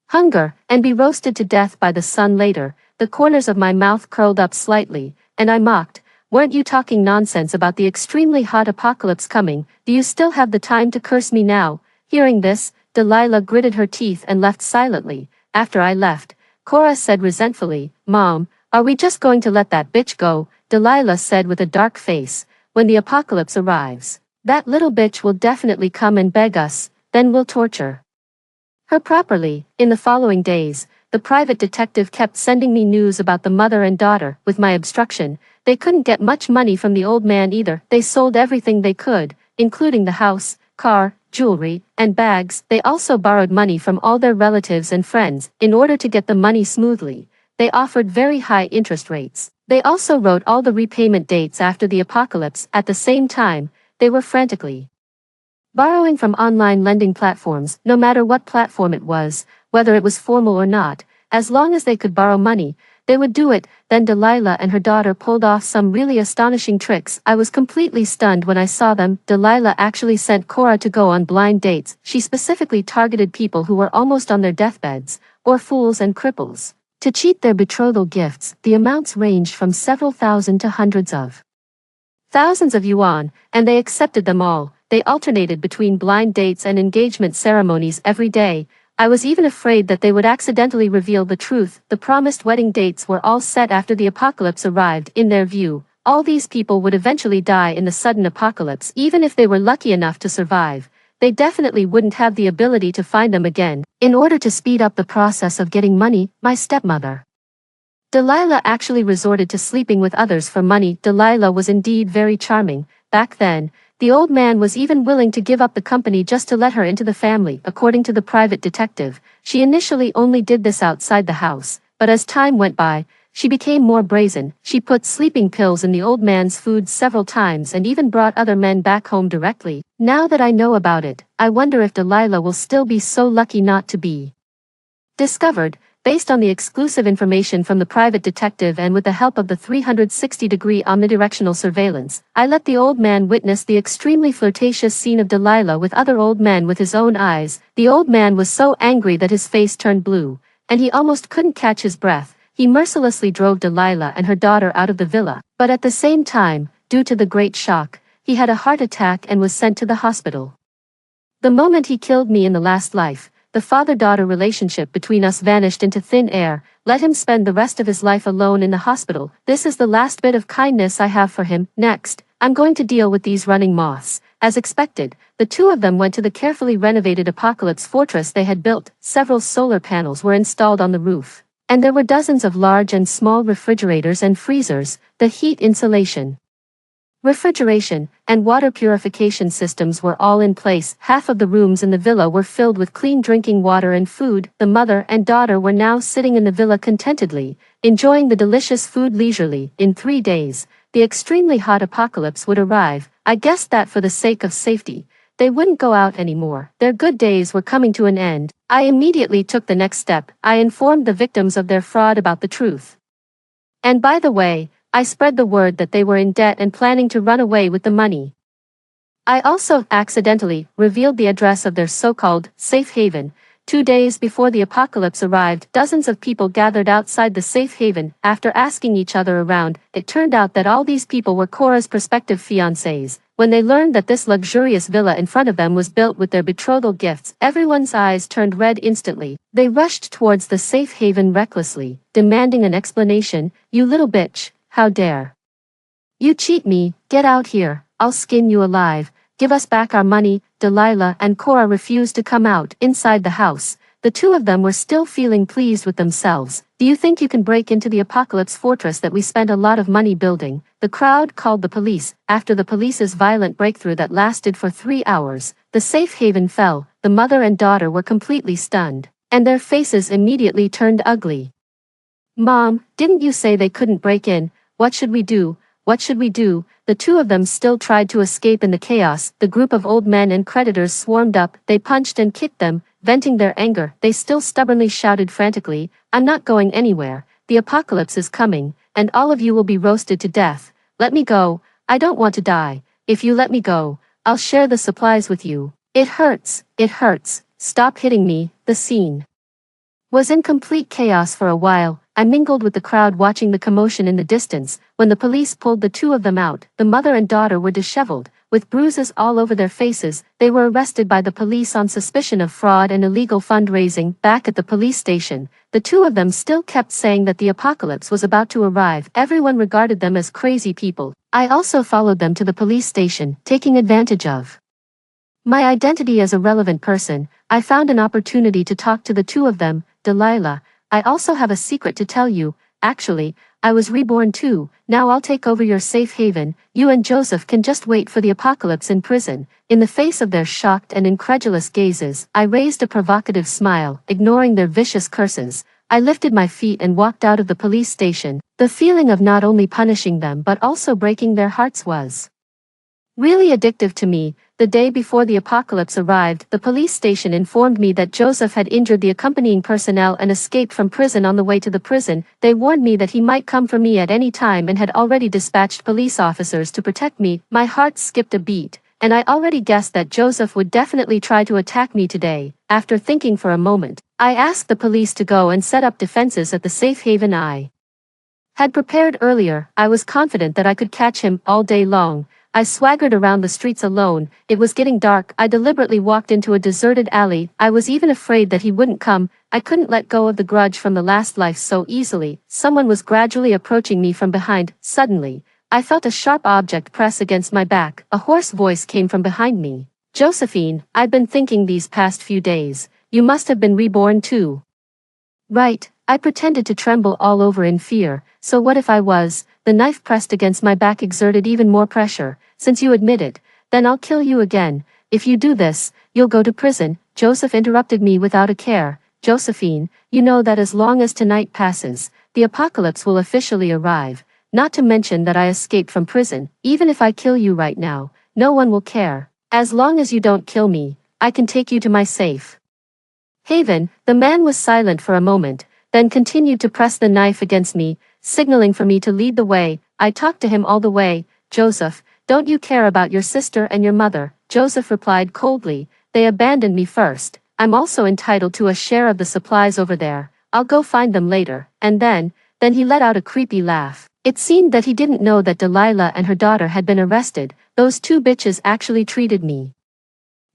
[SPEAKER 1] hunger, and be roasted to death by the sun later. The corners of my mouth curled up slightly, and I mocked, weren't you talking nonsense about the extremely hot apocalypse coming? Do you still have the time to curse me now? Hearing this, Delilah gritted her teeth and left silently. After I left, Cora said resentfully, Mom, are we just going to let that bitch go? Delilah said with a dark face, when the apocalypse arrives, that little bitch will definitely come and beg us, then we'll torture her properly. In the following days, the private detective kept sending me news about the mother and daughter. With my obstruction, they couldn't get much money from the old man either. They sold everything they could, including the house, car, jewelry, and bags. They also borrowed money from all their relatives and friends. In order to get the money smoothly, they offered very high interest rates. They also wrote all the repayment dates after the apocalypse. At the same time, they were frantically borrowing from online lending platforms. No matter what platform it was, whether it was formal or not, as long as they could borrow money, they would do it. Then Delilah and her daughter pulled off some really astonishing tricks. I was completely stunned when I saw them. Delilah actually sent Cora to go on blind dates. She specifically targeted people who were almost on their deathbeds, or fools and cripples, to cheat their betrothal gifts. The amounts ranged from several thousand to hundreds of thousands of yuan, and they accepted them all. They alternated between blind dates and engagement ceremonies every day. I was even afraid that they would accidentally reveal the truth. The promised wedding dates were all set after the apocalypse arrived. In their view, all these people would eventually die in the sudden apocalypse. Even if they were lucky enough to survive, they definitely wouldn't have the ability to find them again. In order to speed up the process of getting money, my stepmother, Delilah, actually resorted to sleeping with others for money. Delilah was indeed very charming. Back then, the old man was even willing to give up the company just to let her into the family. According to the private detective, she initially only did this outside the house, but as time went by, she became more brazen. She put sleeping pills in the old man's food several times and even brought other men back home directly. Now that I know about it, I wonder if Delilah will still be so lucky not to be discovered. Based on the exclusive information from the private detective and with the help of the 360-degree omnidirectional surveillance, I let the old man witness the extremely flirtatious scene of Delilah with other old men with his own eyes. The old man was so angry that his face turned blue, and he almost couldn't catch his breath. He mercilessly drove Delilah and her daughter out of the villa, but at the same time, due to the great shock, he had a heart attack and was sent to the hospital. The moment he killed me in the last life, the father-daughter relationship between us vanished into thin air. Let him spend the rest of his life alone in the hospital. This is the last bit of kindness I have for him. Next, I'm going to deal with these running moths. As expected, the two of them went to the carefully renovated Apocalypse fortress they had built. Several solar panels were installed on the roof, and there were dozens of large and small refrigerators and freezers. The heat insulation, refrigeration, and water purification systems were all in place. Half of the rooms in the villa were filled with clean drinking water and food. The mother and daughter were now sitting in the villa contentedly, enjoying the delicious food leisurely. In 3 days, the extremely hot apocalypse would arrive. I guessed that for the sake of safety, they wouldn't go out anymore. Their good days were coming to an end. I immediately took the next step. I informed the victims of their fraud about the truth. And by the way, I spread the word that they were in debt and planning to run away with the money. I also accidentally revealed the address of their so-called safe haven. 2 days before the apocalypse arrived, dozens of people gathered outside the safe haven. After asking each other around, it turned out that all these people were Cora's prospective fiancés. When they learned that this luxurious villa in front of them was built with their betrothal gifts, everyone's eyes turned red instantly. They rushed towards the safe haven recklessly, demanding an explanation. "You little bitch, how dare you cheat me? Get out here, I'll skin you alive. Give us back our money." Delilah and Cora refused to come out. Inside the house, the two of them were still feeling pleased with themselves. "Do you think you can break into the Apocalypse fortress that we spent a lot of money building?" The crowd called the police. After the police's violent breakthrough that lasted for 3 hours, the safe haven fell. The mother and daughter were completely stunned, and their faces immediately turned ugly. "Mom, didn't you say they couldn't break in? What should we do? What should we do?" The two of them still tried to escape in the chaos. The group of old men and creditors swarmed up. They punched and kicked them, venting their anger. They still stubbornly shouted frantically, "I'm not going anywhere. The apocalypse is coming, and all of you will be roasted to death. Let me go. I don't want to die. If you let me go, I'll share the supplies with you." "It hurts. It hurts. Stop hitting me." The scene was in complete chaos for a while. I mingled with the crowd watching the commotion in the distance. When the police pulled the two of them out, the mother and daughter were disheveled, with bruises all over their faces. They were arrested by the police on suspicion of fraud and illegal fundraising. Back at the police station, the two of them still kept saying that the apocalypse was about to arrive. Everyone regarded them as crazy people. I also followed them to the police station, taking advantage of my identity as a relevant person. I found an opportunity to talk to the two of them. "Delilah, I also have a secret to tell you. Actually, I was reborn too. Now I'll take over your safe haven. You and Joseph can just wait for the apocalypse in prison." In the face of their shocked and incredulous gazes, I raised a provocative smile. Ignoring their vicious curses, I lifted my feet and walked out of the police station. The feeling of not only punishing them but also breaking their hearts was really addictive to me. The day before the apocalypse arrived, the police station informed me that Joseph had injured the accompanying personnel and escaped from prison. On the way to the prison, they warned me that he might come for me at any time and had already dispatched police officers to protect me. My heart skipped a beat, and I already guessed that Joseph would definitely try to attack me today. After thinking for a moment, I asked the police to go and set up defenses at the safe haven I had prepared earlier. I was confident that I could catch him all day long. I swaggered around the streets alone. It was getting dark. I deliberately walked into a deserted alley. I was even afraid that he wouldn't come. I couldn't let go of the grudge from the last life so easily. Someone was gradually approaching me from behind. Suddenly, I felt a sharp object press against my back. A hoarse voice came from behind me. Josephine, I've been thinking these past few days. You must have been reborn too. Right, I pretended to tremble all over in fear. So what if I was? The knife pressed against my back exerted even more pressure. Since you admit it, then I'll kill you again. If you do this, you'll go to prison. Joseph interrupted me without a care. Josephine, you know that as long as tonight passes, the apocalypse will officially arrive. Not to mention that I escaped from prison. Even if I kill you right now, no one will care. As long as you don't kill me, I can take you to my safe haven. The man was silent for a moment, then continued to press the knife against me, signaling for me to lead the way. I talked to him all the way. Joseph, don't you care about your sister and your mother? Joseph replied coldly, they abandoned me first. I'm also entitled to a share of the supplies over there. I'll go find them later. And then he let out a creepy laugh. It seemed that he didn't know that Delilah and her daughter had been arrested. Those two bitches actually treated me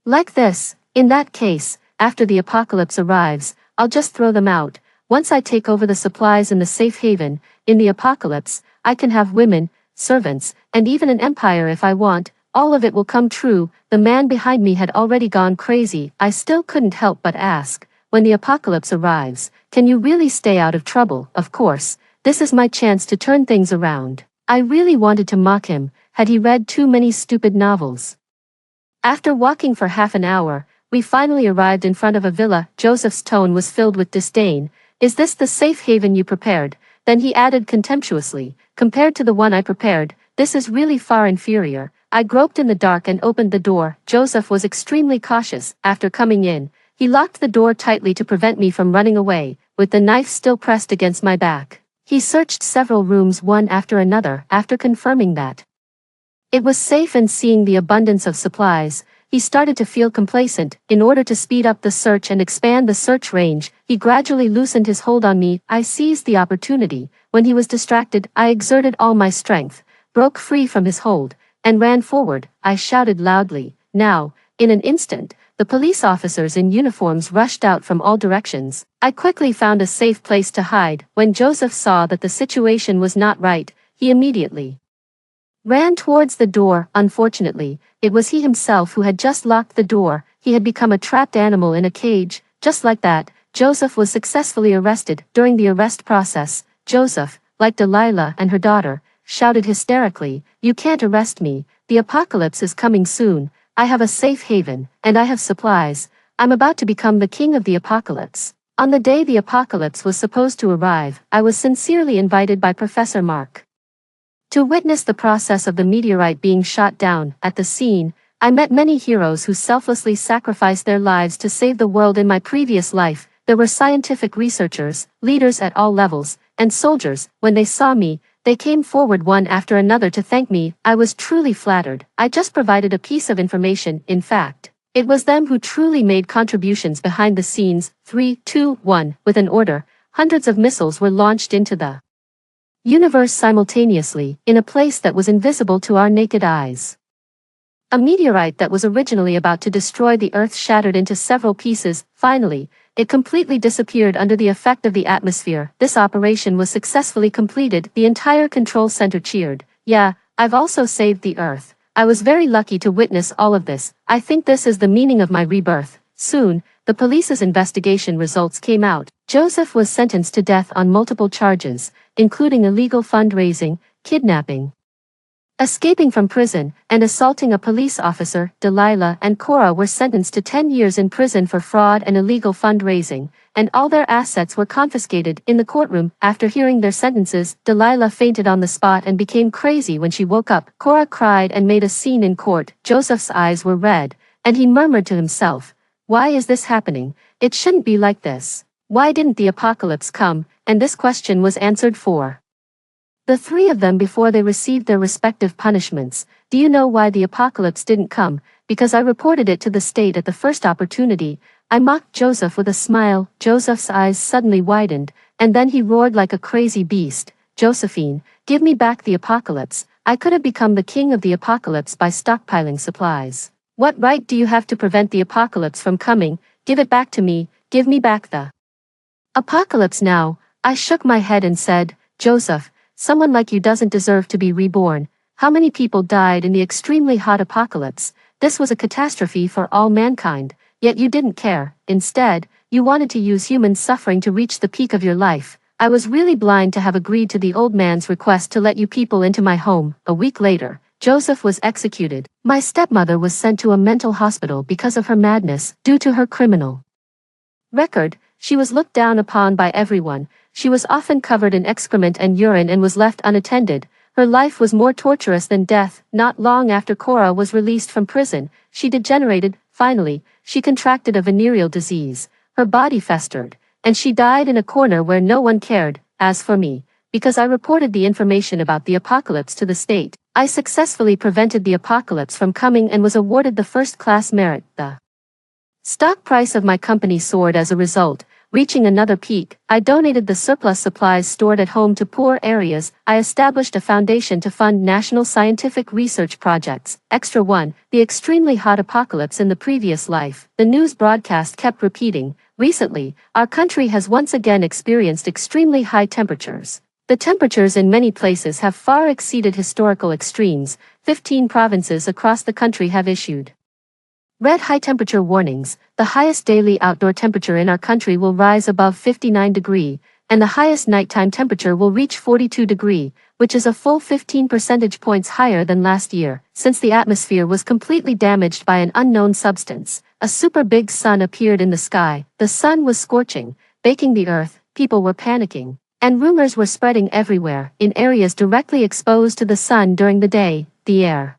[SPEAKER 1] like this. In that case, after the apocalypse arrives, I'll just throw them out. Once I take over the supplies in the safe haven, in the apocalypse, I can have women, servants, and even an empire if I want. All of it will come true. The man behind me had already gone crazy. I still couldn't help but ask, when the apocalypse arrives, can you really stay out of trouble? Of course, this is my chance to turn things around. I really wanted to mock him. Had he read too many stupid novels? After walking for half an hour, we finally arrived in front of a villa. Joseph's tone was filled with disdain. Is this the safe haven you prepared? Then he added contemptuously, compared to the one I prepared, this is really far inferior. I groped in the dark and opened the door. Joseph was extremely cautious. After coming in, he locked the door tightly to prevent me from running away, with the knife still pressed against my back. He searched several rooms one after another. After confirming that it was safe and seeing the abundance of supplies, he started to feel complacent. In order to speed up the search and expand the search range, he gradually loosened his hold on me. I seized the opportunity. When he was distracted, I exerted all my strength, broke free from his hold, and ran forward. I shouted loudly. Now, in an instant, the police officers in uniforms rushed out from all directions. I quickly found a safe place to hide. When Joseph saw that the situation was not right, he immediately ran towards the door. Unfortunately, it was he himself who had just locked the door. He had become a trapped animal in a cage. Just like that, Joseph was successfully arrested. During the arrest process, Joseph, like Delilah and her daughter, shouted hysterically, "You can't arrest me. The apocalypse is coming soon. I have a safe haven, and I have supplies. I'm about to become the king of the apocalypse." On the day the apocalypse was supposed to arrive, I was sincerely invited by Professor Mark to witness the process of the meteorite being shot down. At the scene, I met many heroes who selflessly sacrificed their lives to save the world. In my previous life, there were scientific researchers, leaders at all levels, and soldiers. When they saw me, they came forward one after another to thank me. I was truly flattered. I just provided a piece of information. In fact, it was them who truly made contributions behind the scenes. 3, 2, 1. With an order, hundreds of missiles were launched into the universe simultaneously, in a place that was invisible to our naked eyes. A meteorite that was originally about to destroy the Earth shattered into several pieces. Finally, it completely disappeared under the effect of the atmosphere. This operation was successfully completed. The entire control center cheered. Yeah, I've also saved the Earth. I was very lucky to witness all of this. I think this is the meaning of my rebirth. Soon, the police's investigation results came out. Joseph was sentenced to death on multiple charges, including illegal fundraising, kidnapping, escaping from prison, and assaulting a police officer. Delilah and Cora were sentenced to 10 years in prison for fraud and illegal fundraising, and all their assets were confiscated. In the courtroom, after hearing their sentences, Delilah fainted on the spot and became crazy when she woke up. Cora cried and made a scene in court. Joseph's eyes were red, and he murmured to himself, "Why is this happening? It shouldn't be like this. Why didn't the apocalypse come?" And this question was answered for the three of them before they received their respective punishments. Do you know why the apocalypse didn't come? Because I reported it to the state at the first opportunity. I mocked Joseph with a smile. Joseph's eyes suddenly widened, and then he roared like a crazy beast. "Josephine, give me back the apocalypse. I could have become the king of the apocalypse by stockpiling supplies. What right do you have to prevent the apocalypse from coming? Give it back to me, give me back the apocalypse now. I shook my head and said, Joseph, someone like you doesn't deserve to be reborn. How many people died in the extremely hot apocalypse? This was a catastrophe for all mankind, yet you didn't care. Instead, you wanted to use human suffering to reach the peak of your life. I was really blind to have agreed to the old man's request to let you people into my home. A week later, Joseph was executed. My stepmother was sent to a mental hospital because of her madness due to her criminal record. She was looked down upon by everyone. She was often covered in excrement and urine and was left unattended. Her life was more torturous than death. Not long after Cora was released from prison, she degenerated. Finally, she contracted a venereal disease. Her body festered, and she died in a corner where no one cared. As for me, because I reported the information about the apocalypse to the state, I successfully prevented the apocalypse from coming and was awarded the first-class merit. The stock price of my company soared as a result, reaching another peak. I donated the surplus supplies stored at home to poor areas. I established a foundation to fund national scientific research projects. Extra 1. The extremely hot apocalypse in the previous life. The news broadcast kept repeating, recently, our country has once again experienced extremely high temperatures. The temperatures in many places have far exceeded historical extremes. 15 provinces across the country have issued red high temperature warnings. The highest daily outdoor temperature in our country will rise above 59 degrees, and the highest nighttime temperature will reach 42 degrees, which is a full 15 percentage points higher than last year. Since the atmosphere was completely damaged by an unknown substance, a super big sun appeared in the sky. The sun was scorching, baking the earth. People were panicking, and rumors were spreading everywhere. In areas directly exposed to the sun during the day, the air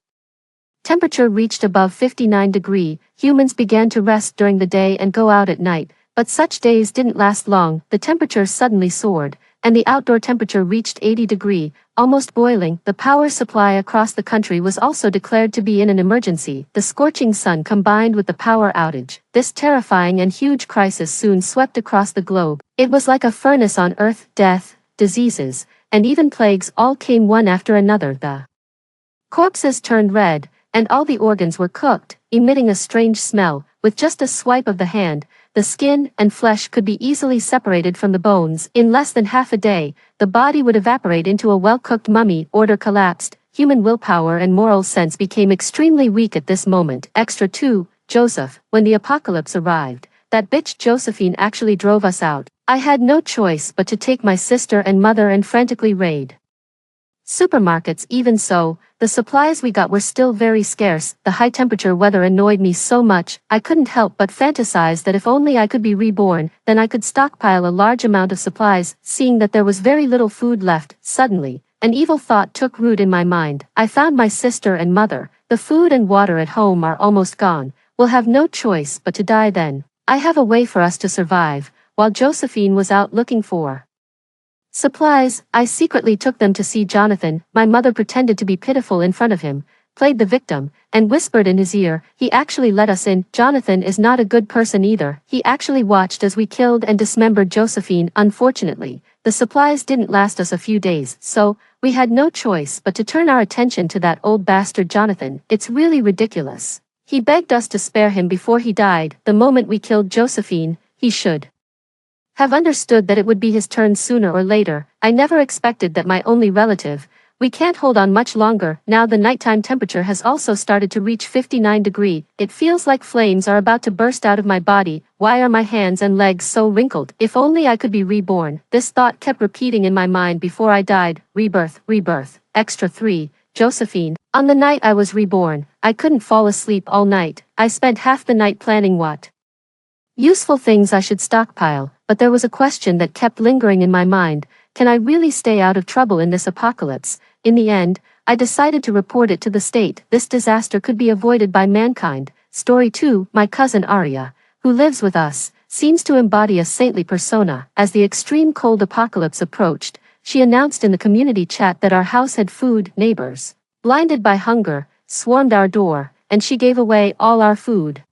[SPEAKER 1] temperature reached above 59 degrees. Humans began to rest during the day and go out at night, but such days didn't last long. The temperature suddenly soared, and the outdoor temperature reached 80 degrees, almost boiling. The power supply across the country was also declared to be in an emergency. The scorching sun combined with the power outage. This terrifying and huge crisis soon swept across the globe. It was like a furnace on earth. Death, diseases, and even plagues all came one after another. The corpses turned red, and all the organs were cooked, emitting a strange smell. With just a swipe of the hand, the skin and flesh could be easily separated from the bones. In less than half a day, the body would evaporate into a well-cooked mummy. Order collapsed. Human willpower and moral sense became extremely weak at this moment. Extra 2. Joseph. When the apocalypse arrived, that bitch Josephine actually drove us out. I had no choice but to take my sister and mother and frantically raid supermarkets. Even so, the supplies we got were still very scarce. The high temperature weather annoyed me so much, I couldn't help but fantasize that if only I could be reborn, then I could stockpile a large amount of supplies. Seeing that there was very little food left, suddenly, an evil thought took root in my mind. I found my sister and mother. The food and water at home are almost gone. We'll have no choice but to die then. I have a way for us to survive. While Josephine was out looking for supplies, I secretly took them to see Jonathan. My mother pretended to be pitiful in front of him, played the victim, and whispered in his ear, "He actually let us in. Jonathan is not a good person either. He actually watched as we killed and dismembered Josephine." Unfortunately, the supplies didn't last us a few days, so we had no choice but to turn our attention to that old bastard Jonathan. It's really ridiculous. He begged us to spare him before he died. The moment we killed Josephine, he should have understood that it would be his turn sooner or later. I never expected that my only relative. We can't hold on much longer. Now the nighttime temperature has also started to reach 59 degrees. It feels like flames are about to burst out of my body. Why are my hands and legs so wrinkled? If only I could be reborn. This thought kept repeating in my mind before I died. Rebirth, rebirth. Extra 3. Josephine. On the night I was reborn, I couldn't fall asleep all night. I spent half the night planning what useful things I should stockpile, but there was a question that kept lingering in my mind. Can I really stay out of trouble in this apocalypse? In the end, I decided to report it to the state. This disaster could be avoided by mankind. Story 2. My cousin Arya, who lives with us, seems to embody a saintly persona. As the extreme cold apocalypse approached, she announced in the community chat that our house had food. Neighbors, blinded by hunger, swarmed our door, and she gave away all our food.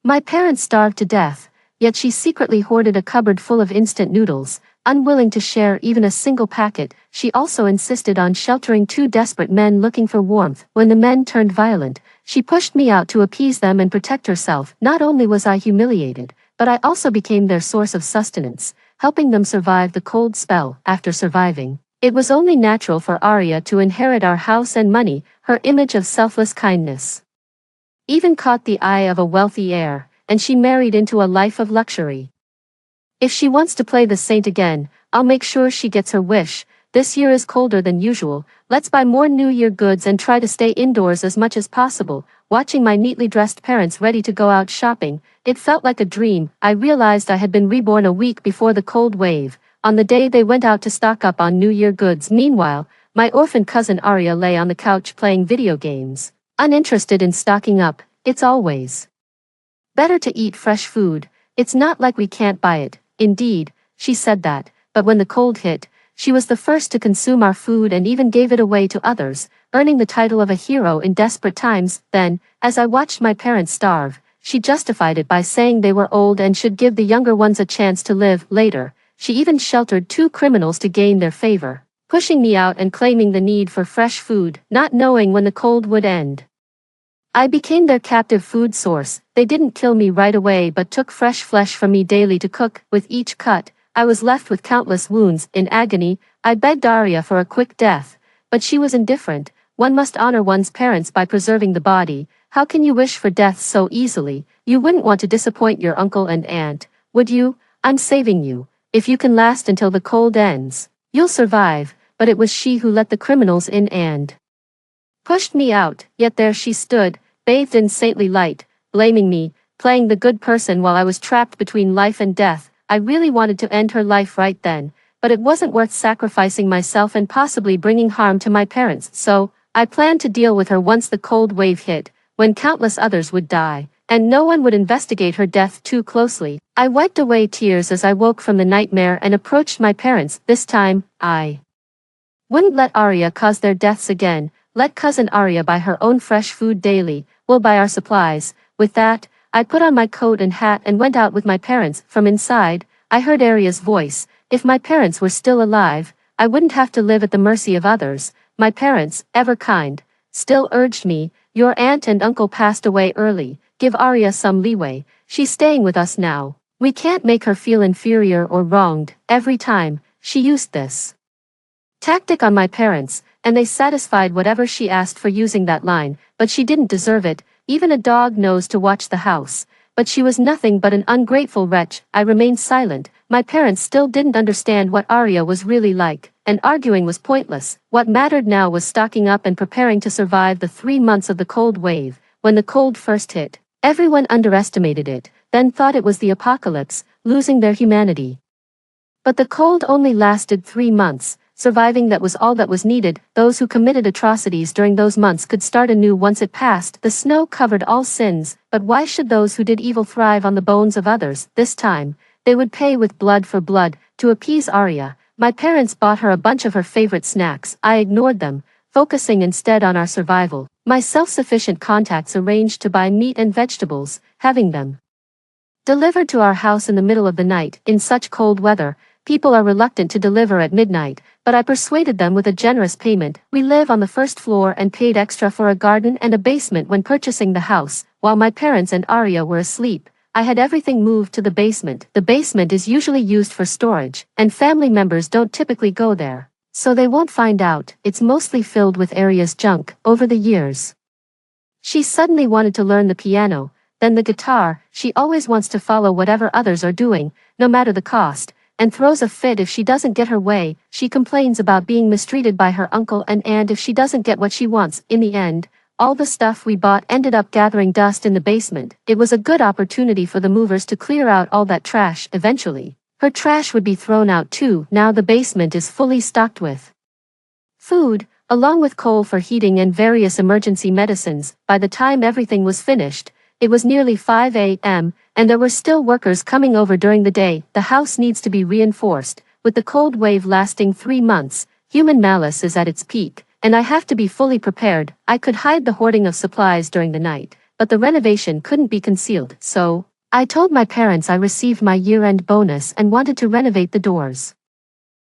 [SPEAKER 1] My parents starved to death. yet she secretly hoarded a cupboard full of instant noodles. Unwilling to share even a single packet, she also insisted on sheltering two desperate men looking for warmth. When the men turned violent, she pushed me out to appease them and protect herself. Not only was I humiliated, but I also became their source of sustenance, helping them survive the cold spell. After surviving, it was only natural for Arya to inherit our house and money. Her image of selfless kindness even caught the eye of a wealthy heir, and she married into a life of luxury. If she wants to play the saint again, I'll make sure she gets her wish. This year is colder than usual. Let's buy more New Year goods and try to stay indoors as much as possible. Watching my neatly dressed parents ready to go out shopping, it felt like a dream. I realized I had been reborn a week before the cold wave, on the day they went out to stock up on New Year goods. Meanwhile, my orphan cousin Arya lay on the couch playing video games, uninterested in stocking up. It's always better to eat fresh food. It's not like we can't buy it. Indeed, she said that, but when the cold hit, she was the first to consume our food and even gave it away to others, earning the title of a hero in desperate times. Then, as I watched my parents starve, she justified it by saying they were old and should give the younger ones a chance to live. Later, she even sheltered two criminals to gain their favor, pushing me out and claiming the need for fresh food, not knowing when the cold would end. I became their captive food source. They didn't kill me right away but took fresh flesh from me daily to cook. With each cut, I was left with countless wounds. In agony, I begged Arya for a quick death, but she was indifferent. One must honor one's parents by preserving the body. How can you wish for death so easily? You wouldn't want to disappoint your uncle and aunt, would you? I'm saving you. If you can last until the cold ends, you'll survive. But it was she who let the criminals in and pushed me out. Yet there she stood, bathed in saintly light, blaming me, playing the good person while I was trapped between life and death. I really wanted to end her life right then, but it wasn't worth sacrificing myself and possibly bringing harm to my parents. So, I planned to deal with her once the cold wave hit, when countless others would die, and no one would investigate her death too closely. I wiped away tears as I woke from the nightmare and approached my parents. This time, I wouldn't let Arya cause their deaths again. Let cousin Arya buy her own fresh food daily. We'll buy our supplies. With that, I put on my coat and hat and went out with my parents. From inside, I heard Arya's voice. If my parents were still alive, I wouldn't have to live at the mercy of others. My parents, ever kind, still urged me. Your aunt and uncle passed away early. Give Arya some leeway. She's staying with us now. We can't make her feel inferior or wronged. Every time, she used this tactic on my parents, and they satisfied whatever she asked for using that line, but she didn't deserve it. Even a dog knows to watch the house. But she was nothing but an ungrateful wretch. I remained silent. My parents still didn't understand what Arya was really like, and arguing was pointless. What mattered now was stocking up and preparing to survive the 3 months of the cold wave. When the cold first hit, everyone underestimated it, then thought it was the apocalypse, losing their humanity. But the cold only lasted 3 months. Surviving that was all that was needed. Those who committed atrocities during those months could start anew once it passed. The snow covered all sins, but why should those who did evil thrive on the bones of others? This time, they would pay with blood for blood. To appease Arya, my parents bought her a bunch of her favorite snacks. I ignored them, focusing instead on our survival. My self-sufficient contacts arranged to buy meat and vegetables, having them delivered to our house in the middle of the night. In such cold weather, people are reluctant to deliver at midnight, but I persuaded them with a generous payment. We live on the first floor and paid extra for a garden and a basement when purchasing the house. While my parents and Arya were asleep, I had everything moved to the basement. The basement is usually used for storage, and family members don't typically go there, so they won't find out. It's mostly filled with Arya's junk. Over the years, she suddenly wanted to learn the piano, then the guitar. She always wants to follow whatever others are doing, no matter the cost, and throws a fit if she doesn't get her way. She complains about being mistreated by her uncle and aunt if she doesn't get what she wants. In the end, all the stuff we bought ended up gathering dust in the basement. It was a good opportunity for the movers to clear out all that trash. Eventually, her trash would be thrown out too. Now the basement is fully stocked with food, along with coal for heating and various emergency medicines. By the time everything was finished, it was nearly 5 a.m., and there were still workers coming over during the day. The house needs to be reinforced. With the cold wave lasting 3 months, human malice is at its peak, and I have to be fully prepared. I could hide the hoarding of supplies during the night, but the renovation couldn't be concealed, so I told my parents I received my year-end bonus and wanted to renovate the doors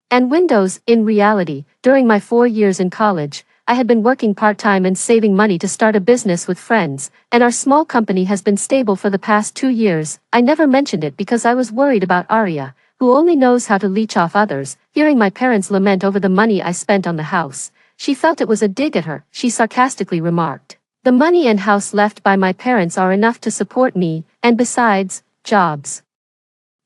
[SPEAKER 1] and windows. In reality, during my 4 years in college, I had been working part-time and saving money to start a business with friends, and our small company has been stable for the past 2 years. I never mentioned it because I was worried about Arya, who only knows how to leech off others. Hearing my parents lament over the money I spent on the house, she felt it was a dig at her. She sarcastically remarked, "The money and house left by my parents are enough to support me, and besides, jobs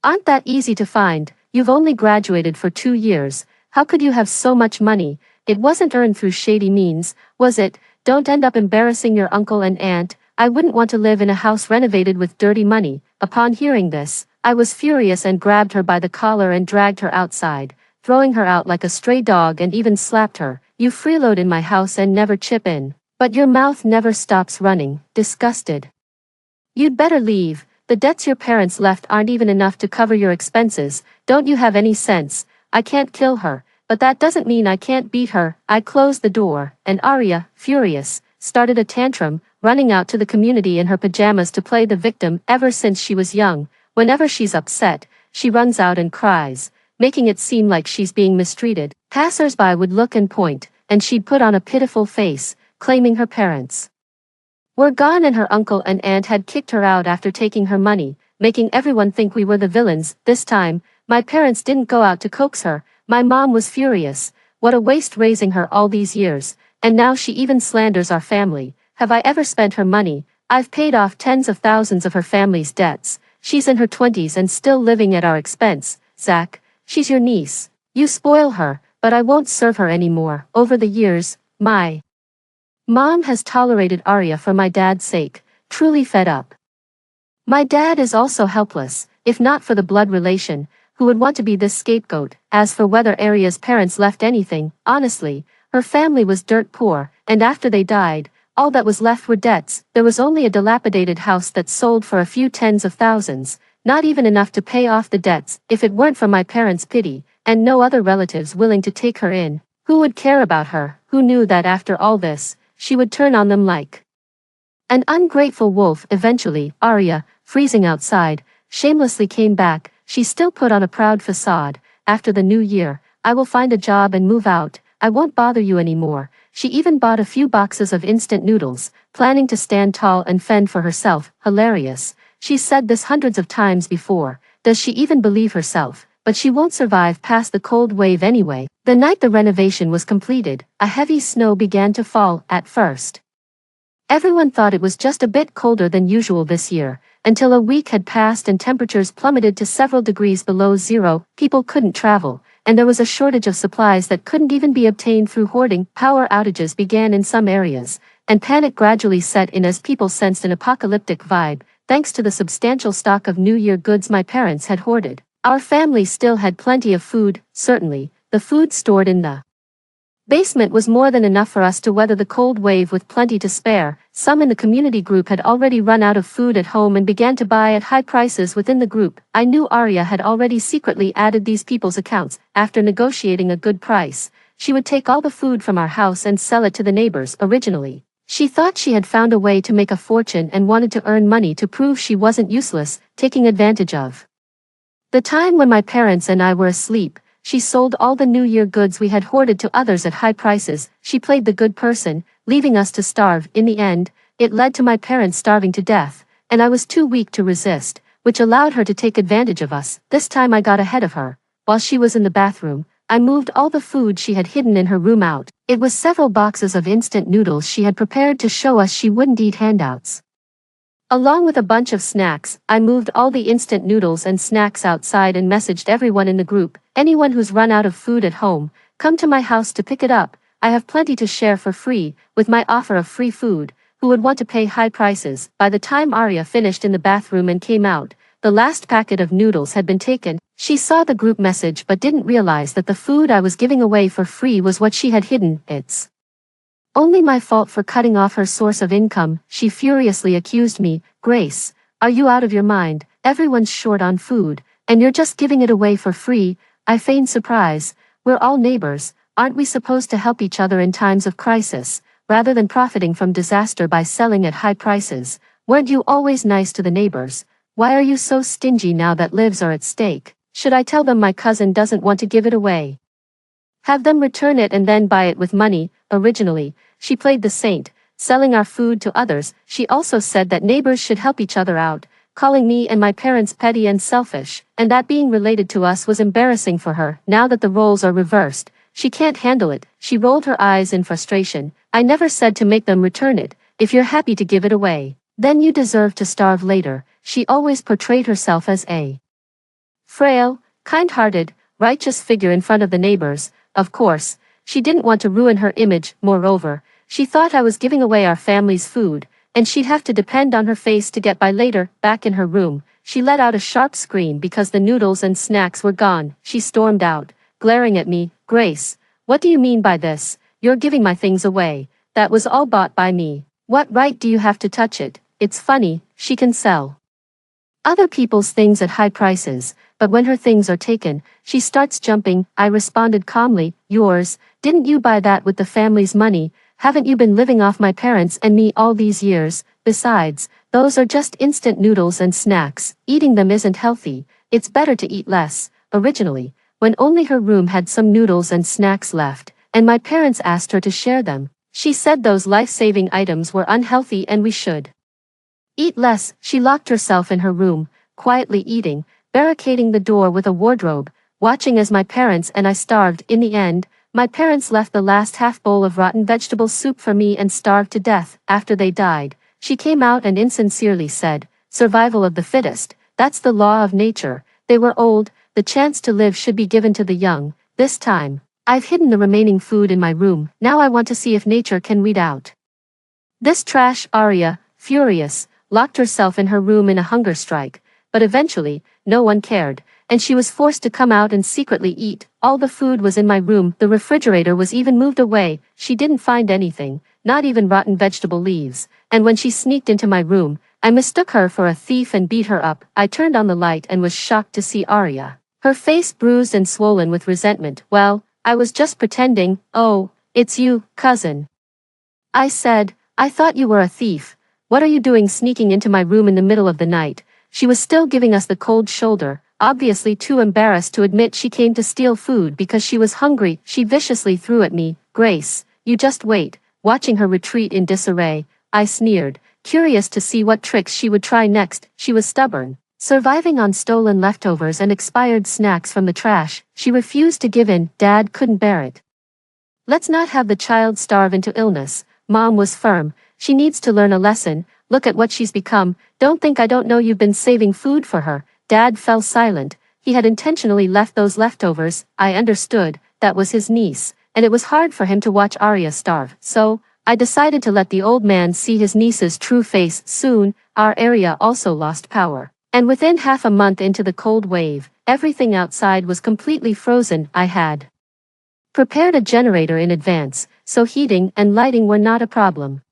[SPEAKER 1] aren't that easy to find. You've only graduated for 2 years. How could you have so much money? It wasn't earned through shady means, was it? Don't end up embarrassing your uncle and aunt. I wouldn't want to live in a house renovated with dirty money." Upon hearing this, I was furious and grabbed her by the collar and dragged her outside, throwing her out like a stray dog, and even slapped her. "You freeload in my house and never chip in, but your mouth never stops running." Disgusted. "You'd better leave. The debts your parents left aren't even enough to cover your expenses. Don't you have any sense? I can't kill her, but that doesn't mean I can't beat her." I closed the door, and Arya, furious, started a tantrum, running out to the community in her pajamas to play the victim. Ever since she was young, whenever she's upset, she runs out and cries, making it seem like she's being mistreated. Passers-by would look and point, and she'd put on a pitiful face, claiming her parents were gone and her uncle and aunt had kicked her out after taking her money, making everyone think we were the villains. This time, my parents didn't go out to coax her. My mom was furious. What a waste raising her all these years, and now she even slanders our family. Have I ever spent her money? I've paid off tens of thousands of her family's debts. She's in her 20s and still living at our expense. Zach, she's your niece. You spoil her, but I won't serve her anymore. Over the years, my mom has tolerated Arya for my dad's sake, truly fed up. My dad is also helpless, if not for the blood relation, who would want to be this scapegoat. As for whether Arya's parents left anything, honestly, her family was dirt poor, and after they died, all that was left were debts. There was only a dilapidated house that sold for a few tens of thousands, not even enough to pay off the debts. If it weren't for my parents' pity, and no other relatives willing to take her in, who would care about her? Who knew that after all this, she would turn on them like an ungrateful wolf? Eventually, Arya, freezing outside, shamelessly came back. She still put on a proud facade. "After the new year, I will find a job and move out. I won't bother you anymore." She even bought a few boxes of instant noodles, planning to stand tall and fend for herself. Hilarious. She's said this hundreds of times before. Does she even believe herself? But she won't survive past the cold wave anyway. The night the renovation was completed, a heavy snow began to fall. At first, everyone thought it was just a bit colder than usual this year, until a week had passed and temperatures plummeted to several degrees below zero. People couldn't travel, and there was a shortage of supplies that couldn't even be obtained through hoarding. Power outages began in some areas, and panic gradually set in as people sensed an apocalyptic vibe. Thanks to the substantial stock of New Year goods my parents had hoarded, our family still had plenty of food. Certainly, the food stored in the basement was more than enough for us to weather the cold wave with plenty to spare. Some in the community group had already run out of food at home and began to buy at high prices within the group. I knew Arya had already secretly added these people's accounts. After negotiating a good price, she would take all the food from our house and sell it to the neighbors. Originally, she thought she had found a way to make a fortune and wanted to earn money to prove she wasn't useless, taking advantage of the time when my parents and I were asleep. She sold all the New Year goods we had hoarded to others at high prices. She played the good person, leaving us to starve. In the end, it led to my parents starving to death, and I was too weak to resist, which allowed her to take advantage of us. This time I got ahead of her. While she was in the bathroom, I moved all the food she had hidden in her room out. It was several boxes of instant noodles she had prepared to show us she wouldn't eat handouts. Along with a bunch of snacks, I moved all the instant noodles and snacks outside and messaged everyone in the group, "Anyone who's run out of food at home, come to my house to pick it up. I have plenty to share for free." With my offer of free food, who would want to pay high prices? By the time Arya finished in the bathroom and came out, the last packet of noodles had been taken. She saw the group message but didn't realize that the food I was giving away for free was what she had hidden. "It's only my fault for cutting off her source of income," she furiously accused me. "Grace, are you out of your mind? Everyone's short on food, and you're just giving it away for free." I feigned surprise. "We're all neighbors, aren't we supposed to help each other in times of crisis, rather than profiting from disaster by selling at high prices? Weren't you always nice to the neighbors? Why are you so stingy now that lives are at stake? Should I tell them my cousin doesn't want to give it away? Have them return it and then buy it with money. Originally, she played the saint, selling our food to others. She also said that neighbors should help each other out, calling me and my parents petty and selfish, and that being related to us was embarrassing for her. Now that the roles are reversed, she can't handle it. She rolled her eyes in frustration. I never said to make them return it. If you're happy to give it away, then you deserve to starve later. She always portrayed herself as a frail, kind-hearted, righteous figure in front of the neighbors. Of course, she didn't want to ruin her image. Moreover, she thought I was giving away our family's food, and she'd have to depend on her face to get by later. Back in her room, she let out a sharp scream because the noodles and snacks were gone. She stormed out, glaring at me. Grace, what do you mean by this? You're giving my things away. That was all bought by me. What right do you have to touch it? It's funny, she can sell other people's things at high prices, but when her things are taken, she starts jumping. I responded calmly, yours, didn't you buy that with the family's money? Haven't you been living off my parents and me all these years? Besides, those are just instant noodles and snacks. Eating them isn't healthy. It's better to eat less. Originally, when only her room had some noodles and snacks left, and my parents asked her to share them, she said those life-saving items were unhealthy and we should eat less. She locked herself in her room, quietly eating, barricading the door with a wardrobe, watching as my parents and I starved. In the end, my parents left the last half bowl of rotten vegetable soup for me and starved to death. After they died, she came out and insincerely said, survival of the fittest, that's the law of nature. They were old, the chance to live should be given to the young. This time, I've hidden the remaining food in my room. Now I want to see if nature can weed out this trash. Arya, furious, locked herself in her room in a hunger strike, but eventually, no one cared, and she was forced to come out and secretly eat. All the food was in my room, the refrigerator was even moved away. She didn't find anything, not even rotten vegetable leaves, and when she sneaked into my room, I mistook her for a thief and beat her up. I turned on the light and was shocked to see Arya, her face bruised and swollen with resentment. Well, I was just pretending. Oh, it's you, cousin, I said. I thought you were a thief. What are you doing sneaking into my room in the middle of the night? She was still giving us the cold shoulder, obviously too embarrassed to admit she came to steal food because she was hungry. She viciously threw at me. Grace, you just wait. Watching her retreat in disarray, I sneered, curious to see what tricks she would try next. She was stubborn, surviving on stolen leftovers and expired snacks from the trash. She refused to give in. Dad couldn't bear it. Let's not have the child starve into illness. Mom was firm. She needs to learn a lesson. Look at what she's become. Don't think I don't know you've been saving food for her. Dad fell silent. He had intentionally left those leftovers. I understood. That was his niece, and it was hard for him to watch Arya starve. So, I decided to let the old man see his niece's true face. Soon, our area also lost power. And within half a month into the cold wave, everything outside was completely frozen. I had prepared a generator in advance, so heating and lighting were not a problem.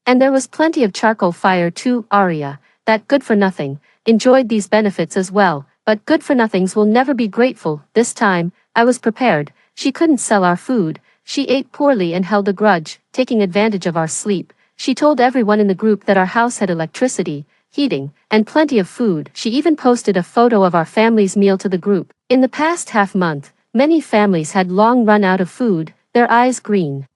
[SPEAKER 1] And there was plenty of charcoal fire too. Arya, that good-for-nothing, enjoyed these benefits as well, but good-for-nothings will never be grateful. This time, I was prepared. She couldn't sell our food. She ate poorly and held a grudge, taking advantage of our sleep. She told everyone in the group that our house had electricity, heating, and plenty of food. She even posted a photo of our family's meal to the group. In the past half-month, many families had long run out of food, their eyes green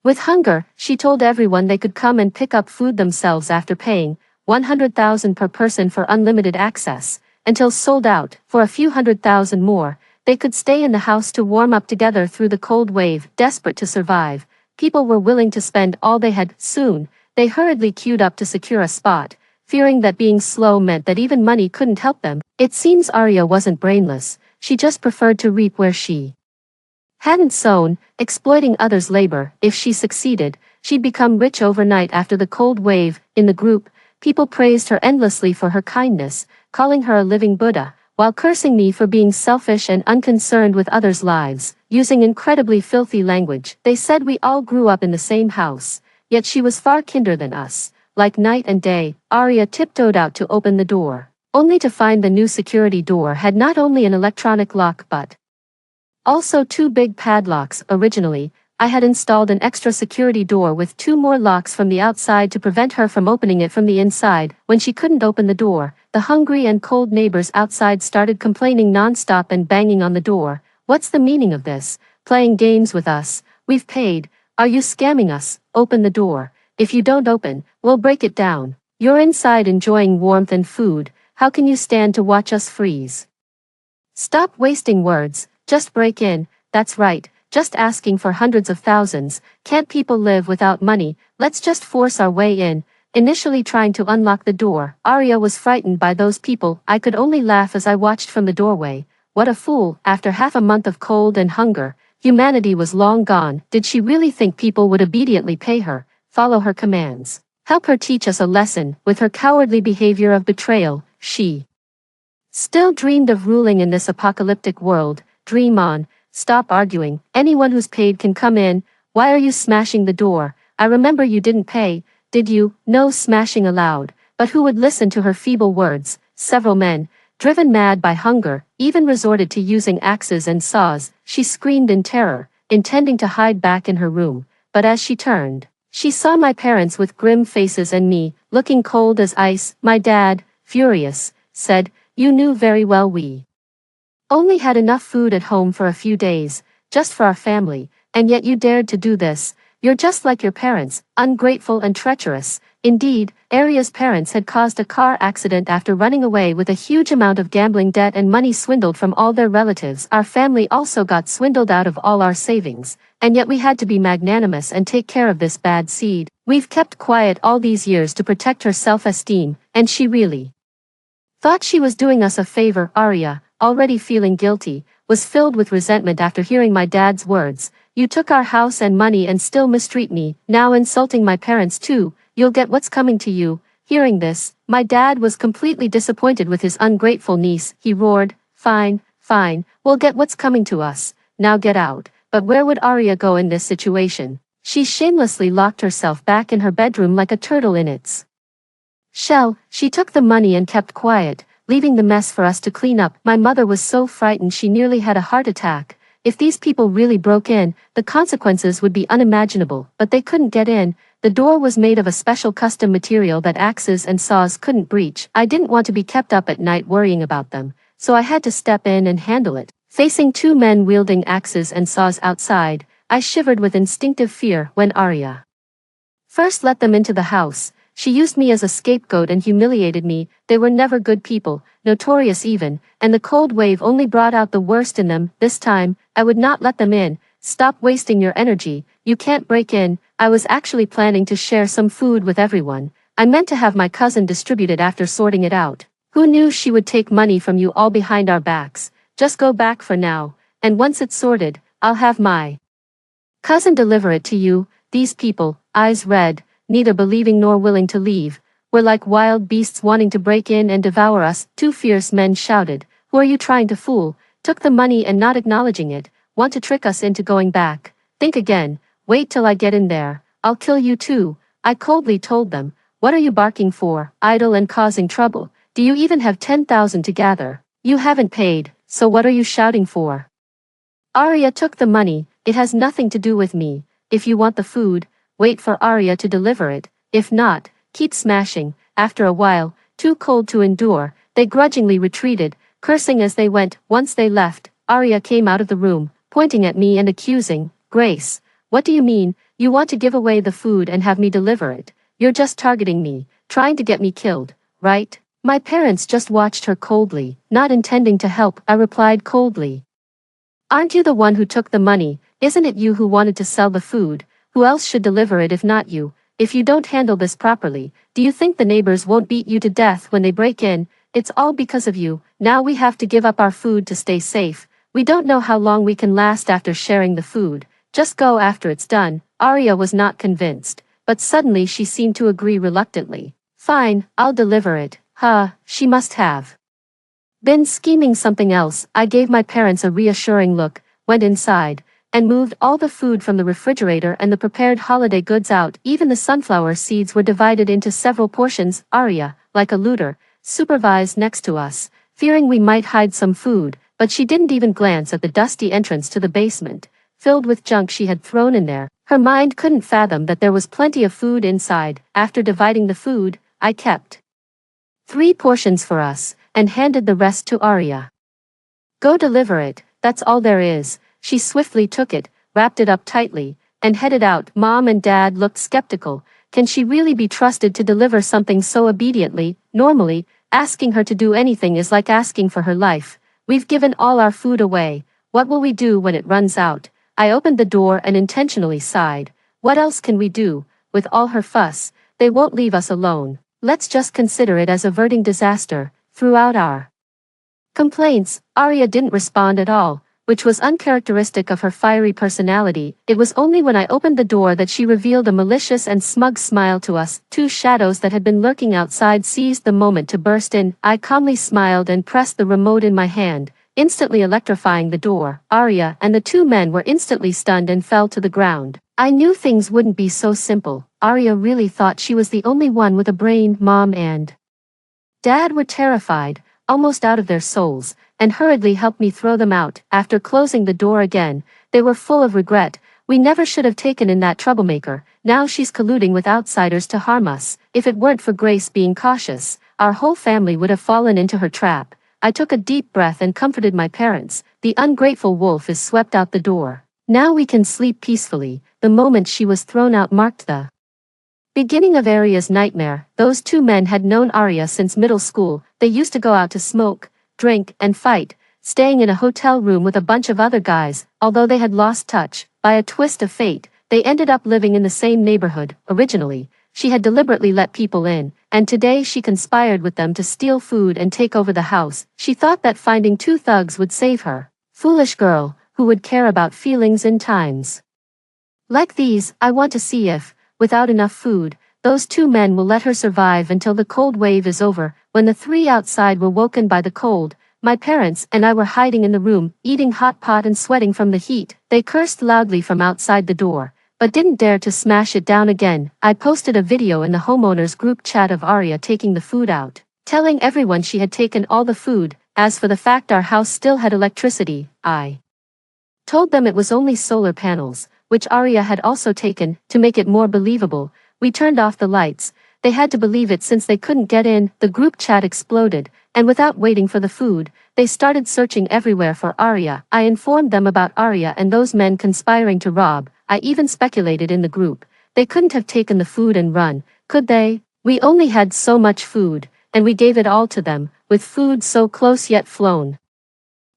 [SPEAKER 1] with hunger. She told everyone they could come and pick up food themselves after paying $100,000 per person for unlimited access, until sold out. For a few $100,000 more, they could stay in the house to warm up together through the cold wave. Desperate to survive, people were willing to spend all they had. Soon, they hurriedly queued up to secure a spot, fearing that being slow meant that even money couldn't help them. It seems Arya wasn't brainless, she just preferred to reap where she hadn't sown, exploiting others' labor. If she succeeded, she'd become rich overnight. After the cold wave. In the group, people praised her endlessly for her kindness, calling her a living Buddha, while cursing me for being selfish and unconcerned with others' lives, using incredibly filthy language. They said we all grew up in the same house, yet she was far kinder than us. Like night and day, Arya tiptoed out to open the door, only to find the new security door had not only an electronic lock but also two big padlocks. Originally, I had installed an extra security door with 2 more locks from the outside to prevent her from opening it from the inside. When she couldn't open the door, the hungry and cold neighbors outside started complaining non-stop and banging on the door. What's the meaning of this? Playing games with us? We've paid. Are you scamming us? Open the door. If you don't open, we'll break it down. You're inside enjoying warmth and food. How can you stand to watch us freeze? Stop wasting words. Just break in. That's right. Just asking for hundreds of thousands. Can't people live without money? Let's just force our way in. Initially trying to unlock the door, Arya was frightened by those people. I could only laugh as I watched from the doorway. What a fool. After half a month of cold and hunger, humanity was long gone. Did she really think people would obediently pay her, follow her commands, help her teach us a lesson? With her cowardly behavior of betrayal, she still dreamed of ruling in this apocalyptic world. Dream on. Stop arguing. Anyone who's paid can come in. Why are you smashing the door? I remember you didn't pay, did you? No smashing allowed. But who would listen to her feeble words? Several men, driven mad by hunger, even resorted to using axes and saws. She screamed in terror, intending to hide back in her room. But as she turned, she saw my parents with grim faces and me, looking cold as ice. My dad, furious, said, "You knew very well we only had enough food at home for a few days, just for our family, and yet you dared to do this. You're just like your parents, ungrateful and treacherous." Indeed, Arya's parents had caused a car accident after running away with a huge amount of gambling debt and money swindled from all their relatives. Our family also got swindled out of all our savings, and yet we had to be magnanimous and take care of this bad seed. We've kept quiet all these years to protect her self-esteem, and she really thought she was doing us a favor. Arya, already feeling guilty, was filled with resentment after hearing my dad's words. "You took our house and money and still mistreat me, now insulting my parents too. You'll get what's coming to you." Hearing this, my dad was completely disappointed with his ungrateful niece. He roared, "Fine, fine, we'll get what's coming to us. Now get out." But where would Arya go in this situation? She shamelessly locked herself back in her bedroom like a turtle in its shell. She took the money and kept quiet, leaving the mess for us to clean up. My mother was so frightened she nearly had a heart attack. If these people really broke in, the consequences would be unimaginable. But they couldn't get in. The door was made of a special custom material that axes and saws couldn't breach. I didn't want to be kept up at night worrying about them, so I had to step in and handle it. Facing 2 men wielding axes and saws outside, I shivered with instinctive fear when Arya first let them into the house. She used me as a scapegoat and humiliated me. They were never good people, notorious even, and the cold wave only brought out the worst in them. This time, I would not let them in. "Stop wasting your energy, you can't break in." I was actually planning to share some food with everyone. I meant to have my cousin distribute it after sorting it out. Who knew she would take money from you all behind our backs? Just go back for now, and once it's sorted, I'll have my cousin deliver it to you. These people, eyes red, neither believing nor willing to leave, were like wild beasts wanting to break in and devour us. 2 fierce men shouted, "Who are you trying to fool? Took the money and not acknowledging it. Want to trick us into going back? Think again. Wait till I get in there. I'll kill you too." I coldly told them. "What are you barking for? Idle and causing trouble. Do you even have 10,000 to gather? You haven't paid, so what are you shouting for?" Arya took the money. "It has nothing to do with me. If you want the food, wait for Arya to deliver it. If not, keep smashing." After a while, too cold to endure, they grudgingly retreated, cursing as they went. Once they left, Arya came out of the room, pointing at me and accusing, "Grace, what do you mean? You want to give away the food and have me deliver it? You're just targeting me, trying to get me killed, right?" My parents just watched her coldly, not intending to help. I replied coldly, "Aren't you the one who took the money? Isn't it you who wanted to sell the food? Who else should deliver it if not you? If you don't handle this properly, do you think the neighbors won't beat you to death when they break in? It's all because of you. Now we have to give up our food to stay safe. We don't know how long we can last after sharing the food. Just go after it's done." Arya was not convinced, but suddenly she seemed to agree reluctantly. "Fine, I'll deliver it." She must have been scheming something else. I gave my parents a reassuring look, went inside, and moved all the food from the refrigerator and the prepared holiday goods out. Even the sunflower seeds were divided into several portions. Arya, like a looter, supervised next to us, fearing we might hide some food, but she didn't even glance at the dusty entrance to the basement. filled with junk she had thrown in there. Her mind couldn't fathom that there was plenty of food inside. After dividing the food, I kept 3 portions for us, and handed the rest to Arya. Go deliver it, that's all there is. She swiftly took it, wrapped it up tightly, and headed out. Mom and Dad looked skeptical. Can she really be trusted to deliver something so obediently? Normally, asking her to do anything is like asking for her life. We've given all our food away. What will we do when it runs out? I opened the door and intentionally sighed. What else can we do? With all her fuss, they won't leave us alone. Let's just consider it as averting disaster. Throughout our complaints, Arya didn't respond at all, which was uncharacteristic of her fiery personality. It was only when I opened the door that she revealed a malicious and smug smile to us. 2 shadows that had been lurking outside seized the moment to burst in. I calmly smiled and pressed the remote in my hand, instantly electrifying the door. Arya and the 2 men were instantly stunned and fell to the ground. I knew things wouldn't be so simple. Arya really thought she was the only one with a brain. Mom and Dad were terrified, almost out of their souls, and hurriedly helped me throw them out. After closing the door again, they were full of regret. We never should have taken in that troublemaker. Now she's colluding with outsiders to harm us. If it weren't for Grace being cautious, our whole family would have fallen into her trap. I took a deep breath and comforted my parents. The ungrateful wolf is swept out the door. Now we can sleep peacefully. The moment she was thrown out marked the beginning of Arya's nightmare. Those 2 men had known Arya since middle school. They used to go out to smoke, drink, and fight, staying in a hotel room with a bunch of other guys. Although they had lost touch, by a twist of fate, they ended up living in the same neighborhood. Originally, she had deliberately let people in, and today she conspired with them to steal food and take over the house. She thought that finding 2 thugs would save her. Foolish girl, who would care about feelings in times like these. I want to see if, without enough food, those 2 men will let her survive until the cold wave is over. When the 3 outside were woken by the cold, my parents and I were hiding in the room, eating hot pot and sweating from the heat. They cursed loudly from outside the door, but didn't dare to smash it down again. I posted a video in the homeowners group chat of Arya taking the food out, telling everyone she had taken all the food. As for the fact our house still had electricity, I told them it was only solar panels, which Arya had also taken. To make it more believable, we turned off the lights. They had to believe it since they couldn't get in. The group chat exploded, and without waiting for the food, they started searching everywhere for Arya. I informed them about Arya and those men conspiring to rob. I even speculated in the group. They couldn't have taken the food and run, could they? We only had so much food, and we gave it all to them, with food so close yet flown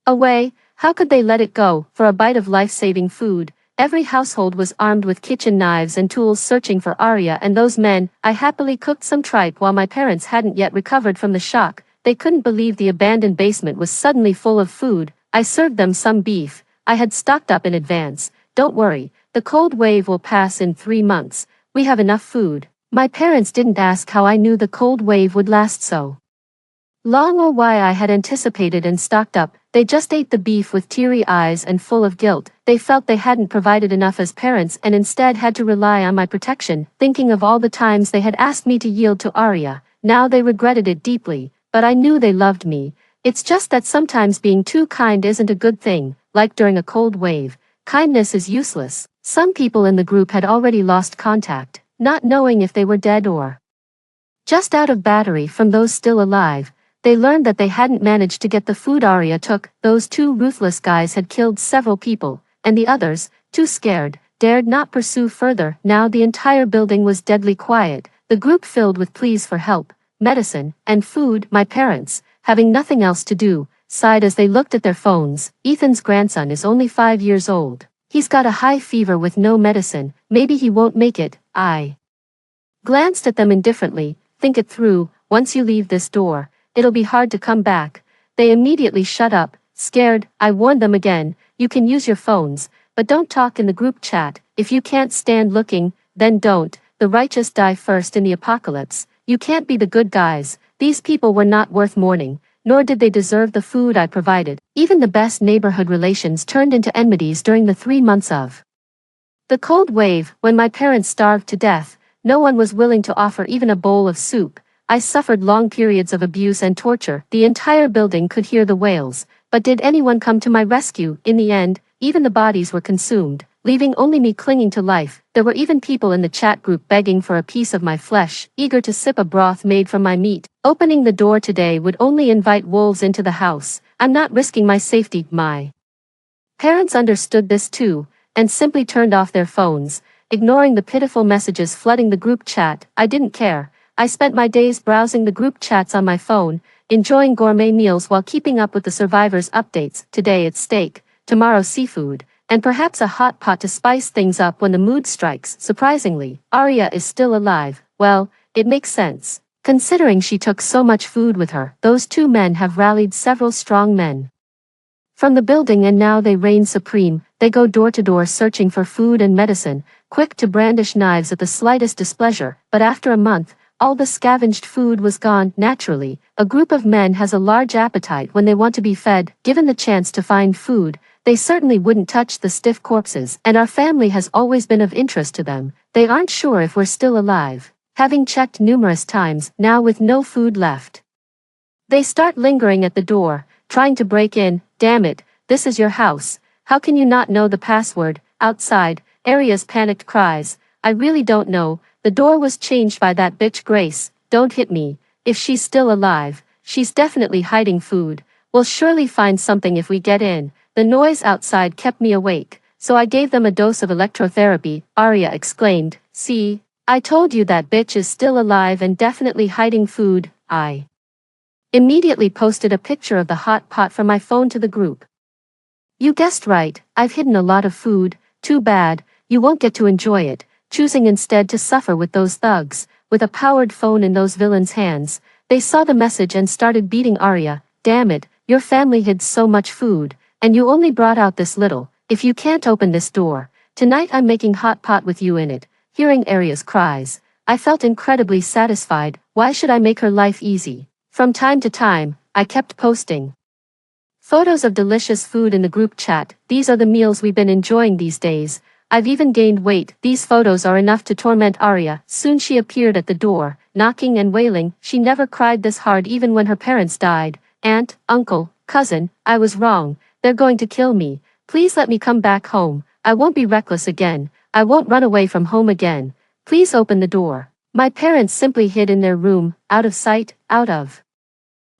[SPEAKER 1] away. How could they let it go for a bite of life-saving food? Every household was armed with kitchen knives and tools searching for Arya and those men. I happily cooked some tripe while my parents hadn't yet recovered from the shock. They couldn't believe the abandoned basement was suddenly full of food. I served them some beef I had stocked up in advance. Don't worry, the cold wave will pass in 3 months. We have enough food. My parents didn't ask how I knew the cold wave would last so long or why I had anticipated and stocked up. They just ate the beef with teary eyes and full of guilt. They felt they hadn't provided enough as parents and instead had to rely on my protection. Thinking of all the times they had asked me to yield to Arya, now they regretted it deeply, but I knew they loved me. It's just that sometimes being too kind isn't a good thing. Like during a cold wave, kindness is useless. Some people in the group had already lost contact, not knowing if they were dead or just out of battery. From those still alive, they learned that they hadn't managed to get the food Arya took. Those 2 ruthless guys had killed several people, and the others, too scared, dared not pursue further. Now the entire building was deadly quiet, the group filled with pleas for help, medicine, and food. My parents, having nothing else to do, sighed as they looked at their phones. Ethan's grandson is only 5 years old. He's got a high fever with no medicine. Maybe he won't make it. I glanced at them indifferently. Think it through. Once you leave this door, it'll be hard to come back. They immediately shut up, scared. I warned them again, you can use your phones, but don't talk in the group chat. If you can't stand looking, then don't. The righteous die first in the apocalypse. You can't be the good guys. These people were not worth mourning, nor did they deserve the food I provided. Even the best neighborhood relations turned into enmities during the 3 months of the cold wave. When my parents starved to death, no one was willing to offer even a bowl of soup. I suffered long periods of abuse and torture. The entire building could hear the wails, but did anyone come to my rescue? In the end, even the bodies were consumed, leaving only me clinging to life. There were even people in the chat group begging for a piece of my flesh, eager to sip a broth made from my meat. Opening the door today would only invite wolves into the house. I'm not risking my safety. My parents understood this too, and simply turned off their phones, ignoring the pitiful messages flooding the group chat. I didn't care. I spent my days browsing the group chats on my phone, enjoying gourmet meals while keeping up with the survivors' updates. Today it's steak, tomorrow seafood, and perhaps a hot pot to spice things up when the mood strikes. Surprisingly, Arya is still alive. Well, it makes sense, considering she took so much food with her. Those two men have rallied several strong men from the building, and now they reign supreme. They go door to door searching for food and medicine, quick to brandish knives at the slightest displeasure. But after a month, all the scavenged food was gone. Naturally, a group of men has a large appetite when they want to be fed. Given the chance to find food, they certainly wouldn't touch the stiff corpses, and our family has always been of interest to them. They aren't sure if we're still alive, having checked numerous times. Now with no food left, they start lingering at the door, trying to break in. Damn it, this is your house. How can you not know the password? Outside, Arya's panicked cries. I really don't know. The door was changed by that bitch Grace. Don't hit me. If she's still alive, she's definitely hiding food. We'll surely find something if we get in. The noise outside kept me awake, so I gave them a dose of electrotherapy. Arya exclaimed. See, I told you that bitch is still alive and definitely hiding food. I immediately posted a picture of the hot pot from my phone to the group. You guessed right, I've hidden a lot of food. Too bad, you won't get to enjoy it, choosing instead to suffer with those thugs. With a powered phone in those villains' hands, they saw the message and started beating Arya. Damn it, your family hid so much food, and you only brought out this little. If you can't open this door, tonight I'm making hot pot with you in it. Hearing Arya's cries, I felt incredibly satisfied. Why should I make her life easy? From time to time, I kept posting photos of delicious food in the group chat. These are the meals we've been enjoying these days. I've even gained weight. These photos are enough to torment Arya. Soon she appeared at the door, knocking and wailing. She never cried this hard even when her parents died. Aunt, uncle, cousin, I was wrong. They're going to kill me. Please let me come back home. I won't be reckless again. I won't run away from home again. Please open the door. My parents simply hid in their room, out of sight, out of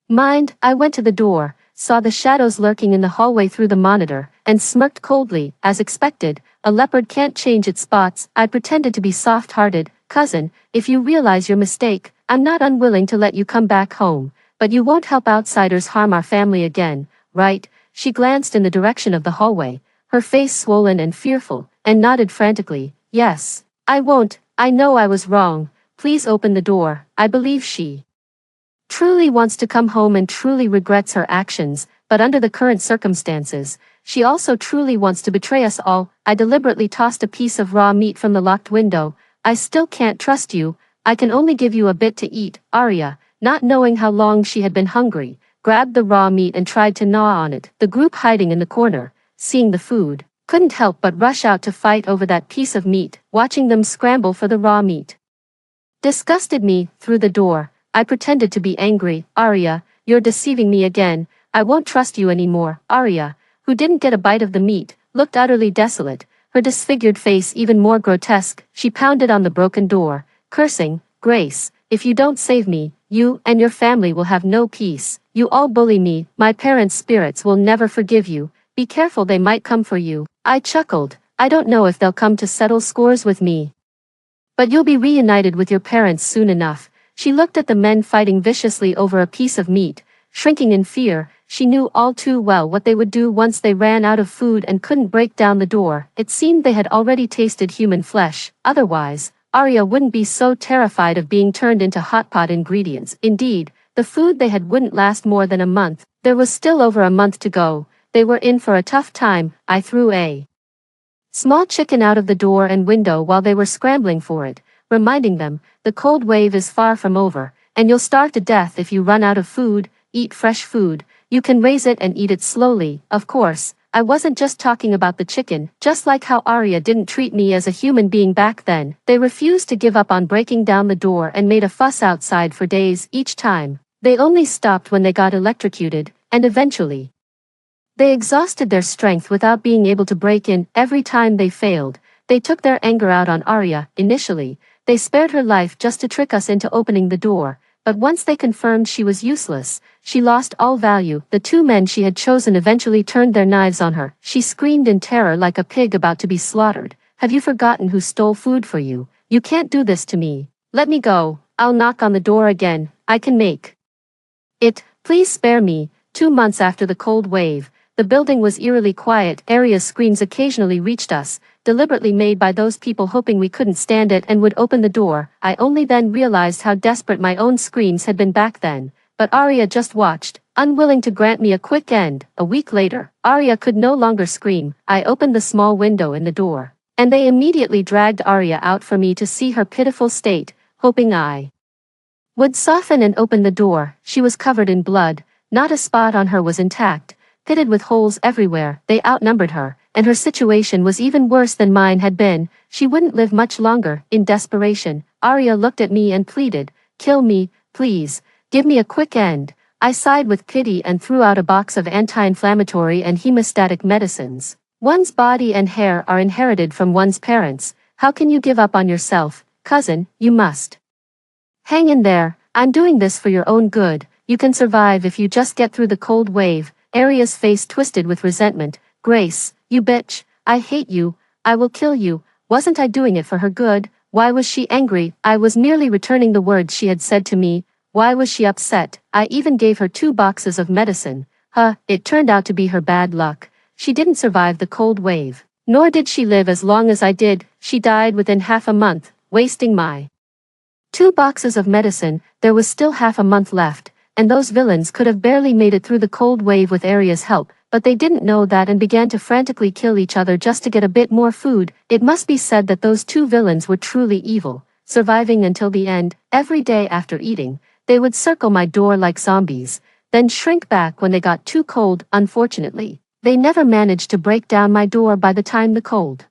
[SPEAKER 1] mind. I went to the door, saw the shadows lurking in the hallway through the monitor, and smirked coldly. As expected, a leopard can't change its spots. I pretended to be soft-hearted. Cousin, if you realize your mistake, I'm not unwilling to let you come back home, but you won't help outsiders harm our family again, right? She glanced in the direction of the hallway, her face swollen and fearful, and nodded frantically. Yes, I won't. I know I was wrong. Please open the door. I believe she truly wants to come home and truly regrets her actions, but under the current circumstances, she also truly wants to betray us all. I deliberately tossed a piece of raw meat from the locked window. I still can't trust you. I can only give you a bit to eat. Arya, not knowing how long she had been hungry, grabbed the raw meat and tried to gnaw on it. The group hiding in the corner, seeing the food, couldn't help but rush out to fight over that piece of meat. Watching them scramble for the raw meat disgusted me. Through the door, I pretended to be angry. Arya, you're deceiving me again. I won't trust you anymore. Arya, who didn't get a bite of the meat, looked utterly desolate, her disfigured face even more grotesque. She pounded on the broken door, cursing, Grace, if you don't save me, you and your family will have no peace. You all bully me. My parents' spirits will never forgive you. Be careful, they might come for you. I chuckled. I don't know if they'll come to settle scores with me, but you'll be reunited with your parents soon enough. She looked at the men fighting viciously over a piece of meat, shrinking in fear. She knew all too well what they would do once they ran out of food and couldn't break down the door. It seemed they had already tasted human flesh. Otherwise, Arya wouldn't be so terrified of being turned into hot pot ingredients. Indeed, the food they had wouldn't last more than a month. There was still over a month to go. They were in for a tough time. I threw a small chicken out of the door and window while they were scrambling for it, reminding them, the cold wave is far from over, and you'll starve to death if you run out of food. Eat fresh food. You can raise it and eat it slowly. Of course, I wasn't just talking about the chicken. Just like how Arya didn't treat me as a human being back then, they refused to give up on breaking down the door and made a fuss outside for days. Each time, they only stopped when they got electrocuted, and eventually They exhausted their strength without being able to break in. Every time they failed, they took their anger out on Arya. Initially, they spared her life just to trick us into opening the door, but once they confirmed she was useless, she lost all value. The two men she had chosen eventually turned their knives on her. She screamed in terror like a pig about to be slaughtered. "Have you forgotten who stole food for you? You can't do this to me. Let me go. I'll knock on the door again. I can make it. Please spare me." 2 months after the cold wave, the building was eerily quiet. Arya's screams occasionally reached us, deliberately made by those people hoping we couldn't stand it and would open the door. I only then realized how desperate my own screams had been back then, but Arya just watched, unwilling to grant me a quick end. A week later, Arya could no longer scream. I opened the small window in the door, and they immediately dragged Arya out for me to see her pitiful state, hoping I would soften and open the door. She was covered in blood, not a spot on her was intact, pitted with holes everywhere. They outnumbered her, and her situation was even worse than mine had been. She wouldn't live much longer. In desperation, Arya looked at me and pleaded, "Kill me, please. Give me a quick end." I sighed with pity and threw out a box of anti-inflammatory and hemostatic medicines. One's body and hair are inherited from one's parents. How can you give up on yourself, cousin? You must hang in there. I'm doing this for your own good. You can survive if you just get through the cold wave. Arya's face twisted with resentment. "Grace, you bitch, I hate you. I will kill you." Wasn't I doing it for her good? Why was she angry? I was merely returning the words she had said to me. Why was she upset? I even gave her 2 boxes of medicine. It turned out to be her bad luck. She didn't survive the cold wave. Nor did she live as long as I did. She died within half a month, wasting my 2 boxes of medicine. There was still half a month left, and those villains could have barely made it through the cold wave with Arya's help, but they didn't know that and began to frantically kill each other just to get a bit more food. It must be said that those 2 villains were truly evil, surviving until the end. Every day after eating, they would circle my door like zombies, then shrink back when they got too cold. Unfortunately, they never managed to break down my door by the time the cold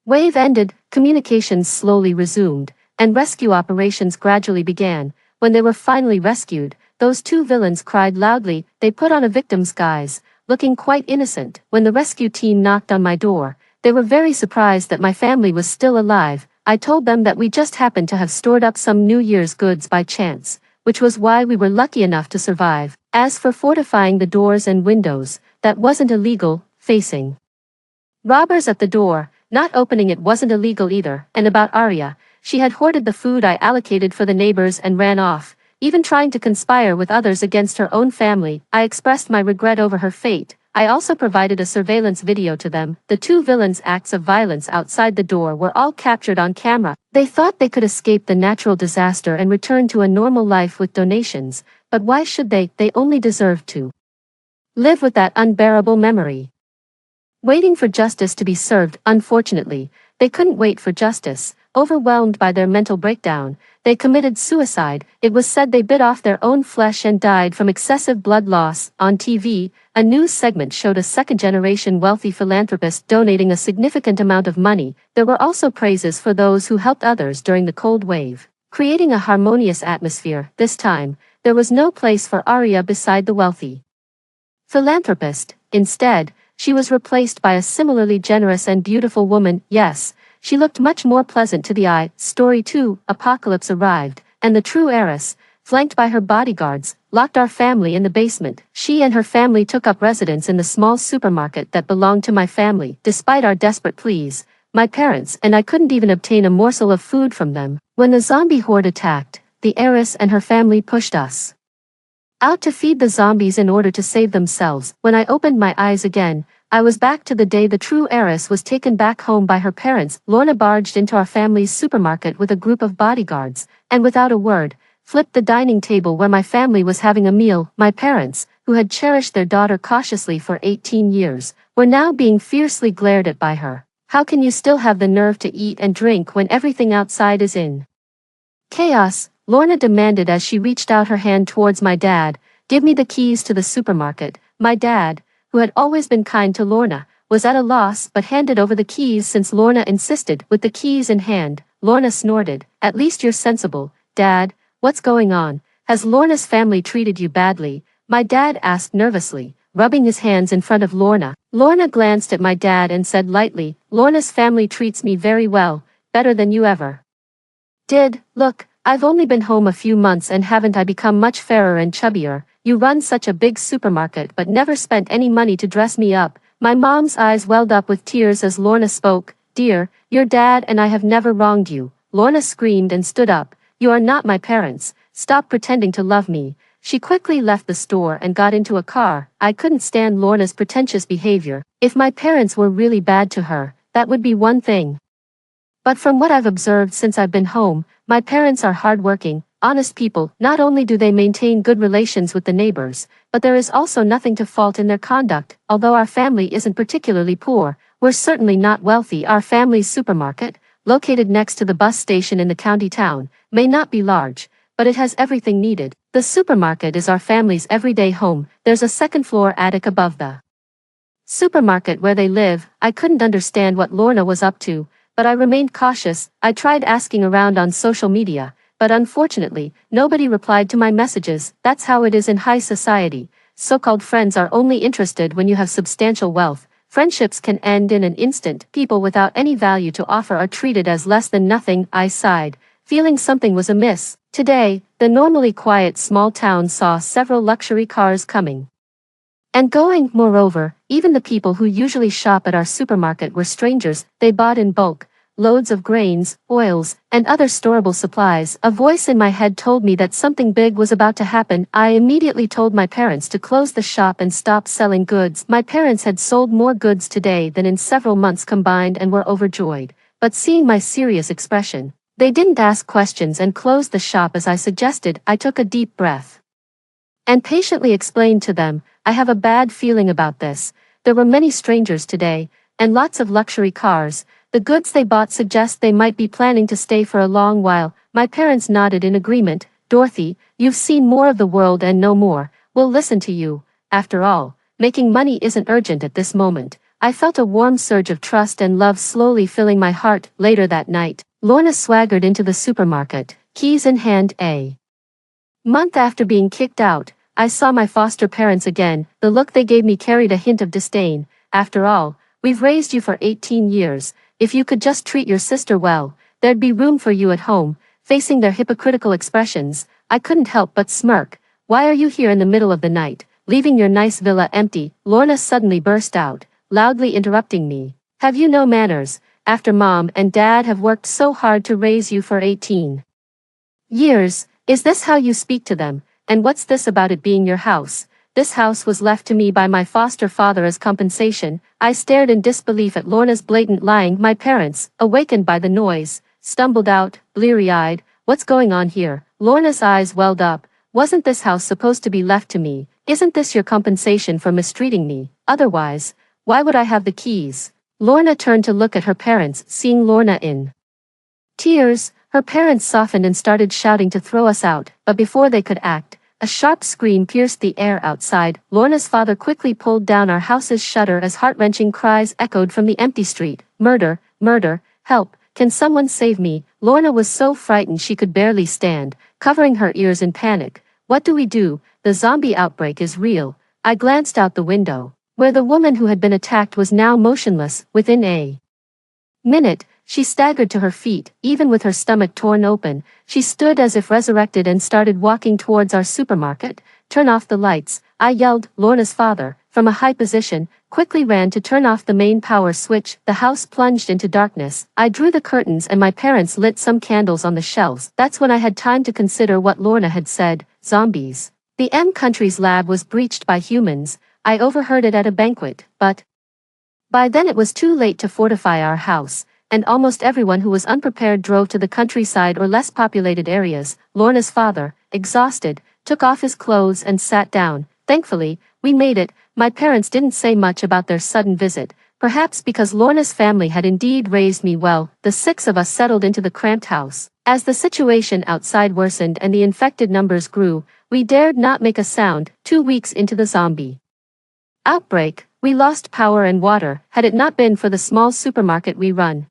[SPEAKER 1] wave ended. Communications slowly resumed, and rescue operations gradually began. When they were finally rescued, those 2 villains cried loudly. They put on a victim's guise, looking quite innocent. When the rescue team knocked on my door, they were very surprised that my family was still alive. I told them that we just happened to have stored up some New Year's goods by chance, which was why we were lucky enough to survive. As for fortifying the doors and windows, that wasn't illegal. Facing robbers at the door, not opening it wasn't illegal either. And about Arya, she had hoarded the food I allocated for the neighbors and ran off, even trying to conspire with others against her own family. I expressed my regret over her fate. I also provided a surveillance video to them. The 2 villains' acts of violence outside the door were all captured on camera. They thought they could escape the natural disaster and return to a normal life with donations, but why should they? They only deserved to live with that unbearable memory, waiting for justice to be served. Unfortunately, they couldn't wait for justice. Overwhelmed by their mental breakdown, they committed suicide. It was said they bit off their own flesh and died from excessive blood loss. On TV, a news segment showed a second-generation wealthy philanthropist donating a significant amount of money. There were also praises for those who helped others during the cold wave, creating a harmonious atmosphere. This time, there was no place for Arya beside the wealthy philanthropist. Instead, she was replaced by a similarly generous and beautiful woman. Yes, she looked much more pleasant to the eye. Story 2, Apocalypse arrived, and the true heiress, flanked by her bodyguards, locked our family in the basement. She and her family took up residence in the small supermarket that belonged to my family. Despite our desperate pleas, my parents and I couldn't even obtain a morsel of food from them. When the zombie horde attacked, the heiress and her family pushed us out to feed the zombies in order to save themselves. When I opened my eyes again, I was back to the day the true heiress was taken back home by her parents. Lorna barged into our family's supermarket with a group of bodyguards, and without a word, flipped the dining table where my family was having a meal. My parents, who had cherished their daughter cautiously for 18 years, were now being fiercely glared at by her. How can you still have the nerve to eat and drink when everything outside is in chaos? Lorna demanded as she reached out her hand towards my dad. Give me the keys to the supermarket. My dad, who had always been kind to Lorna, was at a loss but handed over the keys since Lorna insisted. With the keys in hand, Lorna snorted. At least you're sensible, Dad. What's going on? Has Lorna's family treated you badly? My dad asked nervously, rubbing his hands in front of Lorna. Lorna glanced at my dad and said lightly, "Lorna's family treats me very well, better than you ever did. Look, I've only been home a few months and haven't I become much fairer and chubbier? You run such a big supermarket but never spent any money to dress me up." My mom's eyes welled up with tears as Lorna spoke. "Dear, your dad and I have never wronged you." Lorna screamed and stood up. "You are not my parents. Stop pretending to love me." She quickly left the store and got into a car. I couldn't stand Lorna's pretentious behavior. If my parents were really bad to her, that would be one thing. But from what I've observed since I've been home, my parents are hardworking, honest people. Not only do they maintain good relations with the neighbors, but there is also nothing to fault in their conduct. Although our family isn't particularly poor, we're certainly not wealthy. Our family's supermarket, located next to the bus station in the county town, may not be large, but it has everything needed. The supermarket is our family's everyday home. There's a second-floor attic above the supermarket where they live. I couldn't understand what Lorna was up to, but I remained cautious. I tried asking around on social media, but unfortunately, nobody replied to my messages. That's how it is in high society. So-called friends are only interested when you have substantial wealth. Friendships can end in an instant. People without any value to offer are treated as less than nothing. I sighed, feeling something was amiss. Today, the normally quiet small town saw several luxury cars coming and going. Moreover, even the people who usually shop at our supermarket were strangers. They bought in bulk, loads of grains, oils, and other storable supplies. A voice in my head told me that something big was about to happen. I immediately told my parents to close the shop and stop selling goods. My parents had sold more goods today than in several months combined and were overjoyed. But seeing my serious expression, they didn't ask questions and closed the shop as I suggested. I took a deep breath and patiently explained to them, "I have a bad feeling about this. There were many strangers today, and lots of luxury cars. The goods they bought suggest they might be planning to stay for a long while." My parents nodded in agreement. "Dorothy, you've seen more of the world and know more. We'll listen to you. After all, making money isn't urgent at this moment." I felt a warm surge of trust and love slowly filling my heart. Later that night, Lorna swaggered into the supermarket, keys in hand. A month after being kicked out, I saw my foster parents again. The look they gave me carried a hint of disdain. "After all, we've raised you for 18 years. If you could just treat your sister well, there'd be room for you at home." Facing their hypocritical expressions, I couldn't help but smirk. "Why are you here in the middle of the night, leaving your nice villa empty?" Lorna suddenly burst out, loudly interrupting me. "Have you no manners, after Mom and Dad have worked so hard to raise you for 18 years? Is this how you speak to them? And what's this about it being your house? This house was left to me by my foster father as compensation." I stared in disbelief at Lorna's blatant lying. My parents, awakened by the noise, stumbled out, bleary-eyed. "What's going on here?" Lorna's eyes welled up. "Wasn't this house supposed to be left to me? Isn't this your compensation for mistreating me? Otherwise, why would I have the keys?" Lorna turned to look at her parents. Seeing Lorna in tears, her parents softened and started shouting to throw us out. But before they could act, a sharp scream pierced the air outside. Lorna's father quickly pulled down our house's shutter as heart-wrenching cries echoed from the empty street. "Murder! Murder! Help! Can someone save me?" Lorna was so frightened she could barely stand, covering her ears in panic. "What do we do? The zombie outbreak is real." I glanced out the window, where the woman who had been attacked was now motionless. Within a minute, she staggered to her feet. Even with her stomach torn open, she stood as if resurrected and started walking towards our supermarket. "Turn off the lights," I yelled. Lorna's father, from a high position, quickly ran to turn off the main power switch. The house plunged into darkness. I drew the curtains and my parents lit some candles on the shelves. That's when I had time to consider what Lorna had said. Zombies. The M-Country's lab was breached by humans. I overheard it at a banquet, but by then it was too late to fortify our house, and almost everyone who was unprepared drove to the countryside or less populated areas. Lorna's father, exhausted, took off his clothes and sat down. Thankfully, we made it. My parents didn't say much about their sudden visit, perhaps because Lorna's family had indeed raised me well. The 6 of us settled into the cramped house. As the situation outside worsened and the infected numbers grew, we dared not make a sound. 2 weeks into the zombie outbreak, we lost power and water. Had it not been for the small supermarket we run,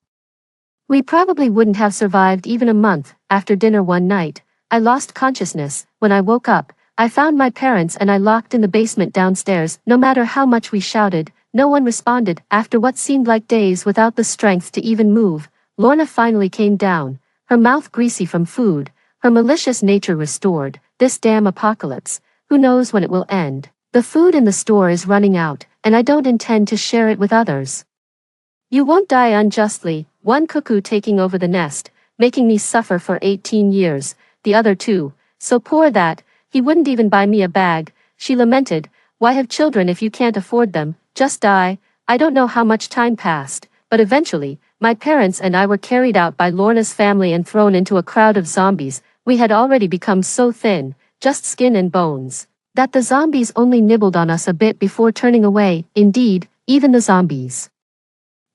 [SPEAKER 1] we probably wouldn't have survived even a month. After dinner one night, I lost consciousness. When I woke up, I found my parents and I locked in the basement downstairs. No matter how much we shouted, no one responded. After what seemed like days without the strength to even move, Lorna finally came down, her mouth greasy from food, her malicious nature restored. This damn apocalypse, who knows when it will end? The food in the store is running out, and I don't intend to share it with others. You won't die unjustly, one cuckoo taking over the nest, making me suffer for 18 years, the other two, so poor that he wouldn't even buy me a bag, she lamented. Why have children if you can't afford them? Just die. I don't know how much time passed, but eventually, my parents and I were carried out by Lorna's family and thrown into a crowd of zombies. We had already become so thin, just skin and bones, that the zombies only nibbled on us a bit before turning away. Indeed, even the zombies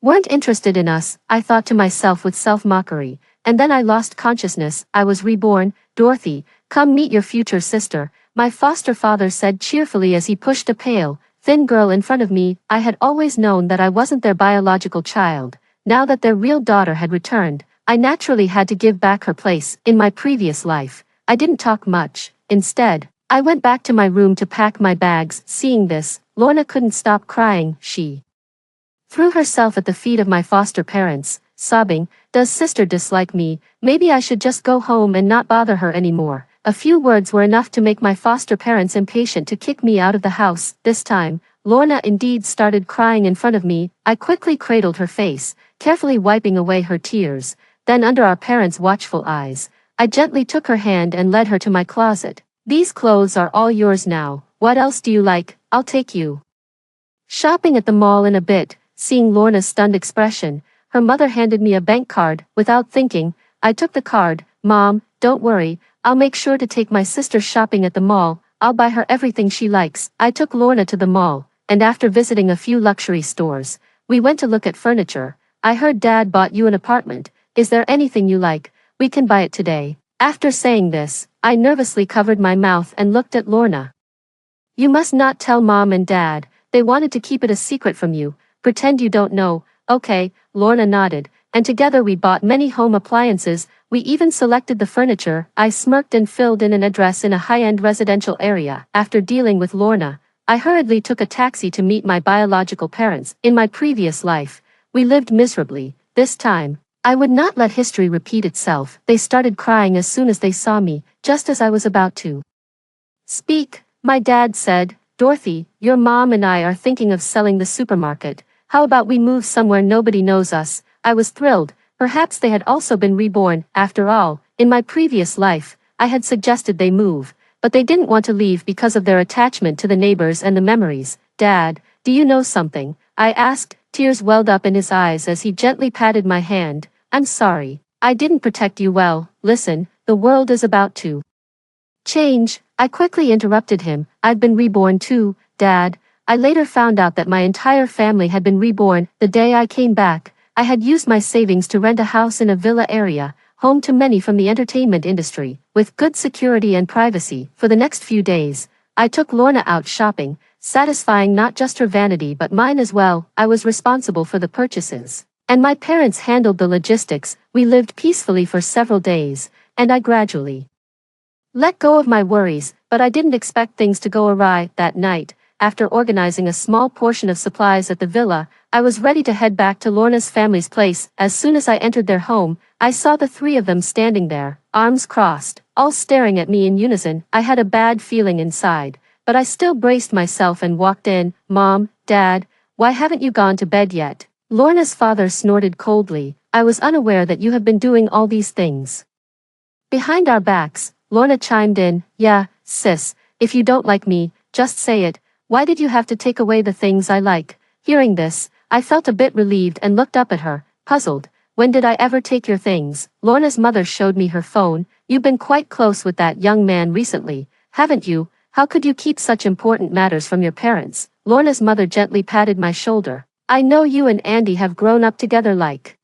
[SPEAKER 1] weren't interested in us, I thought to myself with self-mockery, and then I lost consciousness. I was reborn. Dorothy, come meet your future sister, my foster father said cheerfully as he pushed a pale, thin girl in front of me. I had always known that I wasn't their biological child. Now that their real daughter had returned, I naturally had to give back her place in my previous life. I didn't talk much. Instead, I went back to my room to pack my bags. Seeing this, Lorna couldn't stop crying. She threw herself at the feet of my foster parents, sobbing, "Does sister dislike me? Maybe I should just go home and not bother her anymore." A few words were enough to make my foster parents impatient to kick me out of the house. This time, Lorna indeed started crying in front of me. I quickly cradled her face, carefully wiping away her tears. Then under our parents' watchful eyes, I gently took her hand and led her to my closet. "These clothes are all yours now. What else do you like? I'll take you shopping at the mall in a bit." Seeing Lorna's stunned expression, her mother handed me a bank card. Without thinking, I took the card. "Mom, don't worry, I'll make sure to take my sister shopping at the mall. I'll buy her everything she likes." I took Lorna to the mall, and after visiting a few luxury stores, we went to look at furniture. "I heard Dad bought you an apartment. Is there anything you like? We can buy it today." After saying this, I nervously covered my mouth and looked at Lorna. "You must not tell Mom and Dad. They wanted to keep it a secret from you. Pretend you don't know." "Okay," Lorna nodded, and together we bought many home appliances. We even selected the furniture. I smirked and filled in an address in a high-end residential area. After dealing with Lorna, I hurriedly took a taxi to meet my biological parents. In my previous life, we lived miserably. This time, I would not let history repeat itself. They started crying as soon as they saw me, just as I was about to speak. My dad said, "Dorothy, your mom and I are thinking of selling the supermarket. How about we move somewhere nobody knows us?" I was thrilled. Perhaps they had also been reborn. After all, in my previous life, I had suggested they move, but they didn't want to leave because of their attachment to the neighbors and the memories. "Dad, do you know something?" I asked. Tears welled up in his eyes as he gently patted my hand. "I'm sorry. I didn't protect you well. Listen, the world is about to change." I quickly interrupted him. "I've been reborn too, Dad." I later found out that my entire family had been reborn. The day I came back, I had used my savings to rent a house in a villa area, home to many from the entertainment industry, with good security and privacy. For the next few days, I took Lorna out shopping, satisfying not just her vanity but mine as well. I was responsible for the purchases, and my parents handled the logistics. We lived peacefully for several days, and I gradually let go of my worries, but I didn't expect things to go awry. That night, after organizing a small portion of supplies at the villa, I was ready to head back to Lorna's family's place. As soon as I entered their home, I saw the three of them standing there, arms crossed, all staring at me in unison. I had a bad feeling inside, but I still braced myself and walked in. "Mom, Dad, why haven't you gone to bed yet?" Lorna's father snorted coldly. "I was unaware that you have been doing all these things behind our backs." Lorna chimed in, "Yeah, sis, if you don't like me, just say it. Why did you have to take away the things I like?" Hearing this, I felt a bit relieved and looked up at her, puzzled. "When did I ever take your things?" Lorna's mother showed me her phone. "You've been quite close with that young man recently, haven't you? How could you keep such important matters from your parents?" Lorna's mother gently patted my shoulder. "I know you and Andy have grown up together like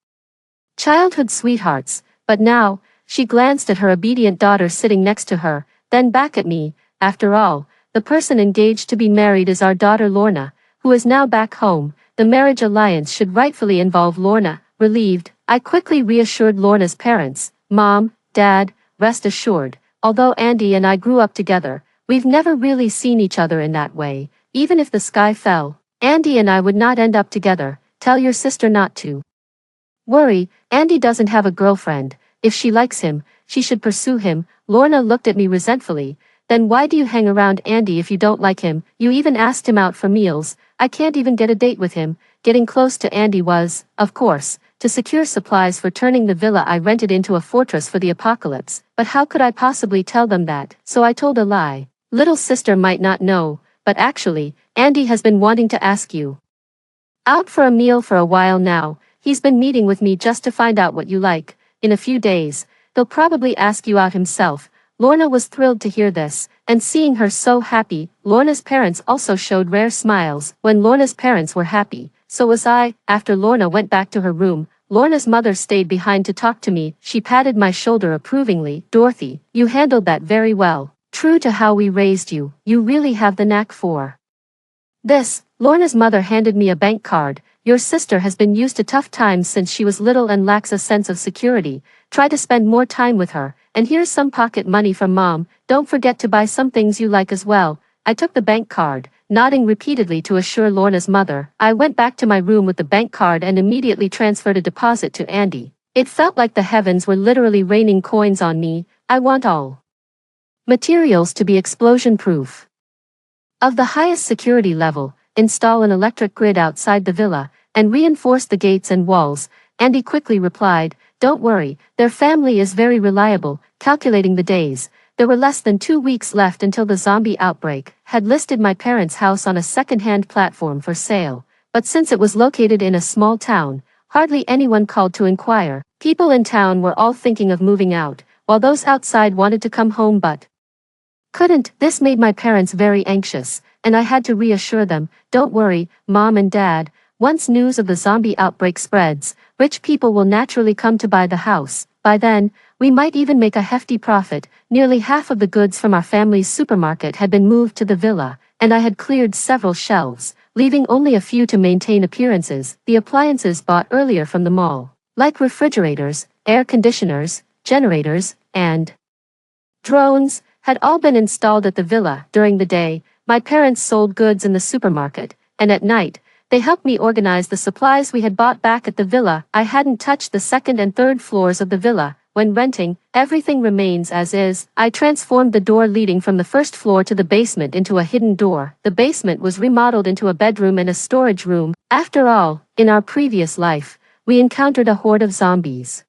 [SPEAKER 1] childhood sweethearts, but now," she glanced at her obedient daughter sitting next to her, then back at me. "After all, the person engaged to be married is our daughter Lorna, who is now back home. The marriage alliance should rightfully involve Lorna." Relieved, I quickly reassured Lorna's parents. "Mom, Dad, rest assured, although Andy and I grew up together, We've never really seen each other in that way. Even if the sky fell, Andy and I would not end up together. Tell your sister not to worry. Andy doesn't have a girlfriend. If she likes him, she should pursue him. Lorna looked at me resentfully. Then why do you hang around Andy if you don't like him? You even asked him out for meals. I can't even get a date with him. Getting close to Andy was, of course, to secure supplies for turning the villa I rented into a fortress for the apocalypse. But how could I possibly tell them that? So I told a lie. Little sister might not know, but actually, Andy has been wanting to ask you out for a meal for a while now. He's been meeting with me just to find out what you like. In a few days, he'll probably ask you out himself. Lorna was thrilled to hear this, and seeing her so happy, Lorna's parents also showed rare smiles. When Lorna's parents were happy, so was I. After Lorna went back to her room, Lorna's mother stayed behind to talk to me. She patted my shoulder approvingly. Dorothy, you handled that very well. True to how we raised you, you really have the knack for this. Lorna's mother handed me a bank card. Your sister has been used to tough times since she was little and lacks a sense of security. Try to spend more time with her. And here's some pocket money from Mom. Don't forget to buy some things you like as well. I took the bank card, nodding repeatedly to assure Lorna's mother. I went back to my room with the bank card and immediately transferred a deposit to Andy. It felt like the heavens were literally raining coins on me. I want all materials to be explosion-proof. Of the highest security level, install an electric grid outside the villa, and reinforce the gates and walls. Andy quickly replied, don't worry, their family is very reliable. Calculating the days, there were less than 2 weeks left until the zombie outbreak. Had listed my parents' house on a second-hand platform for sale, but since it was located in a small town, hardly anyone called to inquire. People in town were all thinking of moving out, while those outside wanted to come home but couldn't. This made my parents very anxious, and I had to reassure them, don't worry, Mom and Dad, once news of the zombie outbreak spreads, rich people will naturally come to buy the house. By then, we might even make a hefty profit. Nearly half of the goods from our family's supermarket had been moved to the villa, and I had cleared several shelves, leaving only a few to maintain appearances. The appliances bought earlier from the mall, like refrigerators, air conditioners, generators, and drones, had all been installed at the villa. During the day, my parents sold goods in the supermarket, and at night, they helped me organize the supplies we had bought back at the villa. I hadn't touched the second and third floors of the villa. When renting, everything remains as is. I transformed the door leading from the first floor to the basement into a hidden door. The basement was remodeled into a bedroom and a storage room. After all, in our previous life, we encountered a horde of zombies.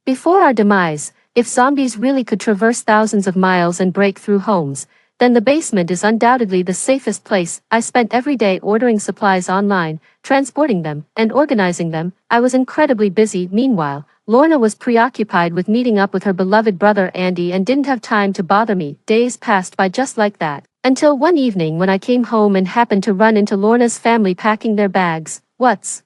[SPEAKER 1] Before our demise, if zombies really could traverse thousands of miles and break through homes, then the basement is undoubtedly the safest place. I spent every day ordering supplies online, transporting them, and organizing them. I was incredibly busy. Meanwhile, Lorna was preoccupied with meeting up with her beloved brother Andy and didn't have time to bother me. Days passed by just like that, until one evening when I came home and happened to run into Lorna's family packing their bags. What's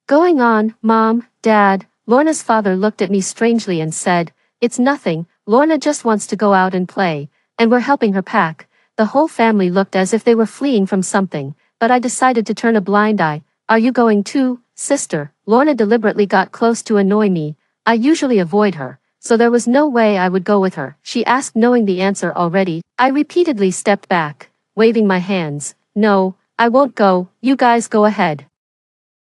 [SPEAKER 1] going on, Mom, Dad? Lorna's father looked at me strangely and said, it's nothing, Lorna just wants to go out and play, and we're helping her pack. The whole family looked as if they were fleeing from something, but I decided to turn a blind eye. Are you going too, sister? Lorna deliberately got close to annoy me. I usually avoid her, so there was no way I would go with her. She asked knowing the answer already. I repeatedly stepped back, waving my hands. No, I won't go, you guys go ahead.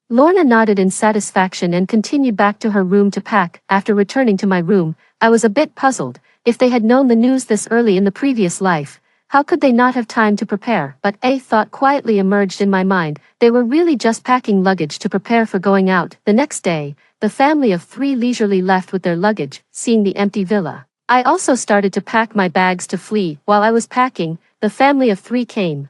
[SPEAKER 1] Lorna nodded in satisfaction and continued back to her room to pack. After returning to my room, I was a bit puzzled. If they had known the news this early in the previous life, how could they not have time to prepare? But a thought quietly emerged in my mind. They were really just packing luggage to prepare for going out. The next day, the family of 3 leisurely left with their luggage, seeing the empty villa. I also started to pack my bags to flee. While I was packing, the family of 3 came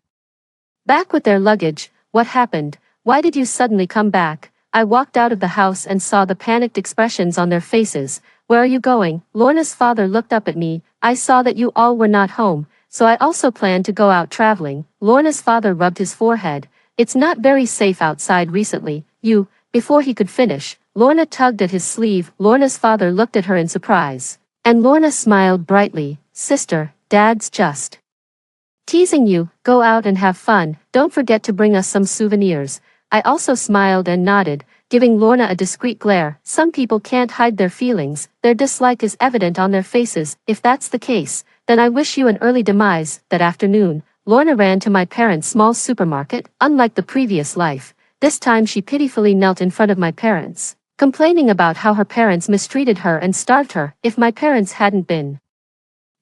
[SPEAKER 1] back with their luggage. What happened? Why did you suddenly come back? I walked out of the house and saw the panicked expressions on their faces. Where are you going? Lorna's father looked up at me. I saw that you all were not home, so I also planned to go out traveling. Lorna's father rubbed his forehead. It's not very safe outside recently. Before he could finish, Lorna tugged at his sleeve. Lorna's father looked at her in surprise, and Lorna smiled brightly. Sister, Dad's just teasing you. Go out and have fun. Don't forget to bring us some souvenirs. I also smiled and nodded, giving Lorna a discreet glare. Some people can't hide their feelings. Their dislike is evident on their faces. If that's the case, Then I wish you an early demise. That afternoon, Lorna ran to my parents' small supermarket. Unlike the previous life, this time she pitifully knelt in front of my parents, complaining about how her parents mistreated her and starved her. If my parents hadn't been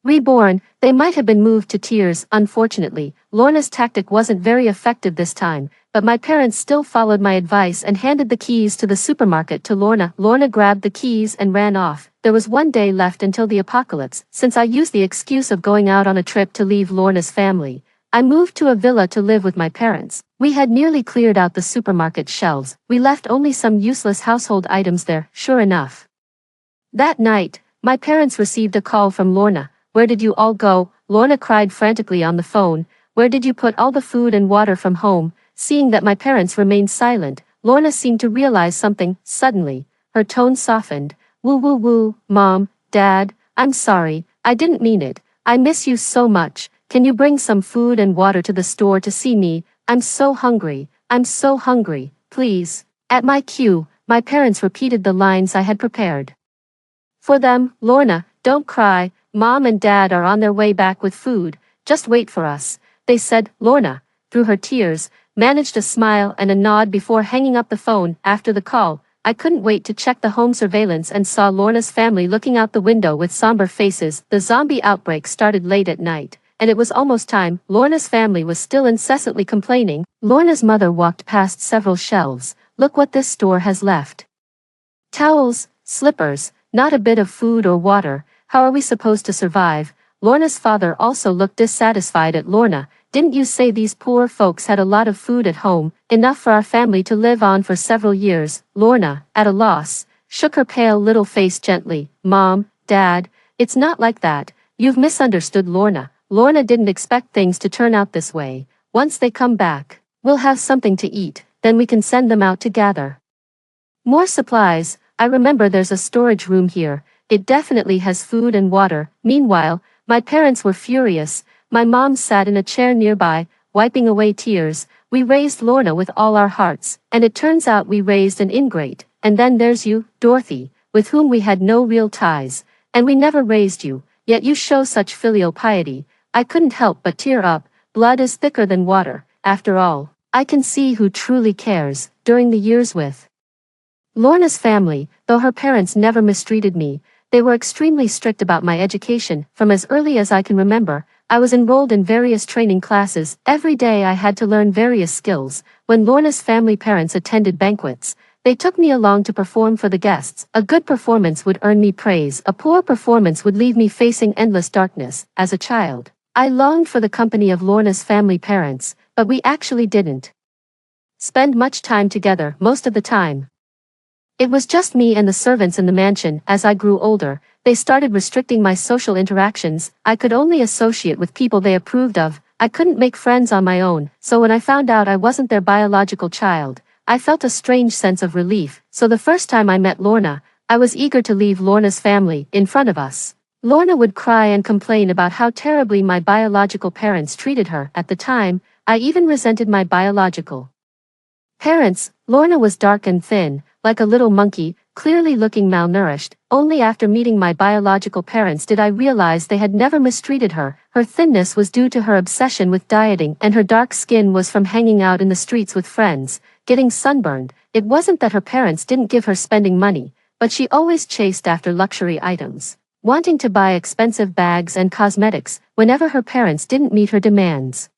[SPEAKER 1] reborn, they might have been moved to tears. Unfortunately, Lorna's tactic wasn't very effective this time, but my parents still followed my advice and handed the keys to the supermarket to Lorna. Lorna grabbed the keys and ran off. There was one day left until the apocalypse. Since I used the excuse of going out on a trip to leave Lorna's family, I moved to a villa to live with my parents. We had nearly cleared out the supermarket shelves. We left only some useless household items there. Sure enough, that night, my parents received a call from Lorna. "Where did you all go?" Lorna cried frantically on the phone. "Where did you put all the food and water from home?" Seeing that my parents remained silent, Lorna seemed to realize something. Suddenly, her tone softened. "Woo woo woo, Mom, Dad, I'm sorry, I didn't mean it. I miss you so much. Can you bring some food and water to the store to see me? I'm so hungry, please." At my cue, my parents repeated the lines I had prepared for them. "Lorna, don't cry. Mom and Dad are on their way back with food. Just wait for us," they said. Lorna, through her tears, managed a smile and a nod before hanging up the phone. After the call, I couldn't wait to check the home surveillance and saw Lorna's family looking out the window with somber faces. The zombie outbreak started late at night, and it was almost time. Lorna's family was still incessantly complaining. Lorna's mother walked past several shelves. "Look what this store has left. Towels, slippers, not a bit of food or water. How are we supposed to survive?" Lorna's father also looked dissatisfied at Lorna. "Didn't you say these poor folks had a lot of food at home, enough for our family to live on for several years?" Lorna, at a loss, shook her pale little face gently. "Mom, Dad, it's not like that. You've misunderstood Lorna. Lorna didn't expect things to turn out this way. Once they come back, we'll have something to eat, then we can send them out to gather more supplies. I remember there's a storage room here. It definitely has food and water." Meanwhile, my parents were furious. My mom sat in a chair nearby, wiping away tears. "We raised Lorna with all our hearts, and it turns out we raised an ingrate. And then there's you, Dorothy, with whom we had no real ties, and we never raised you, yet you show such filial piety." I couldn't help but tear up. Blood is thicker than water. After all, I can see who truly cares. During the years with Lorna's family, though her parents never mistreated me, they were extremely strict about my education. From as early as I can remember, I was enrolled in various training classes. Every day I had to learn various skills. When Lorna's family parents attended banquets, they took me along to perform for the guests. A good performance would earn me praise. A poor performance would leave me facing endless darkness. As a child, I longed for the company of Lorna's family parents, but we actually didn't spend much time together. Most of the time, it was just me and the servants in the mansion. As I grew older, they started restricting my social interactions. I could only associate with people they approved of. I couldn't make friends on my own, so when I found out I wasn't their biological child, I felt a strange sense of relief. So the first time I met Lorna, I was eager to leave Lorna's family in front of us. Lorna would cry and complain about how terribly my biological parents treated her. At the time, I even resented my biological parents. Lorna was dark and thin, like a little monkey, clearly looking malnourished. Only after meeting my biological parents did I realize they had never mistreated her. Her thinness was due to her obsession with dieting, and her dark skin was from hanging out in the streets with friends, getting sunburned. It wasn't that her parents didn't give her spending money, but she always chased after luxury items, wanting to buy expensive bags and cosmetics. Whenever her parents didn't meet her demands,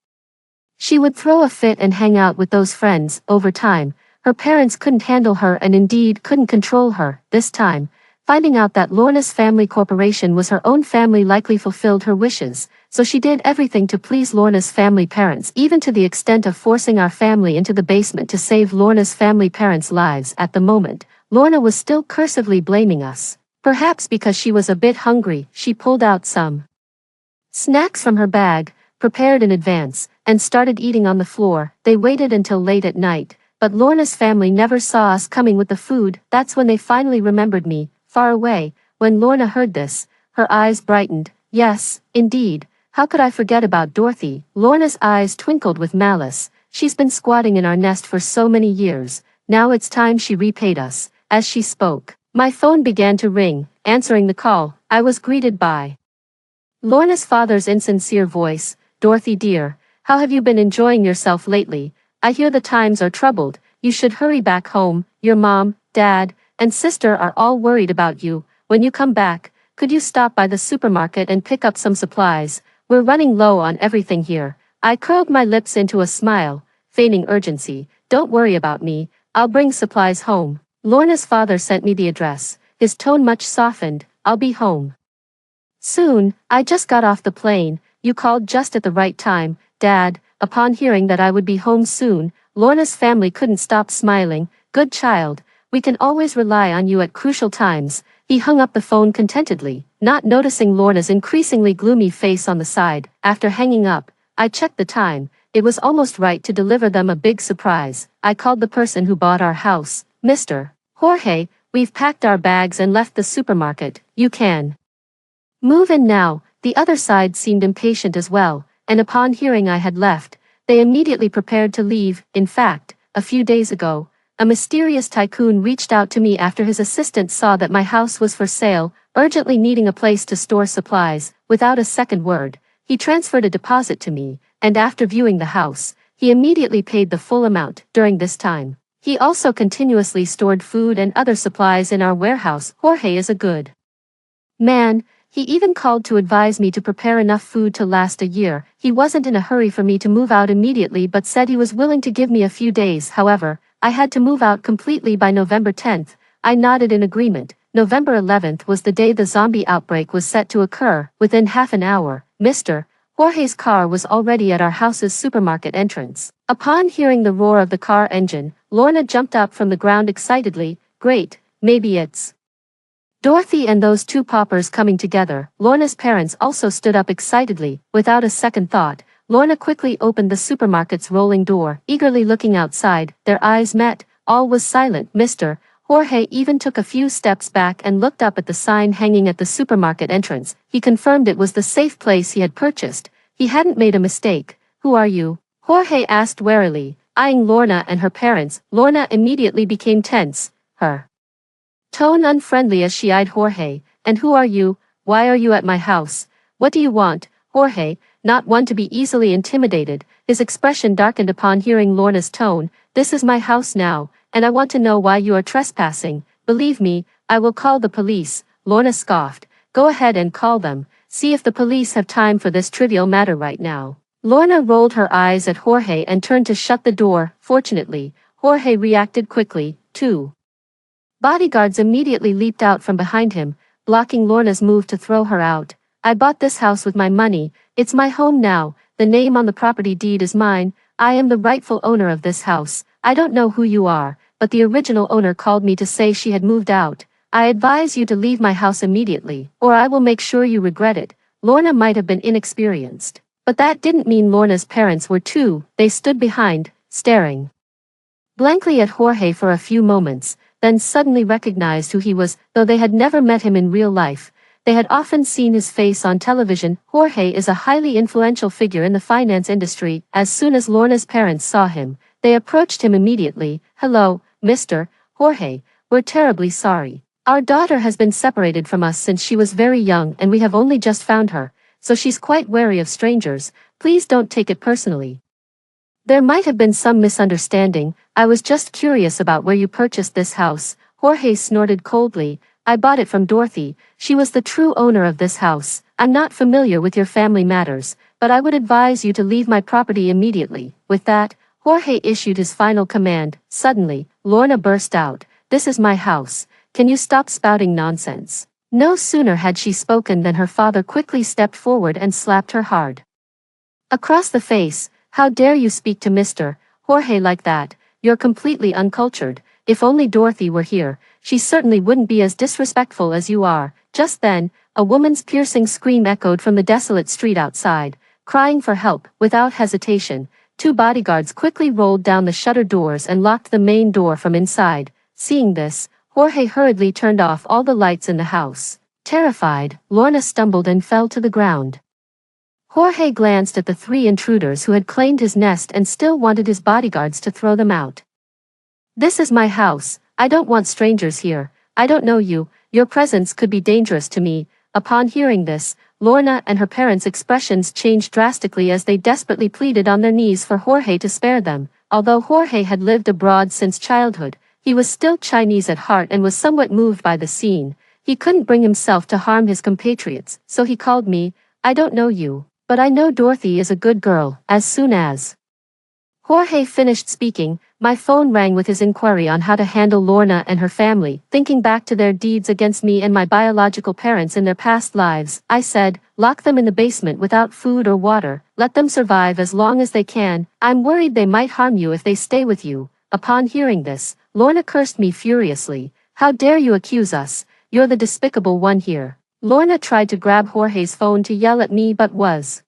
[SPEAKER 1] she would throw a fit and hang out with those friends. Over time, her parents couldn't handle her and indeed couldn't control her. This time, finding out that Lorna's family corporation was her own family likely fulfilled her wishes, so she did everything to please Lorna's family parents, even to the extent of forcing our family into the basement to save Lorna's family parents' lives. At the moment, Lorna was still cursively blaming us. Perhaps because she was a bit hungry, she pulled out some snacks from her bag, prepared in advance, and started eating on the floor. They waited until late at night, but Lorna's family never saw us coming with the food. That's when they finally remembered me, far away. When Lorna heard this, her eyes brightened. "Yes, indeed, how could I forget about Dorothy?" Lorna's eyes twinkled with malice. "She's been squatting in our nest for so many years. Now it's time she repaid us." As she spoke, my phone began to ring. Answering the call, I was greeted by Lorna's father's insincere voice, Dorothy dear, how have you been enjoying yourself lately? I hear the times are troubled, you should hurry back home, your mom, dad, and sister are all worried about you. When you come back, could you stop by the supermarket and pick up some supplies? We're running low on everything here. I curled my lips into a smile, feigning urgency. Don't worry about me, I'll bring supplies home. Lorna's father sent me the address, his tone much softened. I'll be home soon. I just got off the plane. You called just at the right time, Dad. Upon hearing that I would be home soon, Lorna's family couldn't stop smiling. Good child, we can always rely on you at crucial times. He hung up the phone contentedly, not noticing Lorna's increasingly gloomy face on the side. After hanging up, I checked the time. It was almost right to deliver them a big surprise. I called the person who bought our house. Mr. Jorge, we've packed our bags and left the supermarket. You can move in now. The other side seemed impatient as well, and upon hearing I had left, they immediately prepared to leave. In fact, a few days ago, a mysterious tycoon reached out to me after his assistant saw that my house was for sale, urgently needing a place to store supplies. Without a second word, he transferred a deposit to me, and after viewing the house, he immediately paid the full amount. During this time, he also continuously stored food and other supplies in our warehouse. Jorge is a good man. He even called to advise me to prepare enough food to last a year. He wasn't in a hurry for me to move out immediately but said he was willing to give me a few days. However, I had to move out completely by November 10th. I nodded in agreement. November 11th was the day the zombie outbreak was set to occur. Within half an hour, Mr. Jorge's car was already at our house's supermarket entrance. Upon hearing the roar of the car engine, Lorna jumped up from the ground excitedly. Great, maybe it's Dorothy and those two paupers coming together. Lorna's parents also stood up excitedly. Without a second thought, Lorna quickly opened the supermarket's rolling door, eagerly looking outside. Their eyes met. All was silent. Mr. Jorge even took a few steps back and looked up at the sign hanging at the supermarket entrance. He confirmed it was the safe place he had purchased. He hadn't made a mistake. Who are you? Jorge asked warily, eyeing Lorna and her parents. Lorna immediately became tense, her tone unfriendly as she eyed Jorge. And who are you? Why are you at my house? What do you want? Jorge, not one to be easily intimidated, his expression darkened upon hearing Lorna's tone. This is my house now, and I want to know why you are trespassing. Believe me, I will call the police. Lorna scoffed. Go ahead and call them. See if the police have time for this trivial matter right now. Lorna rolled her eyes at Jorge and turned to shut the door. Fortunately, Jorge reacted quickly, too. Bodyguards immediately leaped out from behind him, blocking Lorna's move to throw her out. I bought this house with my money. It's my home now. The name on the property deed is mine. I am the rightful owner of this house. I don't know who you are, but the original owner called me to say she had moved out. I advise you to leave my house immediately, or I will make sure you regret it. Lorna might have been inexperienced, but that didn't mean Lorna's parents were too. They stood behind, staring blankly at Jorge for a few moments, then suddenly recognized who he was. Though they had never met him in real life, they had often seen his face on television. Jorge is a highly influential figure in the finance industry. As soon as Lorna's parents saw him, they approached him immediately. Hello, Mr. Jorge, we're terribly sorry. Our daughter has been separated from us since she was very young and we have only just found her, so she's quite wary of strangers. Please don't take it personally. There might have been some misunderstanding. I was just curious about where you purchased this house. Jorge snorted coldly. I bought it from Dorothy. She was the true owner of this house. I'm not familiar with your family matters, but I would advise you to leave my property immediately. With that, Jorge issued his final command. Suddenly, Lorna burst out. This is my house. Can you stop spouting nonsense? No sooner had she spoken than her father quickly stepped forward and slapped her hard across the face. How dare you speak to Mr. Jorge like that? You're completely uncultured. If only Dorothy were here, she certainly wouldn't be as disrespectful as you are. Just then, a woman's piercing scream echoed from the desolate street outside, crying for help. Without hesitation, two bodyguards quickly rolled down the shuttered doors and locked the main door from inside. Seeing this, Jorge hurriedly turned off all the lights in the house. Terrified, Lorna stumbled and fell to the ground. Jorge glanced at the three intruders who had claimed his nest and still wanted his bodyguards to throw them out. This is my house. I don't want strangers here. I don't know you. Your presence could be dangerous to me. Upon hearing this, Lorna and her parents' expressions changed drastically as they desperately pleaded on their knees for Jorge to spare them. Although Jorge had lived abroad since childhood, he was still Chinese at heart and was somewhat moved by the scene. He couldn't bring himself to harm his compatriots, so he called me. I don't know you, but I know Dorothy is a good girl. As soon as Jorge finished speaking, my phone rang with his inquiry on how to handle Lorna and her family. Thinking back to their deeds against me and my biological parents in their past lives, I said, lock them in the basement without food or water, let them survive as long as they can. I'm worried they might harm you if they stay with you. Upon hearing this, Lorna cursed me furiously. How dare you accuse us? You're the despicable one here. Lorna tried to grab Jorge's phone to yell at me but was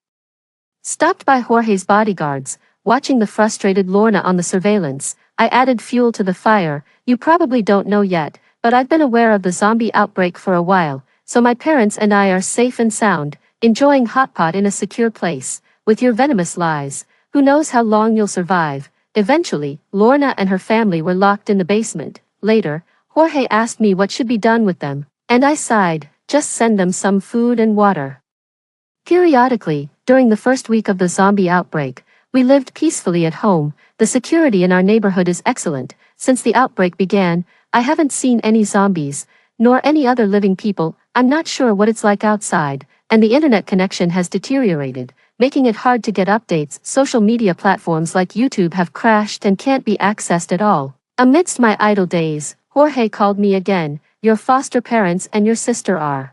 [SPEAKER 1] stopped by Jorge's bodyguards. Watching the frustrated Lorna on the surveillance, I added fuel to the fire. You probably don't know yet, but I've been aware of the zombie outbreak for a while, so my parents and I are safe and sound, enjoying hot pot in a secure place. With your venomous lies, who knows how long you'll survive. Eventually, Lorna and her family were locked in the basement. Later, Jorge asked me what should be done with them, and I sighed, just send them some food and water. Periodically, during the first week of the zombie outbreak, we lived peacefully at home. The security in our neighborhood is excellent. Since the outbreak began, I haven't seen any zombies, nor any other living people. I'm not sure what it's like outside, and the internet connection has deteriorated, making it hard to get updates. Social media platforms like YouTube have crashed and can't be accessed at all. Amidst my idle days, Jorge called me again. Your foster parents and your sister are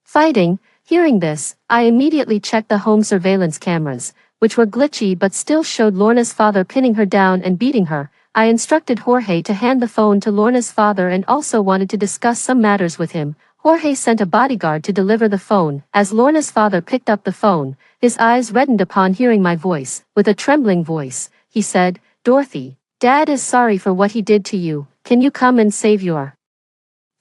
[SPEAKER 1] fighting. Hearing this, I immediately checked the home surveillance cameras, which were glitchy but still showed Lorna's father pinning her down and beating her. I instructed Jorge to hand the phone to Lorna's father and also wanted to discuss some matters with him. Jorge sent a bodyguard to deliver the phone. As Lorna's father picked up the phone, his eyes reddened upon hearing my voice. With a trembling voice, he said, Dorothy, Dad is sorry for what he did to you. Can you come and save your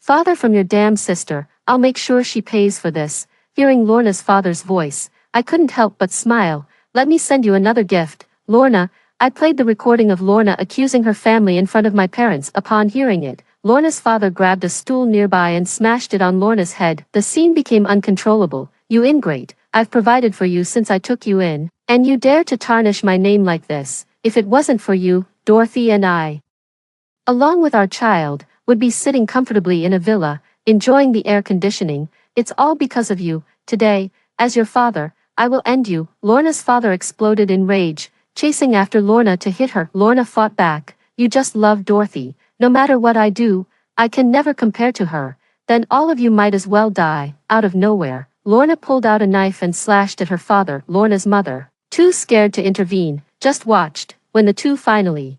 [SPEAKER 1] father from your damn sister? I'll make sure she pays for this. Hearing Lorna's father's voice, I couldn't help but smile. Let me send you another gift, Lorna. I played the recording of Lorna accusing her family in front of my parents. Upon hearing it, Lorna's father grabbed a stool nearby and smashed it on Lorna's head. The scene became uncontrollable. You ingrate, I've provided for you since I took you in, and you dare to tarnish my name like this. If it wasn't for you, Dorothy and I, along with our child, would be sitting comfortably in a villa, enjoying the air conditioning. It's all because of you. Today, as your father, I will end you. Lorna's father exploded in rage, chasing after Lorna to hit her. Lorna fought back. You just love Dorothy. No matter what I do, I can never compare to her. Then all of you might as well die. Out of nowhere, Lorna pulled out a knife and slashed at her father. Lorna's mother, too scared to intervene, just watched. When the two finally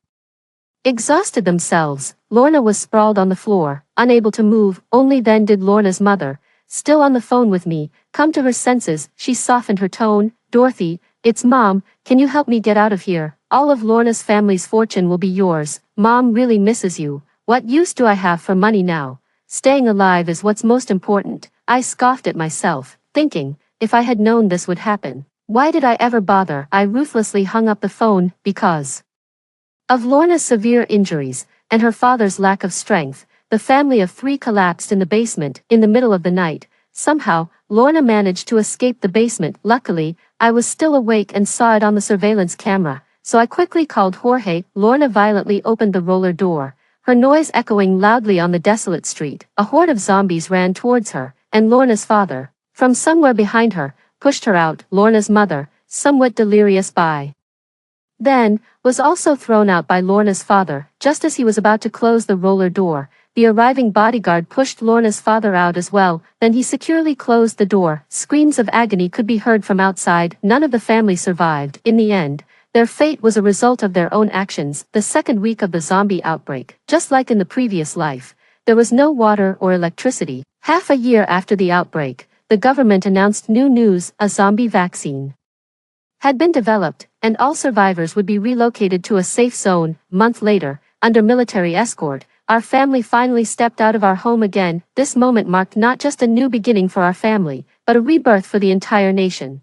[SPEAKER 1] exhausted themselves, Lorna was sprawled on the floor, unable to move. Only then did Lorna's mother, still on the phone with me, come to her senses. She softened her tone. Dorothy, it's Mom, can you help me get out of here? All of Lorna's family's fortune will be yours. Mom really misses you. What use do I have for money now? Staying alive is what's most important. I scoffed at myself, thinking, if I had known this would happen, why did I ever bother? I ruthlessly hung up the phone. Because of Lorna's severe injuries, and her father's lack of strength, the family of three collapsed in the basement. In the middle of the night, somehow, Lorna managed to escape the basement. Luckily, I was still awake and saw it on the surveillance camera, so I quickly called Jorge. Lorna violently opened the roller door, her noise echoing loudly on the desolate street. A horde of zombies ran towards her, and Lorna's father, from somewhere behind her, pushed her out. Lorna's mother, somewhat delirious by then, was also thrown out by Lorna's father. Just as he was about to close the roller door, the arriving bodyguard pushed Lorna's father out as well. Then he securely closed the door. Screams of agony could be heard from outside. None of the family survived. In the end, their fate was a result of their own actions. The second week of the zombie outbreak, just like in the previous life, there was no water or electricity. Half a year after the outbreak, the government announced new news: a zombie vaccine had been developed, and all survivors would be relocated to a safe zone. Month later, under military escort, our family finally stepped out of our home again. This moment marked not just a new beginning for our family, but a rebirth for the entire nation.